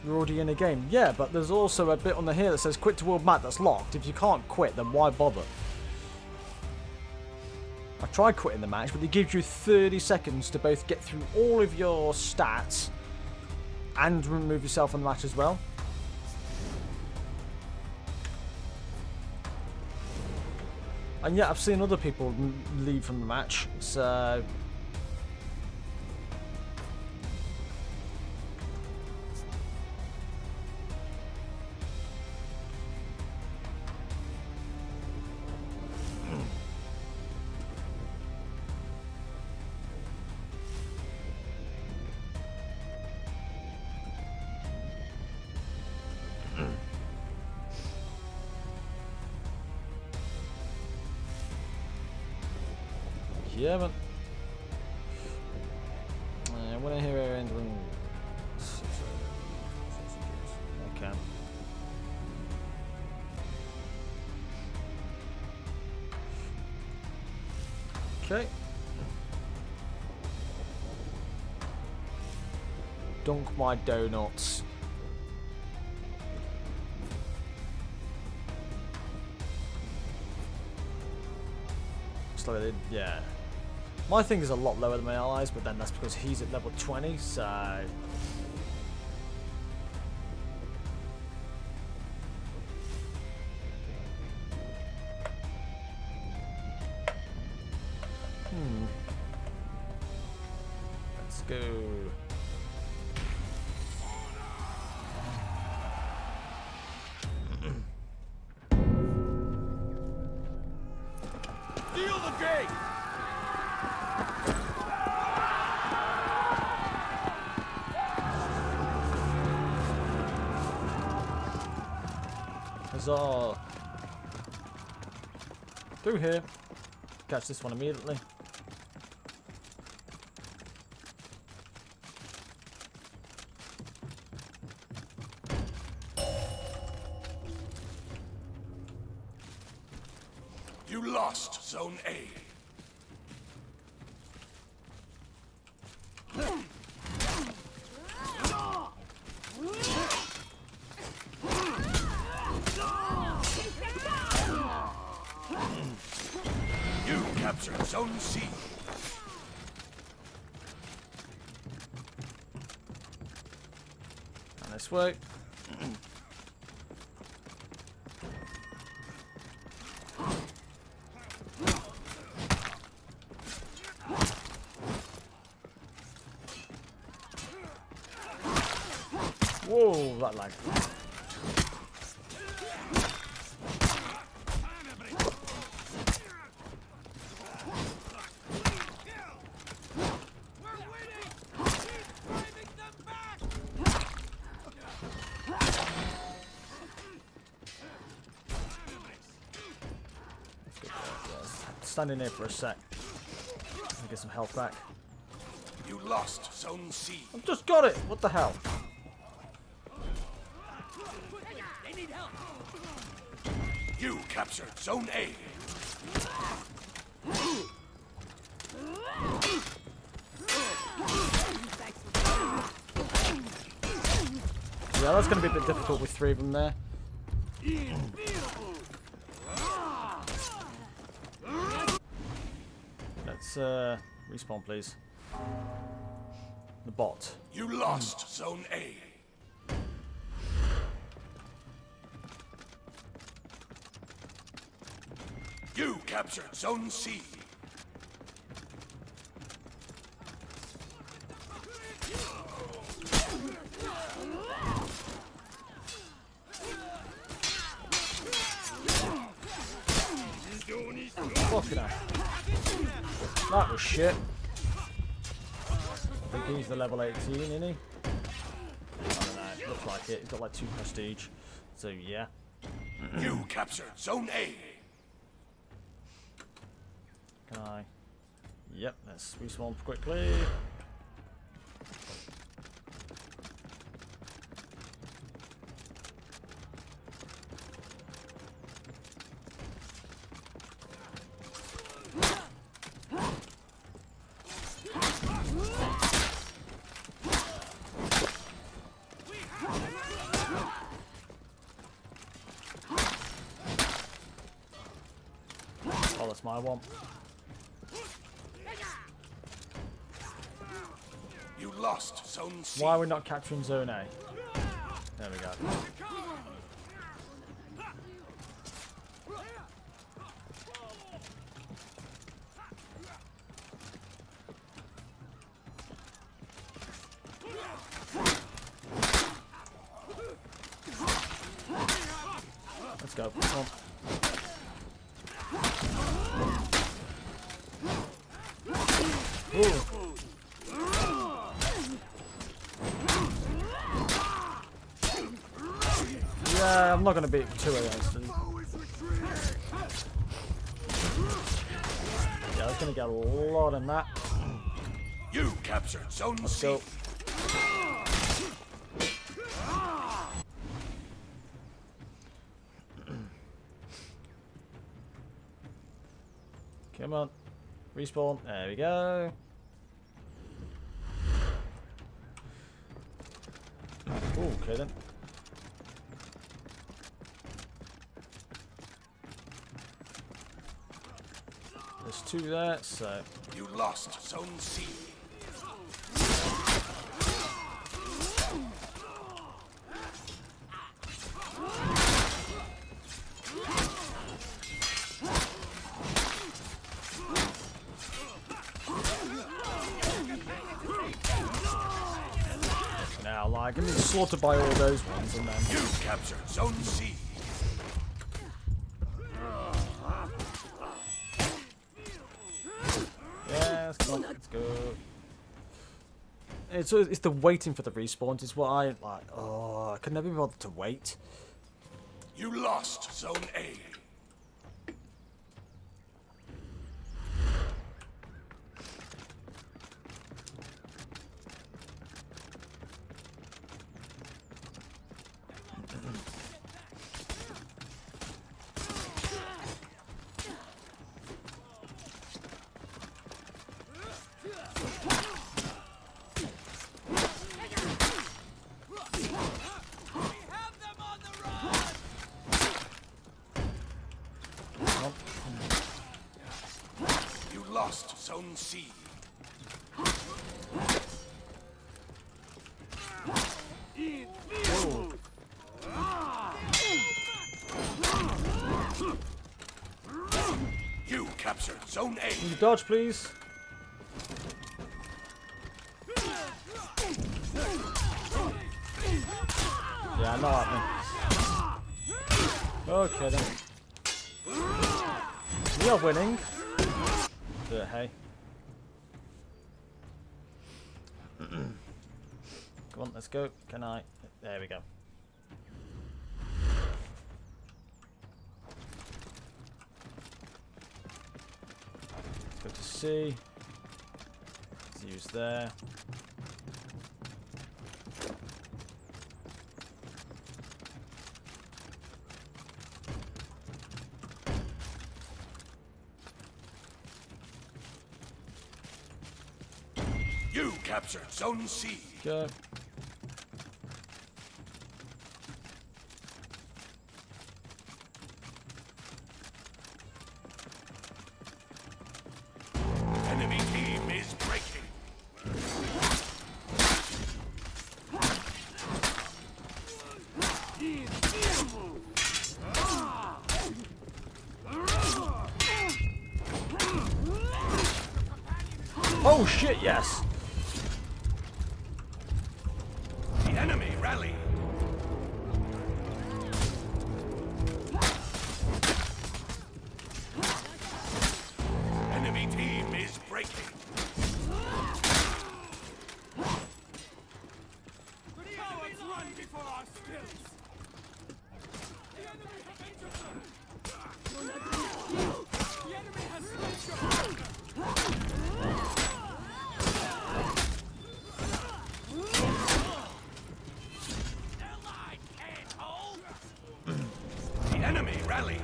You're already in a game. Yeah, but there's also a bit on the here that says quit to world map that's locked. If you can't quit, then why bother? I tried quitting the match, but it gives you 30 seconds to both get through all of your stats and remove yourself from the match as well. And yet I've seen other people leave from the match, so... you haven't. When I hear ends when. Okay. Okay. Dunk my donuts. So yeah. My thing is a lot lower than my allies, but then that's because he's at level 20, so... Let's go. Seal the gate! Huzzah! Through here. Catch this one immediately. You lost Zone A. You captured Zone C. And this way. Whoa, that lag. Stand in here for a sec. Get some health back. You lost Zone C. I've just got it! What the hell? You captured Zone A. Yeah, that's going to be a bit difficult with 3 of them there. Let's respawn, please. The bot. You lost Zone A. You captured Zone C. Fucking hell. That was shit. I think he's the level 18, isn't he? I don't know, it looks like it. He's got like 2 prestige. So yeah. You captured Zone A. Can I? Yep, let's respawn quickly. Oh, that's my one. You lost Zone C. Why are we not capturing Zone A? There we go. Let's go. Come on. Ooh. Yeah, I'm not going to beat 2 against them. Yeah, let's it's going to get a lot in that. You captured Zone Let's C. go. Come on. Respawn. There we go. Oh, okay then. There's 2 there, so... You lost Zone C. Now, like, I'm getting slaughtered by all those ones, and then... You captured Zone C. Yes, come on, let's go. It's the waiting for the respawns is what I like. Oh, I can never be bothered to wait. You lost Zone A. You lost Zone C. Oh. You captured Zone A. Can you dodge, please? Yeah, I know that one. Okay then. We are winning. But hey. Come on, let's go. Can I? There we go. Let's go to C. Let's use there. You captured Zone C. Go. Enemy team is breaking. Oh shit, yes. The enemy rallied. Enemy team is breaking. Cowards run before our skills. The enemy has injured them. The enemy has slain them. The enemy rally.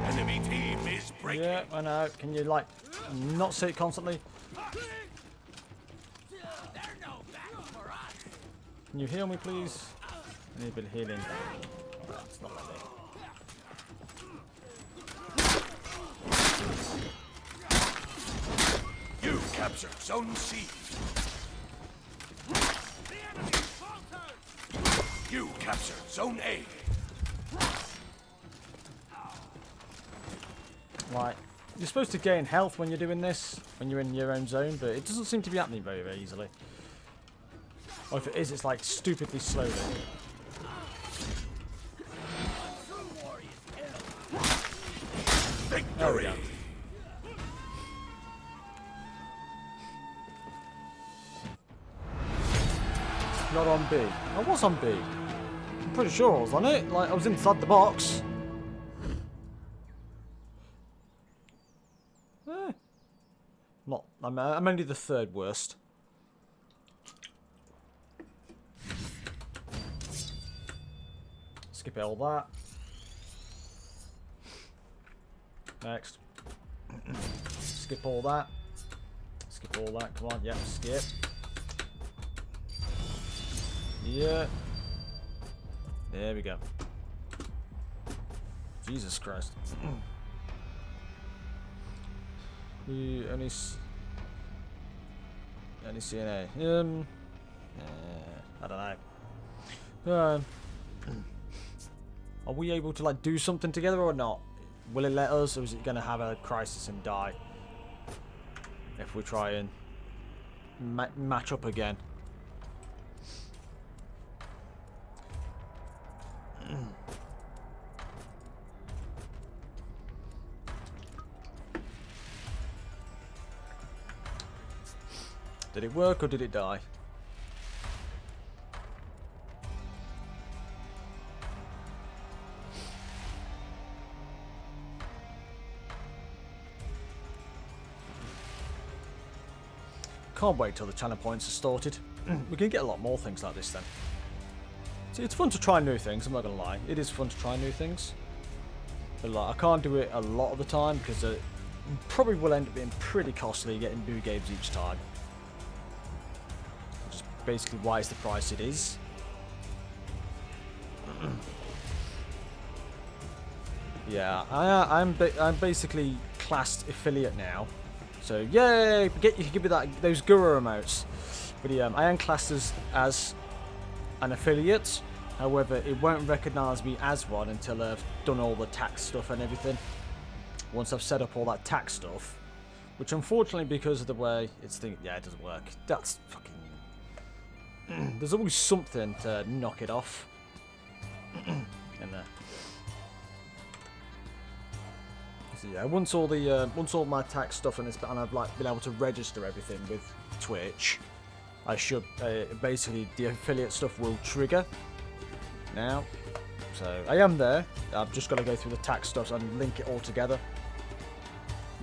Enemy team is breaking. Yeah, I know. Can you like not say it constantly? Can you heal me, please? I need a bit of healing. That's not my thing. You captured Zone C. You captured Zone A. Right. You're supposed to gain health when you're doing this, when you're in your own zone, but it doesn't seem to be happening very, very easily. Or if it is, it's like stupidly slowly. There we Victory. go. Not on B. I was on B. I'm pretty sure I was on it. Like, I was inside the box. I'm only the third worst. Skip all that. Next. Skip all that. Skip all that. Come on. Yep. Skip. Yeah. There we go. Jesus Christ. Any CNA? I don't know. Are we able to like do something together or not? Will it let us, or is it going to have a crisis and die if we try and match up again? Did it work or did it die? Can't wait till the channel points are sorted. We can get a lot more things like this then. See, it's fun to try new things, I'm not gonna lie. It is fun to try new things. But like, I can't do it a lot of the time because it probably will end up being pretty costly getting new games each time. Which is basically why it's the price it is. Yeah, I'm basically classed affiliate now. So yay! You can give me those guru emotes. But yeah, I am classed as an affiliate. However, it won't recognise me as one until I've done all the tax stuff and everything. Once I've set up all that tax stuff, which unfortunately, because of the way it's yeah, it doesn't work. That's fucking. There's always something to knock it off. In there. So yeah, once all my tax stuff and I've like been able to register everything with Twitch, I should basically the affiliate stuff will trigger now. So I am there. I've just got to go through the tax stuff and link it all together.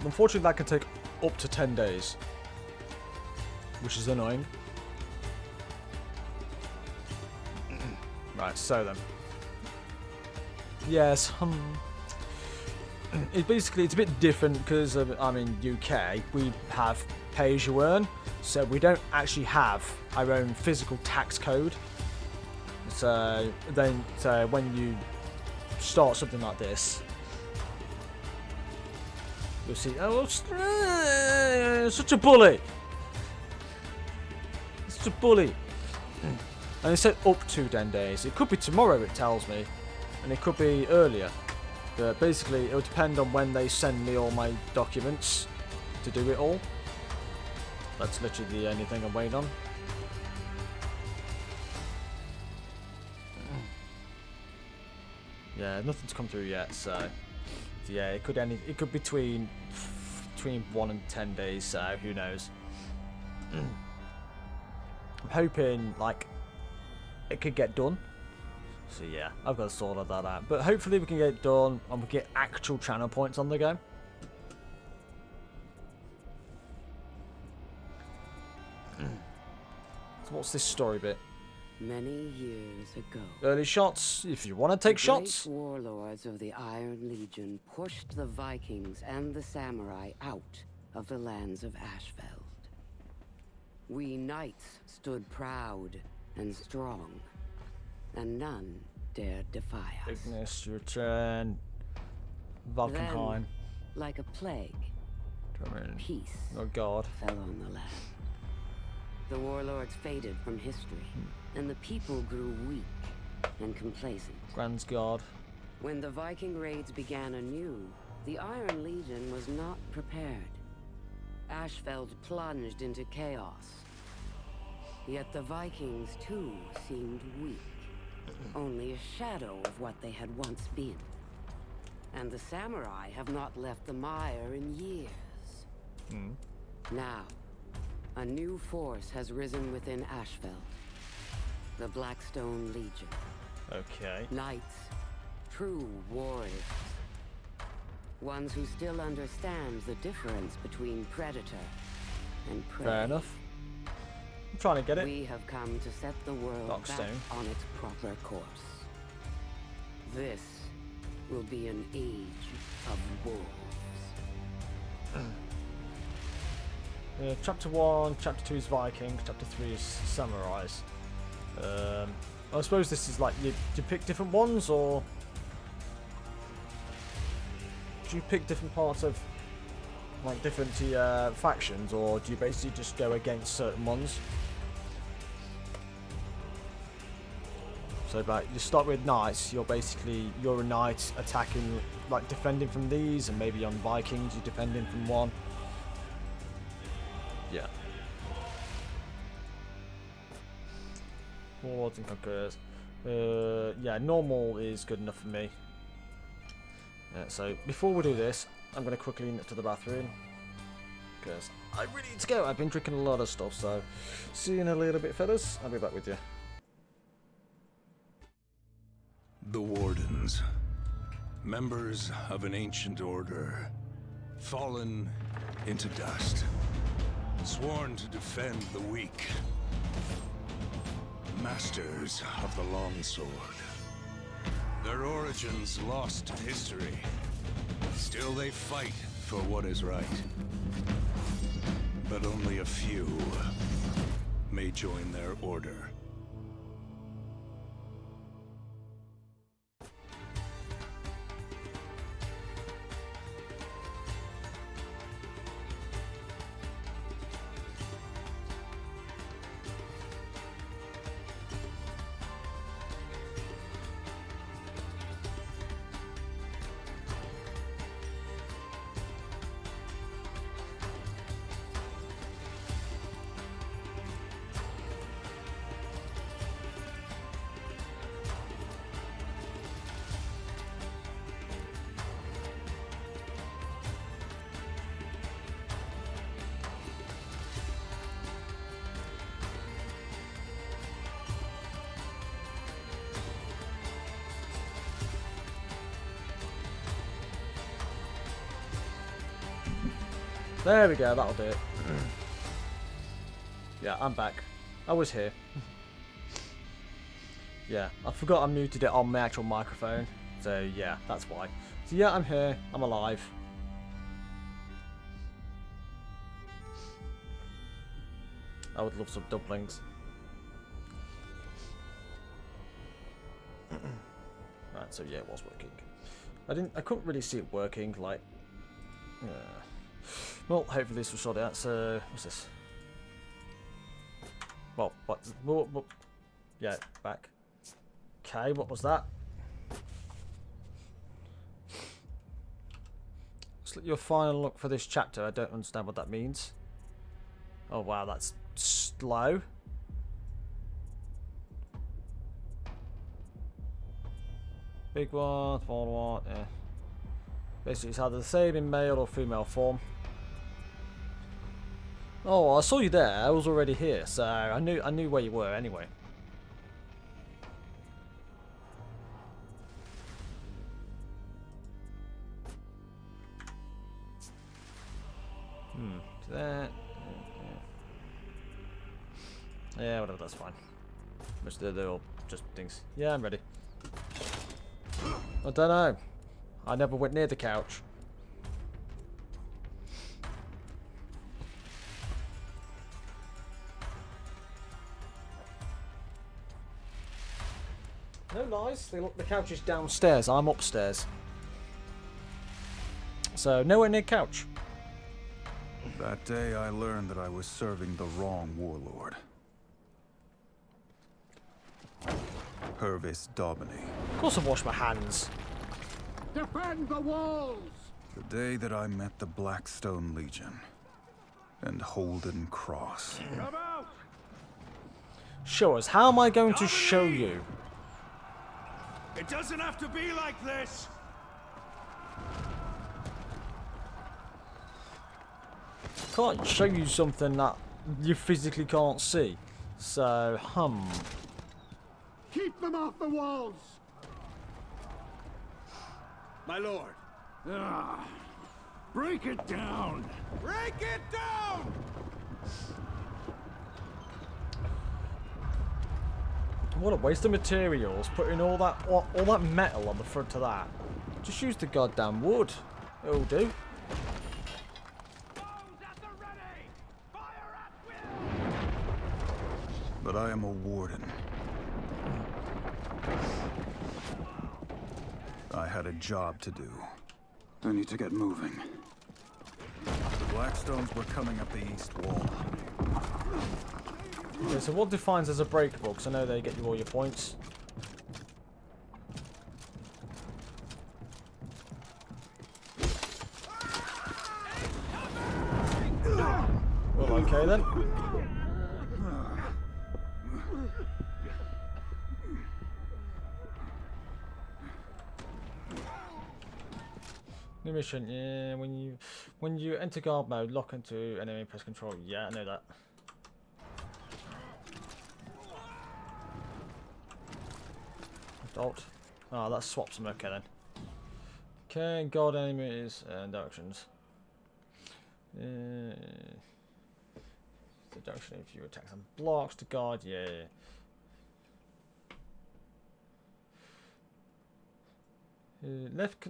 Unfortunately, that can take up to 10 days, which is annoying. Right, so then. Yes, it's a bit different because I'm in UK. We have pay as you earn, so we don't actually have our own physical tax code. So when you start something like this, you'll see, oh, such a bully. Such a bully. And it said up to 10 days. It could be tomorrow, it tells me, and it could be earlier. But basically, it will depend on when they send me all my documents to do it all. That's literally the only thing I'm waiting on. Yeah, nothing's come through yet, so yeah, it could be between 1 and 10 days, so who knows. I'm hoping like it could get done. So yeah, I've got to sort that out. But hopefully we can get it done and we get actual channel points on the go. So what's this story bit? Many years ago, Early shots, if you want to take the shots. great warlords of the Iron Legion pushed the Vikings and the samurai out of the lands of Ashfeld. We knights stood proud and strong, and none dared defy us. Ignis, return. Valkenheim. Then, like a plague, peace Oh god. fell on the land. The warlords faded from history, and the people grew weak and complacent. Grand's god. When the Viking raids began anew, the Iron Legion was not prepared. Ashfeld plunged into chaos. Yet the Vikings, too, seemed weak. Only a shadow of what they had once been. And the samurai have not left the mire in years. Now, a new force has risen within Ashfeld. The Blackstone Legion. Okay. Knights, true warriors. Ones who still understand the difference between predator prey. Fair enough. I'm trying to get it. We have come to set the world back Darkstone. on its proper course. This will be an age of wolves. Chapter 1, Chapter 2 is Vikings, Chapter 3 is Samurais. I suppose this is like, you pick different ones, or do you pick different parts of like different factions, or do you basically just go against certain ones? So like, you start with knights, you're a knight attacking, like defending from these, and maybe on Vikings you're defending from one. Yeah. Warlords and Conquerors. Yeah, normal is good enough for me. So before we do this, I'm going to quickly nip to the bathroom, because I really need to go. I've been drinking a lot of stuff, so see you in a little bit, fellas. I'll be back with you. The Wardens, members of an ancient order, fallen into dust, sworn to defend the weak, masters of the longsword. Their origins lost to history, still they fight for what is right. But only a few may join their order. There we go, that'll do it. Yeah, I'm back. I was here. Yeah, I forgot I muted it on my actual microphone. So yeah, that's why. So yeah, I'm here. I'm alive. I would love some dumplings. Right, so yeah, it was working. I couldn't really see it working, like... Well, hopefully this will sort it out. So, what's this? Well, what? Yeah, back. Okay, what was that? Your final look for this chapter. I don't understand what that means. Oh wow, that's slow. Big one, small one. Yeah. Basically, it's either the same in male or female form. Oh, I saw you there. I was already here, so I knew where you were anyway. So that. Yeah, whatever. That's fine. They're all just things. Yeah, I'm ready. I don't know. I never went near the couch. No lies. The couch is downstairs. I'm upstairs. So nowhere near couch. That day I learned that I was serving the wrong warlord. Purvis Daubeny. Of course I've washed my hands. Defend the walls! The day that I met the Blackstone Legion and Holden Cross. Come out! Show us. How am I going to show you? It doesn't have to be like this! Can't show you something that you physically can't see. So, Keep them off the walls! My lord. Break it down! Break it down! What a waste of materials, putting all that metal on the front of that. Just use the goddamn wood. It'll do. But I am a warden. I had a job to do. I need to get moving. The Blackstones were coming up the east wall. Okay, so what defines as a breakable? Because I know they get you all your points. Well, okay then. New mission, yeah. When you enter guard mode, lock into enemy, press control. Yeah, I know that. Alt. Oh, that swaps them. Okay then. Okay, guard enemies and directions. The direction if you attack some blocks to guard. Yeah. Left.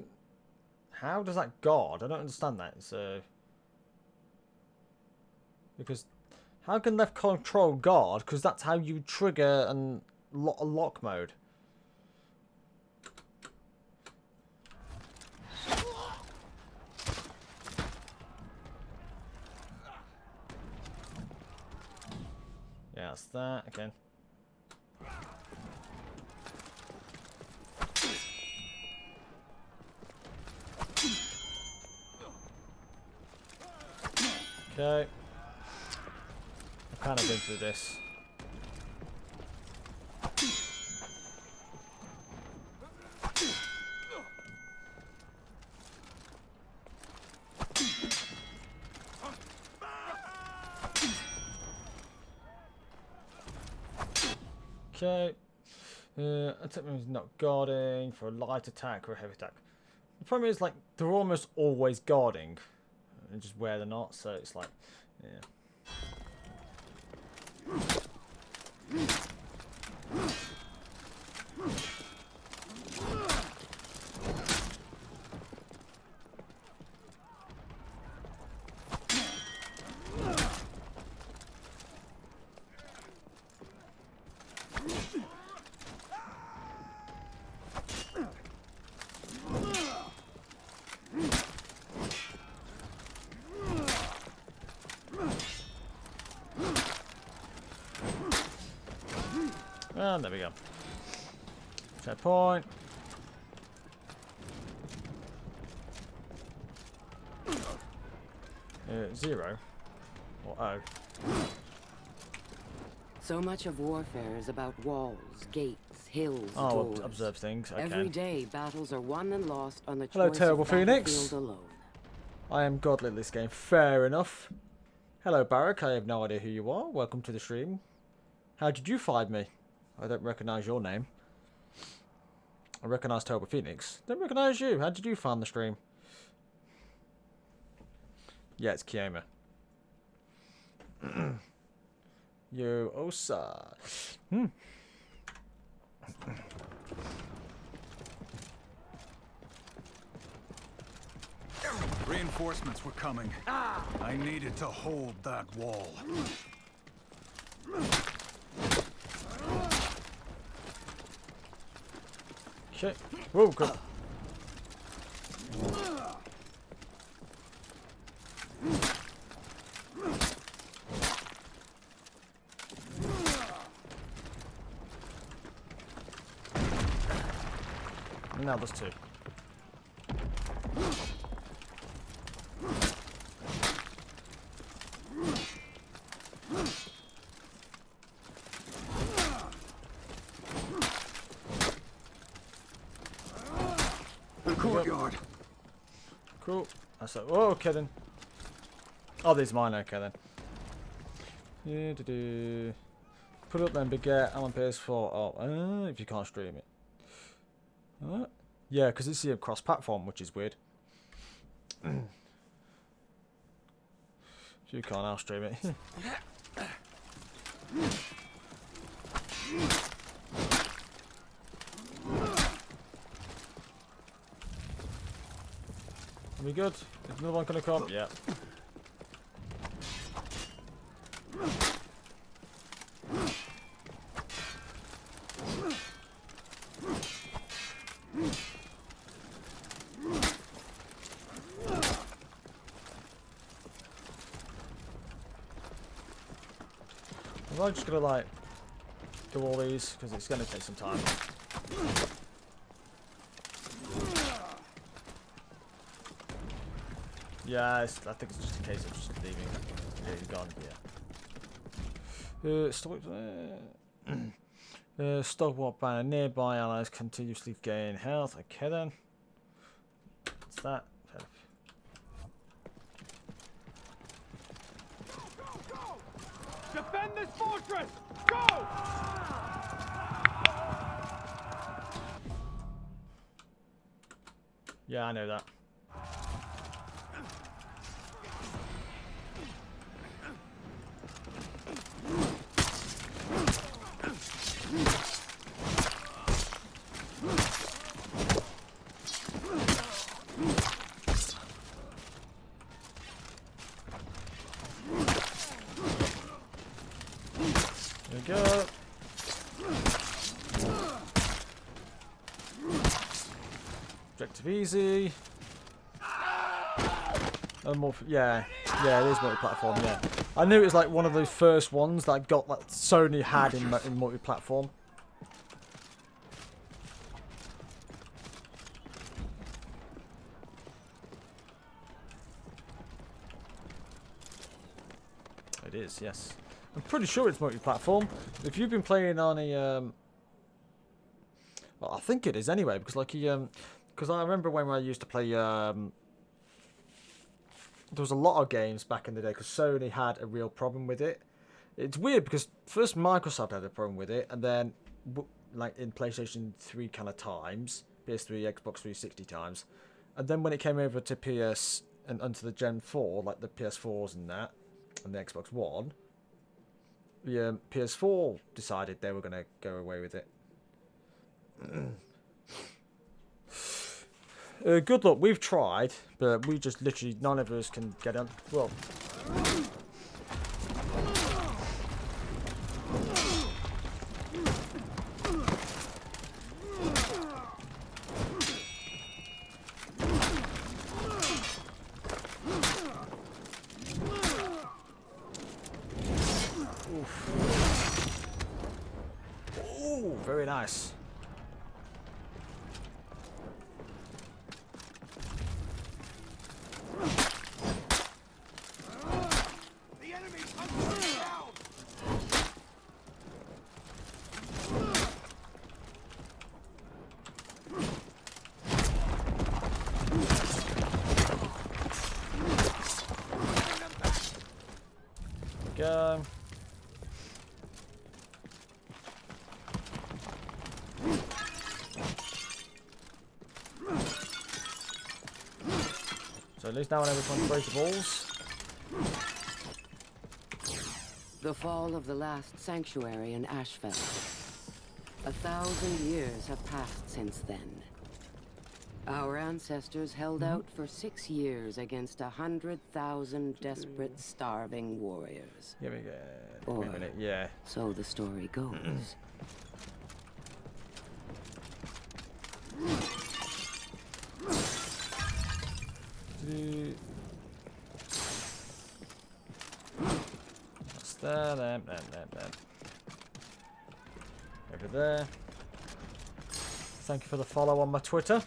How does that guard? I don't understand that. So because how can left control guard? Because that's how you trigger and lock mode. Yeah, that's that again. Okay. I've kind of been through this. Okay. Attack means not guarding for a light attack or a heavy attack. The problem is, like, they're almost always guarding, and just where they're not. So it's like, yeah. And there we go. Checkpoint. Zero. Or O. So much of warfare is about walls, gates, hills, Oh, doors. observe things. Okay. Every day, battles are won and lost on the Hello, choice Terrible of Phoenix. battlefield alone. I am godly at this game. Fair enough. Hello, Barak. I have no idea who you are. Welcome to the stream. How did you find me? I don't recognise your name. I recognise Terrible Phoenix. Don't recognise you. How did you find the stream? Yeah, it's Kioma. Yo, Osa. Reinforcements were coming. I needed to hold that wall. Shit. Whoa, good. Now there's two. Courtyard. Cool. That's it. Oh, okay then. Oh, these are mine. Okay then. Yeah, put up then, Baguette. I'm on PS4. Oh, if you can't stream it. Yeah, because it's cross-platform, which is weird. If you can't, I'll stream it. Are we good? Is another one gonna come? Yeah. I'm just gonna like do all these because it's gonna take some time. Yeah, I think it's just a case of just leaving. Yeah, he's gone. Yeah. Stop what banner nearby allies continuously gain health. Okay then. What's that? Defend this fortress! Go! Yeah, I know that. There we go. Objective easy. More, yeah, it is multi-platform. Yeah, I knew it was like one of the first ones that I got that Sony had in multi-platform. It is, yes. I'm pretty sure it's multi-platform. If you've been playing on a, well, I think it is anyway, because like because I remember when I used to play, there was a lot of games back in the day because Sony had a real problem with it. It's weird because first Microsoft had a problem with it, and then like in PlayStation 3 kind of times, PS3, Xbox 360 times, and then when it came over to PS and onto the Gen 4, like the PS4s and that, and the Xbox One, the PS4 decided they were going to go away with it. Good luck. We've tried, but we just literally none of us can get on. Well, ooh, very nice. Go. So at least now I know which one to break the balls. The fall of the last sanctuary in Ashfeld. 1,000 years have passed since then. Our ancestors held out for 6 years against 100,000 desperate, starving warriors. Here we go. Or Wait a minute. Yeah. so the story goes. That's there. Over there. Thank you for the follow on my Twitter.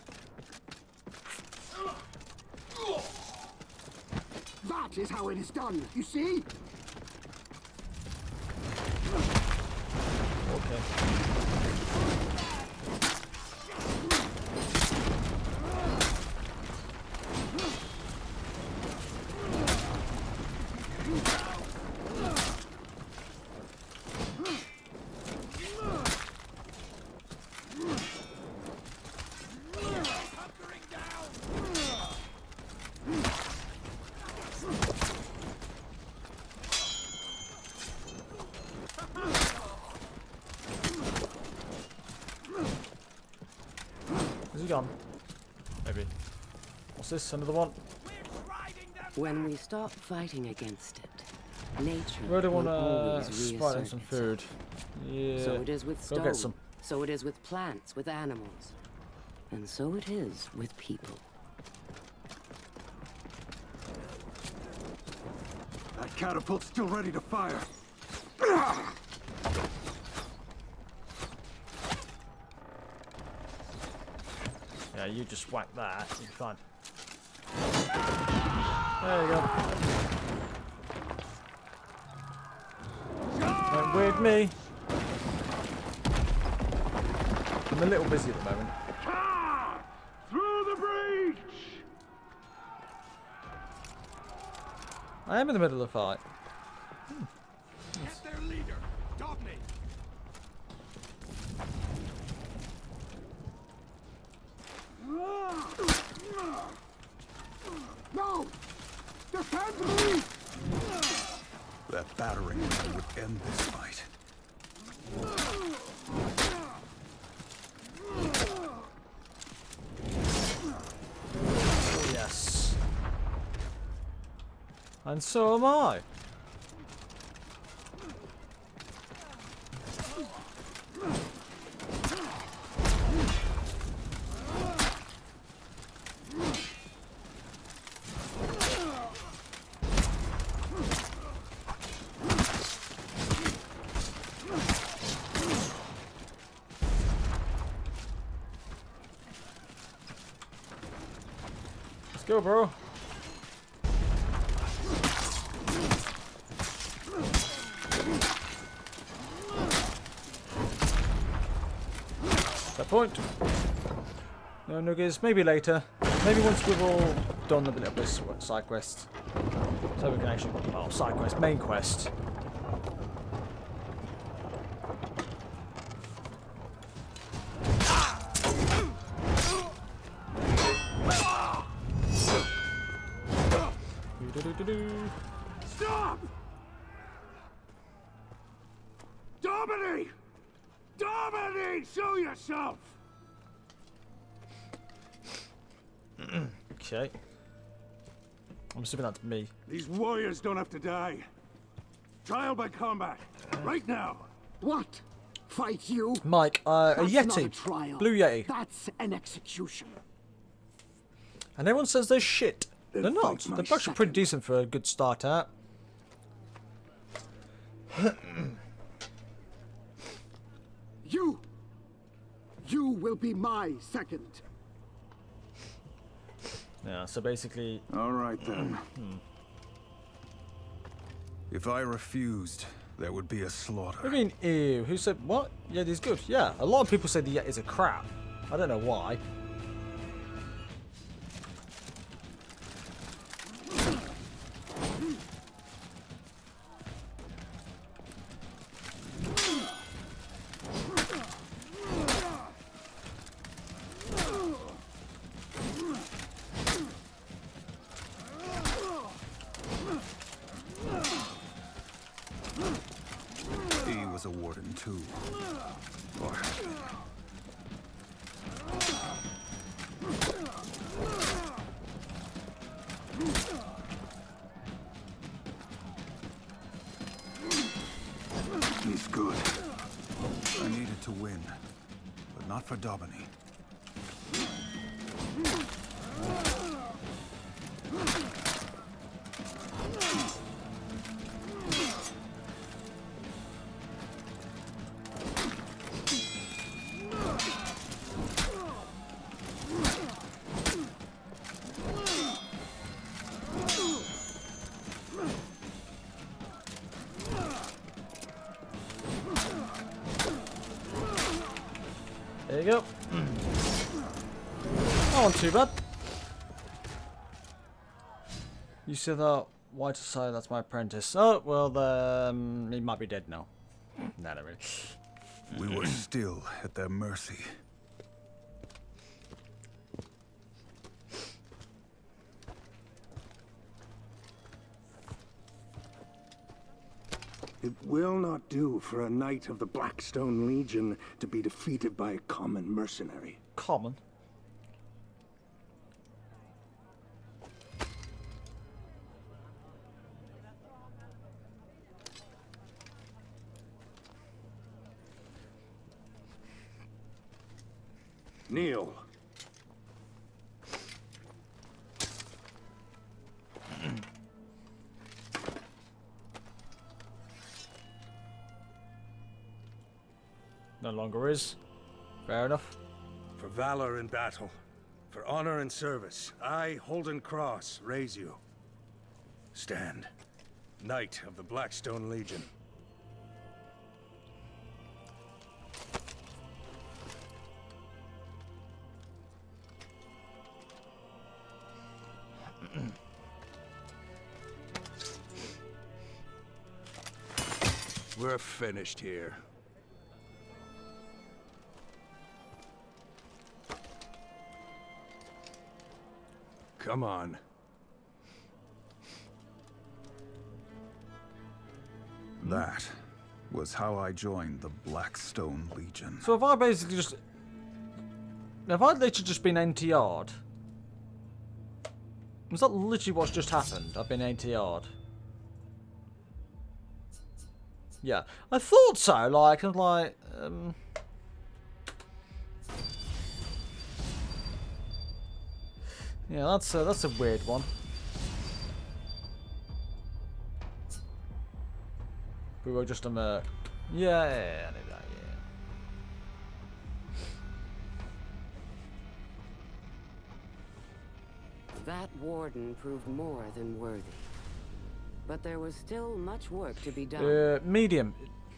That is how it is done, you see? Okay. Is he gone? Maybe. What's this? Another one? When we stop fighting against it, nature Where do I will want always to sprite reassert in some itself. food? Yeah. So it is with Go stone. get some. So it is with plants, with animals. And so it is with people. That catapult's still ready to fire. Yeah, you just whack that, you'll be fine. There you go. Don't weird me. I'm a little busy at the moment. Through the breach! I am in the middle of a fight. Get their leader, Dobney! No! Defend me! That battering ram would end this fight. Yes. And so am I. Let's go, bro. That point. No nuggets. Maybe later. Maybe once we've all done the little bit of side quests. So we can actually. Oh, side quest. Main quest. Stop! Dobney! Dobney! Show yourself! Okay. I'm assuming that's me. These warriors don't have to die. Trial by combat. Right now. What? Fight you? Mike, a That's not a Yeti. trial. Blue Yeti. That's an execution. And everyone says they're shit. Then They're not. fight my They're actually pretty second. decent for a good start out. You will be my second. Yeah, so basically... All right, then. If I refused, there would be a slaughter. I mean, ew. Who said what? Yeti's good. Yeah, a lot of people say the Yeti's a crap. I don't know why. He was a warden, too. Or had been. He's good. I needed to win, but not for Dobney. There you go. That wasn't too bad. You said that. Why to say that's my apprentice? Oh, well, he might be dead now. Nah, not really. We were still at their mercy. It will not do for a knight of the Blackstone Legion to be defeated by a common mercenary. Common. Kneel. No longer is. Fair enough. For valor in battle, for honor and service, I, Holden Cross, raise you. Stand. Knight of the Blackstone Legion. We're finished here. Come on. That was how I joined the Blackstone Legion. So have I basically just... Have I literally just been NTR'd? Was that literally what's just happened? I've been NTR'd. Yeah, I thought so. Like, I'm like, yeah, that's a weird one. We were just yeah, I knew that. Yeah. That warden proved more than worthy. But there was still much work to be done. Medium.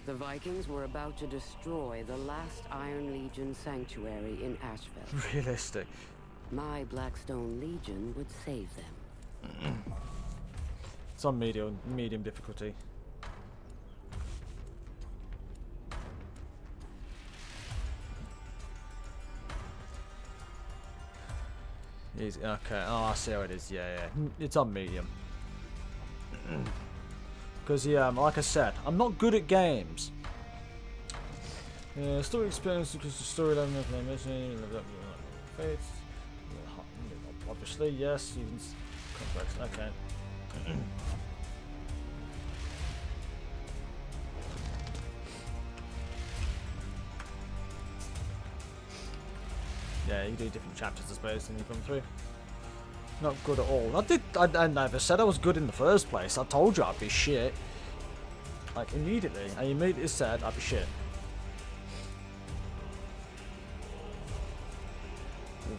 The Vikings were about to destroy the last Iron Legion sanctuary in Asheville. Realistic. My Blackstone Legion would save them. It's on medium difficulty. Easy. Okay. Oh, I see how it is. Yeah. It's on medium. Because, yeah, like I said, I'm not good at games. Story experience because the storyline of faith. Obviously, yes. Even complex. Okay. Yeah, you do different chapters, I suppose, when you come through. Not good at all. I never said I was good in the first place. I told you I'd be shit. Like, immediately. I immediately said I'd be shit.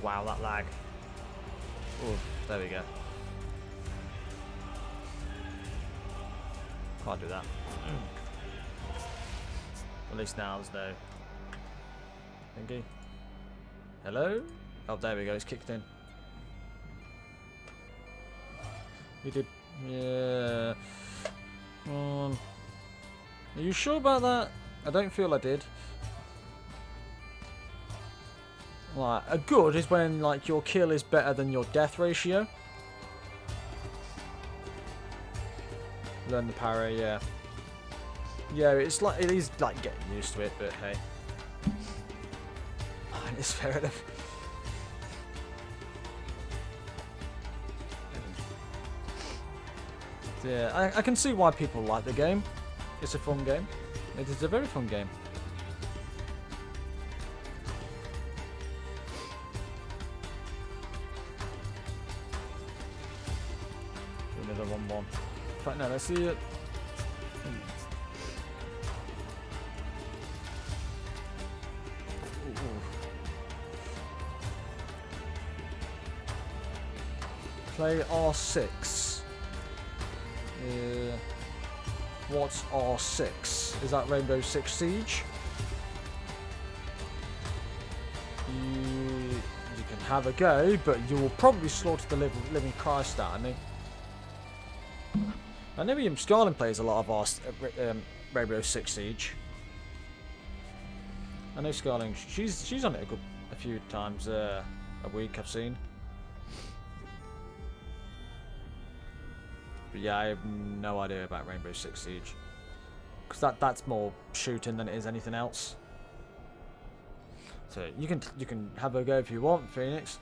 Wow, that lag. Oh, there we go. Can't do that. At least now there's no thingy. Hello? Oh, there we go. It's kicked in. You did. Yeah. Are you sure about that? I don't feel I did. Like, a good is when like your kill is better than your death ratio. Learn the parry, yeah. Yeah, it's like it is like getting used to it, but hey. It's fair enough. Yeah, I can see why people like the game. It's a fun game. It is a very fun game. Another 1-1. In fact, no, let's see it. Play R6. What's R6? Is that Rainbow Six Siege? You can have a go, but you will probably slaughter the living Christ out of me. I know William Scarlin plays a lot of Rainbow Six Siege. I know Scarlin. She's on it a few times a week. I've seen. But yeah, I have no idea about Rainbow Six Siege. Because that's more shooting than it is anything else. So you can have a go if you want, Phoenix.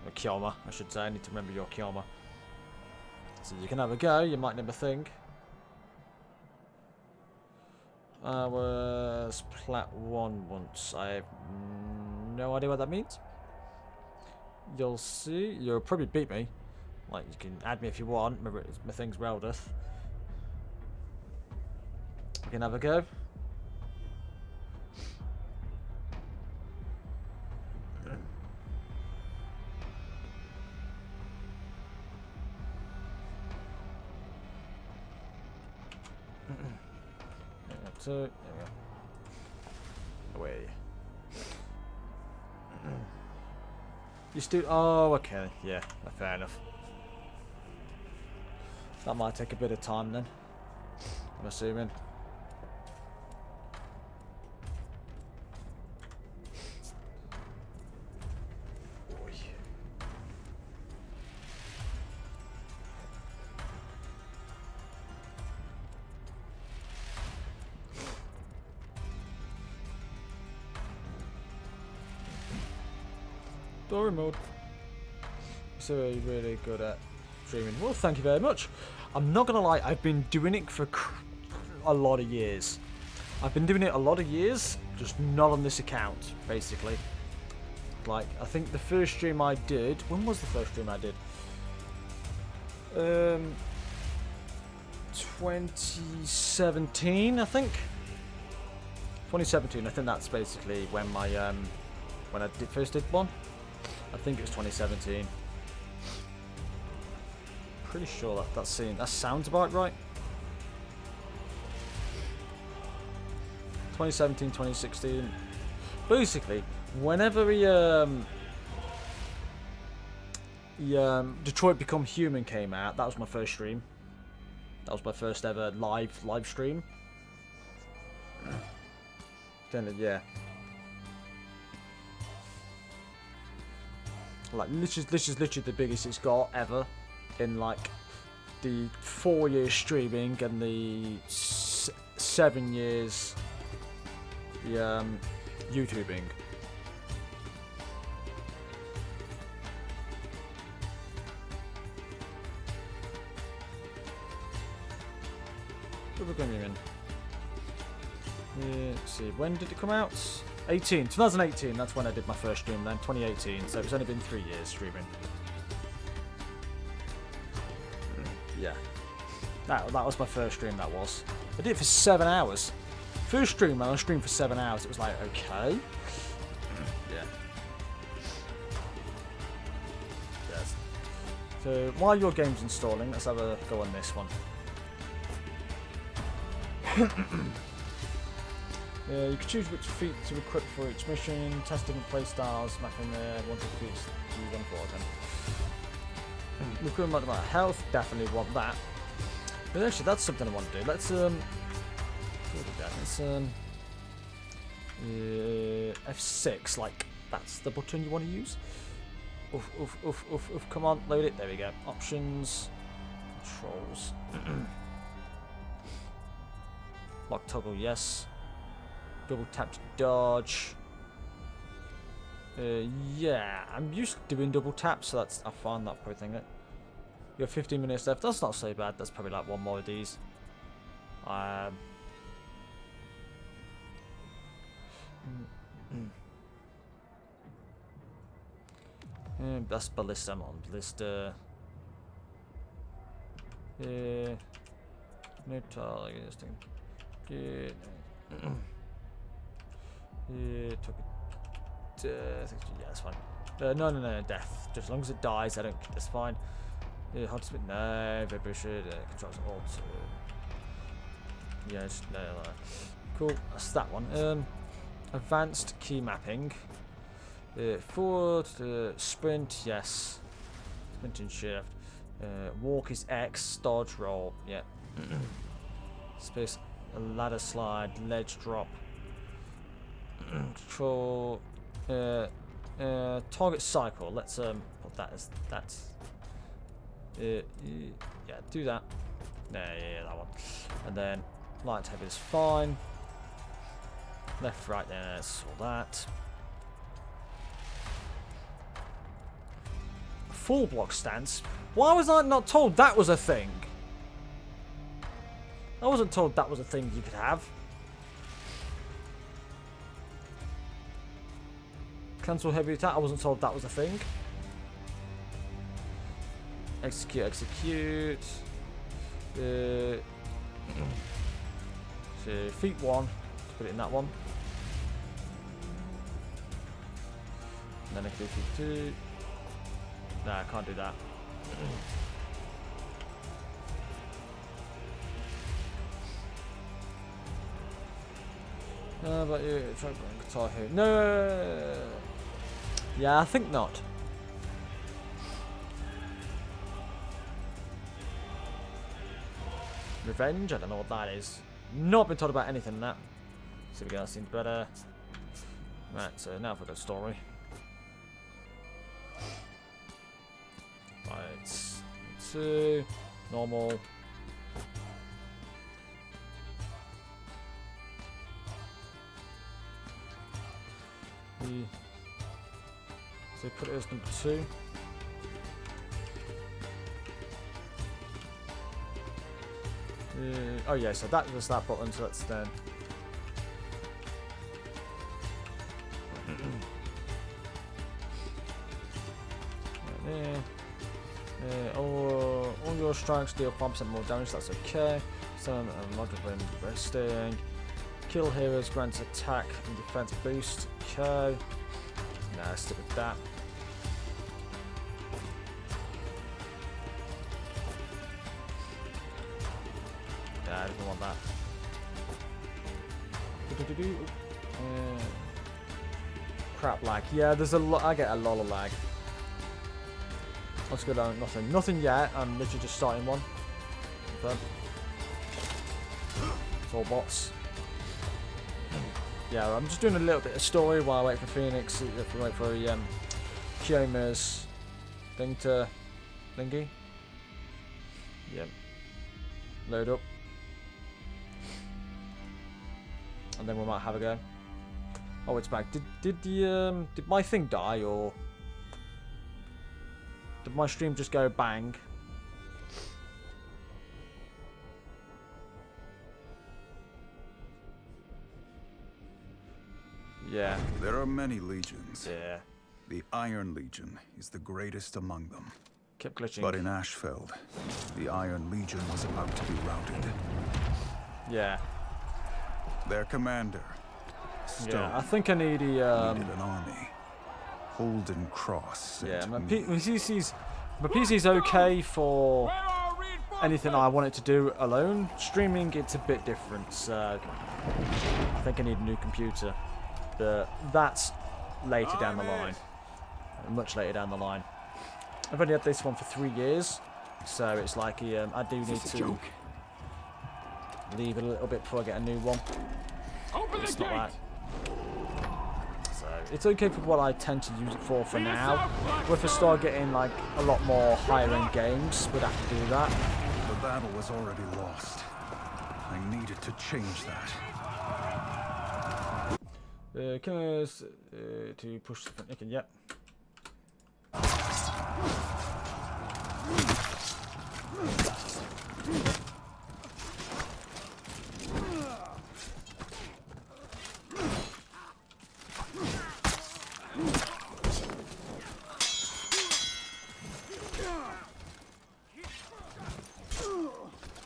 Or Kioma, I should say. I need to remember your Kioma. So you can have a go, you might never think. I was Plat 1 once. I have no idea what that means. You'll see. You'll probably beat me. Like, you can add me if you want. Remember, my thing's Reldeth. We can have a go. So, there we go. Away. You still... Oh, okay. Yeah, fair enough. That might take a bit of time then. I'm assuming. Story mode. So really good at streaming. Well, thank you very much. I'm not gonna lie, I've been doing it for a lot of years. I've been doing it a lot of years, just not on this account, basically. Like, I think the first stream I did... When was the first stream I did? 2017, I think. 2017, I think that's basically when my when I first did one. I think it was 2017. Pretty sure that sounds about right. 2017, 2016. Basically, whenever Detroit Become Human came out, that was my first stream. That was my first ever live stream. Then yeah. Like, this is literally the biggest it's got ever in like the 4 years streaming and the 7 years YouTubing. What are we going in? Let's see, when did it come out? 2018, that's when I did my first stream then, 2018, so it's only been 3 years streaming. Yeah. That was my first stream, that was. I did it for 7 hours. First stream, when I streamed for 7 hours, it was like, okay. Yeah. Yes. So, while your game's installing, let's have a go on this one. You can choose which feat to equip for each mission, testing and play styles, mapping there, wanted feats to run for them. Recruit amount of health, definitely want that. But actually, that's something I want to do. Let's F6, like that's the button you want to use. Oof, come on, load it. There we go. Options, controls. Lock toggle, yes. Double tap to dodge. Yeah, I'm used to doing double tap, so I find that probably thing. You have 15 minutes left. That's not so bad. That's probably like one more of these. That's ballista. I'm on ballista. No target. This thing. Took it. Yeah, that's fine. No, death. Just as long as it dies, I don't. That's fine. Hot spit. No, vibration. Controls alt. Yes, no. Cool. That's that one. Advanced key mapping. Forward. Sprint. Yes. Sprint and shift. Walk is X. Dodge. Roll. Yeah. Space. Ladder slide. Ledge drop. Control. Target cycle. Let's put that as that. Yeah, do that. Yeah, that one. And then light tab is fine. Left, right, there. That's all that. Full block stance. Why was I not told that was a thing? I wasn't told that was a thing you could have. Cancel heavy attack. I wasn't told that was a thing. Execute, execute. So feat 1. Put it in that one. And then I can do feat 2. Nah, I can't do that. But you try to bring guitar here. No. Yeah, I think not. Revenge? I don't know what that is. Not been told about anything in that. See if we go, that seems better. Right, so now for the story. Right. 2. Normal. So put it as number 2. Oh yeah, so that was that button, so let's then all your strikes deal 5% more damage, that's okay. 7 logic when resting. Kill heroes grants attack and defense boost, okay. Nah, stick with that. I don't want that. Crap lag. Yeah, there's a lot. I get a lot of lag. Let's go down. Nothing. Nothing yet. I'm literally just starting one. Confirm. It's all bots. Yeah, I'm just doing a little bit of story while I wait for Phoenix. If we wait for Kioma's thing to thingy. Yep. Load up. And then we might have a go. Oh, it's back. Did my thing die, or did my stream just go bang? Yeah. There are many legions. Yeah. The Iron Legion is the greatest among them. Kept glitching. But in Ashfeld, the Iron Legion was about to be routed. Yeah. Their commander, Stone, yeah, I think I need needed an army. Holden Cross. Yeah, my PC's okay for anything I want it to do alone. Streaming, it's a bit different, so I think I need a new computer. But that's later down the line. Much later down the line. I've only had this one for 3 years, so it's like I do need to leave it a little bit before I get a new one. It's not that. So it's okay for what I tend to use it for now. But if I start getting like a lot more higher end games, we'd have to do that. The battle was already lost. I needed to change that. Killers to push the front. Yep.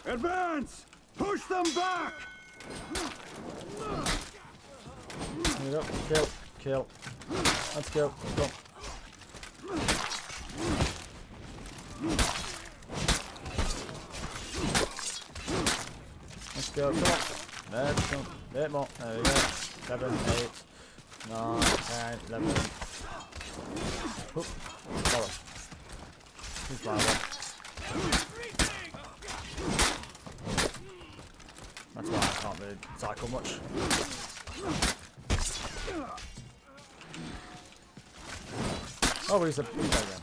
Advance! Push them back! There you go. Kill. Kill. Let's go. Go. Let's go. Come on. Let's go. A bit more. There we go. 7, 8, 9, 10, 11. Oop. Follow. Who's my one? That's why I can't really cycle much. Oh, he's a big again.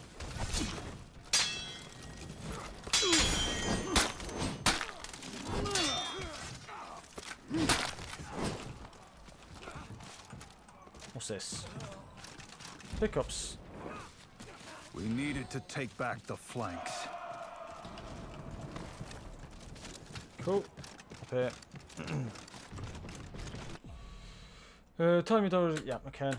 What's this? Pickups. We needed to take back the flanks. Cool. Up here. Time me dollars. Yeah, okay.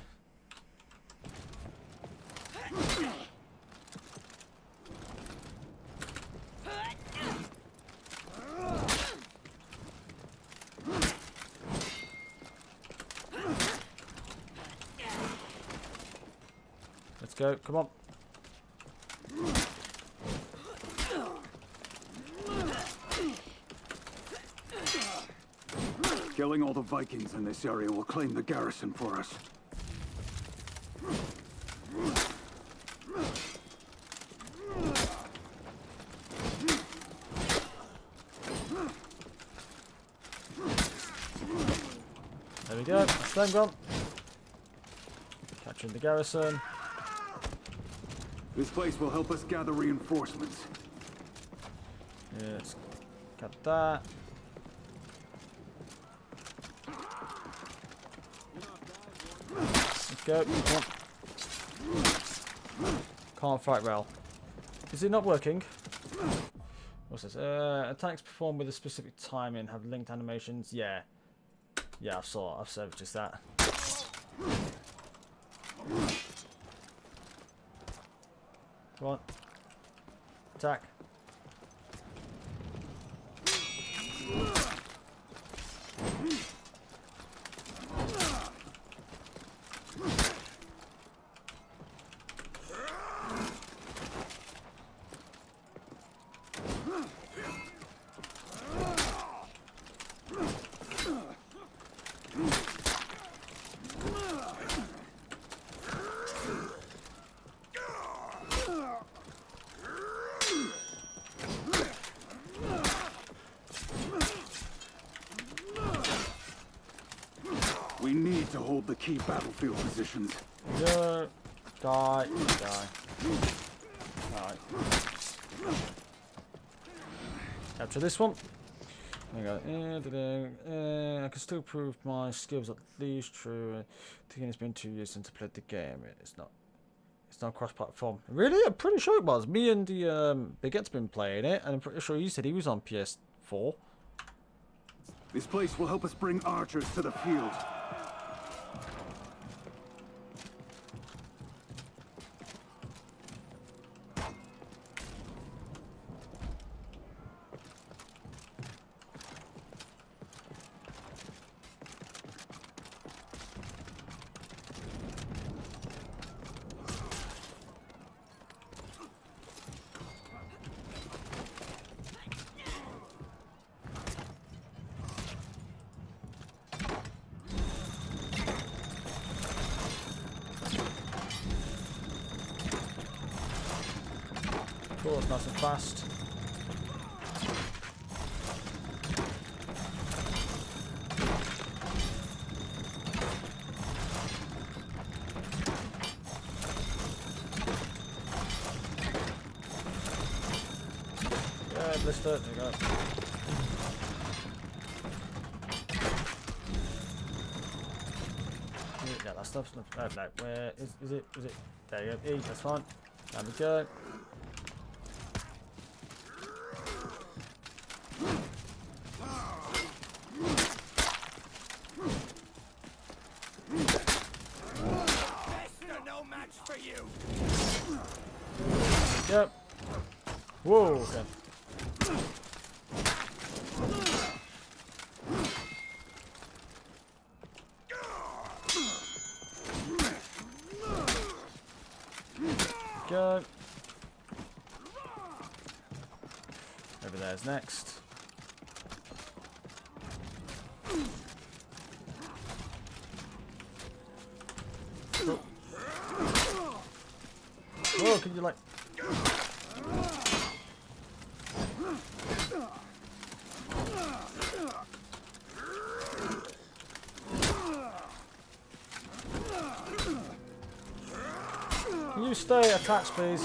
Let's go. Come on. Killing all the Vikings in this area will claim the garrison for us. There we go. That's them gone. Capturing the garrison. This place will help us gather reinforcements. Yeah, let's cut that. Let's go. Come on. Can't fight Rel. Is it not working? What's this? Attacks performed with a specific timing have linked animations. Yeah. Yeah, I've saved just that. Come on. Attack. We need to hold the key battlefield positions. Go. Die. Die. Alright. Capture this one. There we go. I can still prove my skills at least true. I think it's been 2 years since I played the game. It's not cross-platform. Really? I'm pretty sure it was. Me and the Biget's been playing it, and I'm pretty sure he said he was on PS4. This place will help us bring archers to the field. Cool, it's nice and fast. Yeah, blister, there you go. Yeah, that stuff's not. No, where is it? Is it? There you go. E, that's fine. There we go. Yep. Whoa, okay. Go. Over there's next. Oh. Whoa, can you like... Can you stay attached, please?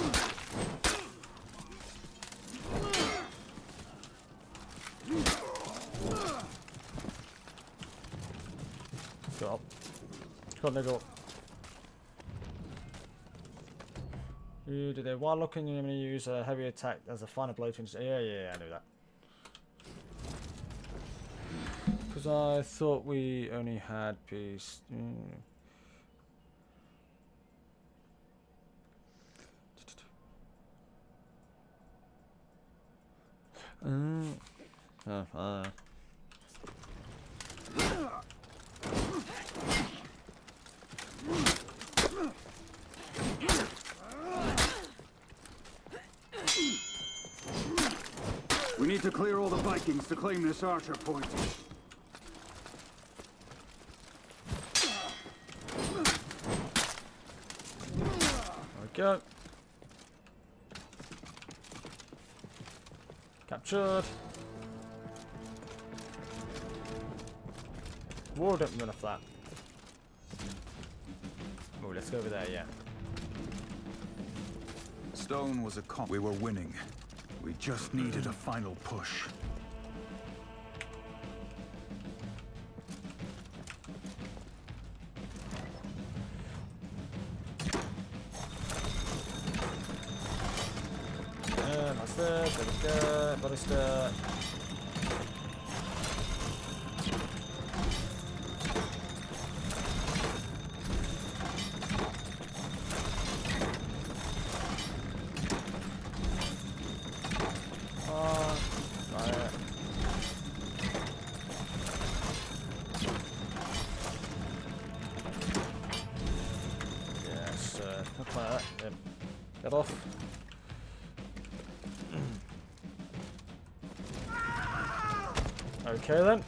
Go up. Go on, go up. While looking, you're going to use a heavy attack as a final blow to... Yeah, I knew that. Because I thought we only had peace. need to clear all the Vikings to claim this archer point. There we go. Captured. Whoa, don't run off that. Oh, let's go over there, yeah. Stone was a we were winning. We just needed a final push. That's it. There we go. Ballista. Get off. Okay then.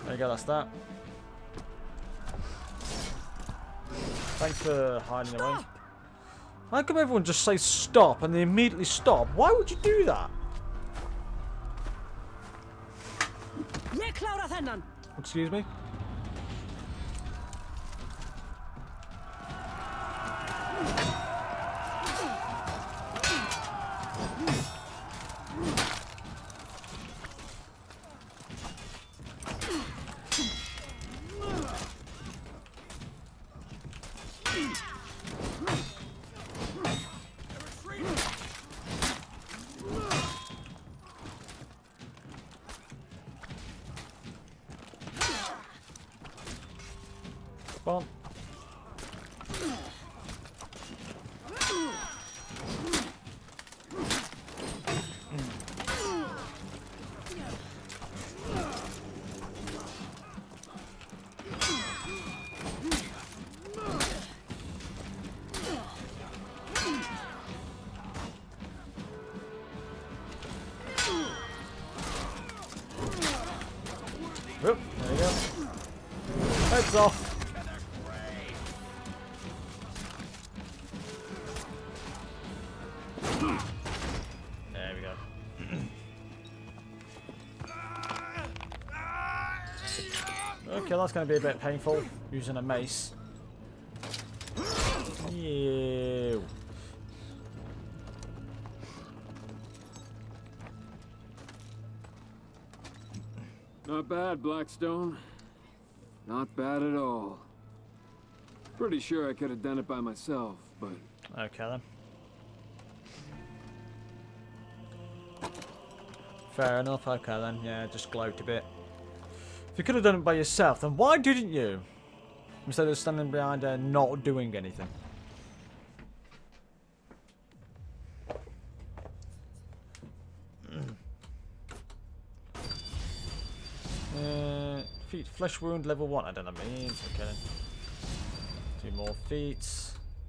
There you go, that's that. Thanks for hiding away. How come everyone just says stop and they immediately stop? Why would you do that? Excuse me? Spawn. Oop, there you go. Heads off. There we go. Okay, that's going to be a bit painful using a mace. Ew. Not bad, Blackstone. Not bad at all. Pretty sure I could have done it by myself, but... Okay then. Fair enough, okay then. Yeah, just gloat a bit. If you could have done it by yourself, then why didn't you? Instead of standing behind her not doing anything. Feet, flesh wound, level 1. I don't know what it means. Okay. 2 more feet.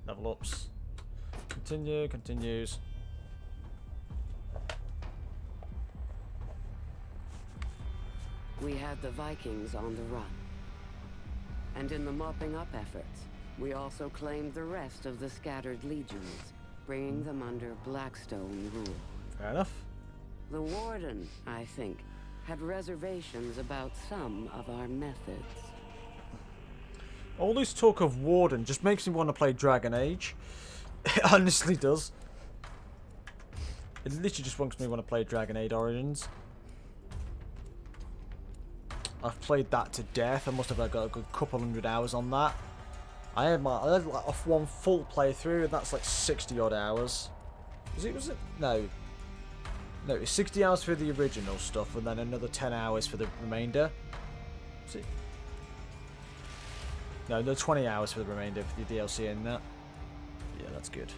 Level ups. Continue, continues. We had the Vikings on the run. And in the mopping up efforts, we also claimed the rest of the scattered legions, bringing them under Blackstone rule. Fair enough. The Warden, I think, had reservations about some of our methods. All this talk of Warden just makes me want to play Dragon Age. It honestly does. It literally just makes me want to play Dragon Age Origins. I've played that to death. I must have got a good couple hundred hours on that. I had like off one full playthrough, and that's like 60 odd hours. Was it? No, it's 60 hours for the original stuff, and then another 10 hours for the remainder. Was it? No, 20 hours for the remainder for the DLC and that. Yeah, that's good.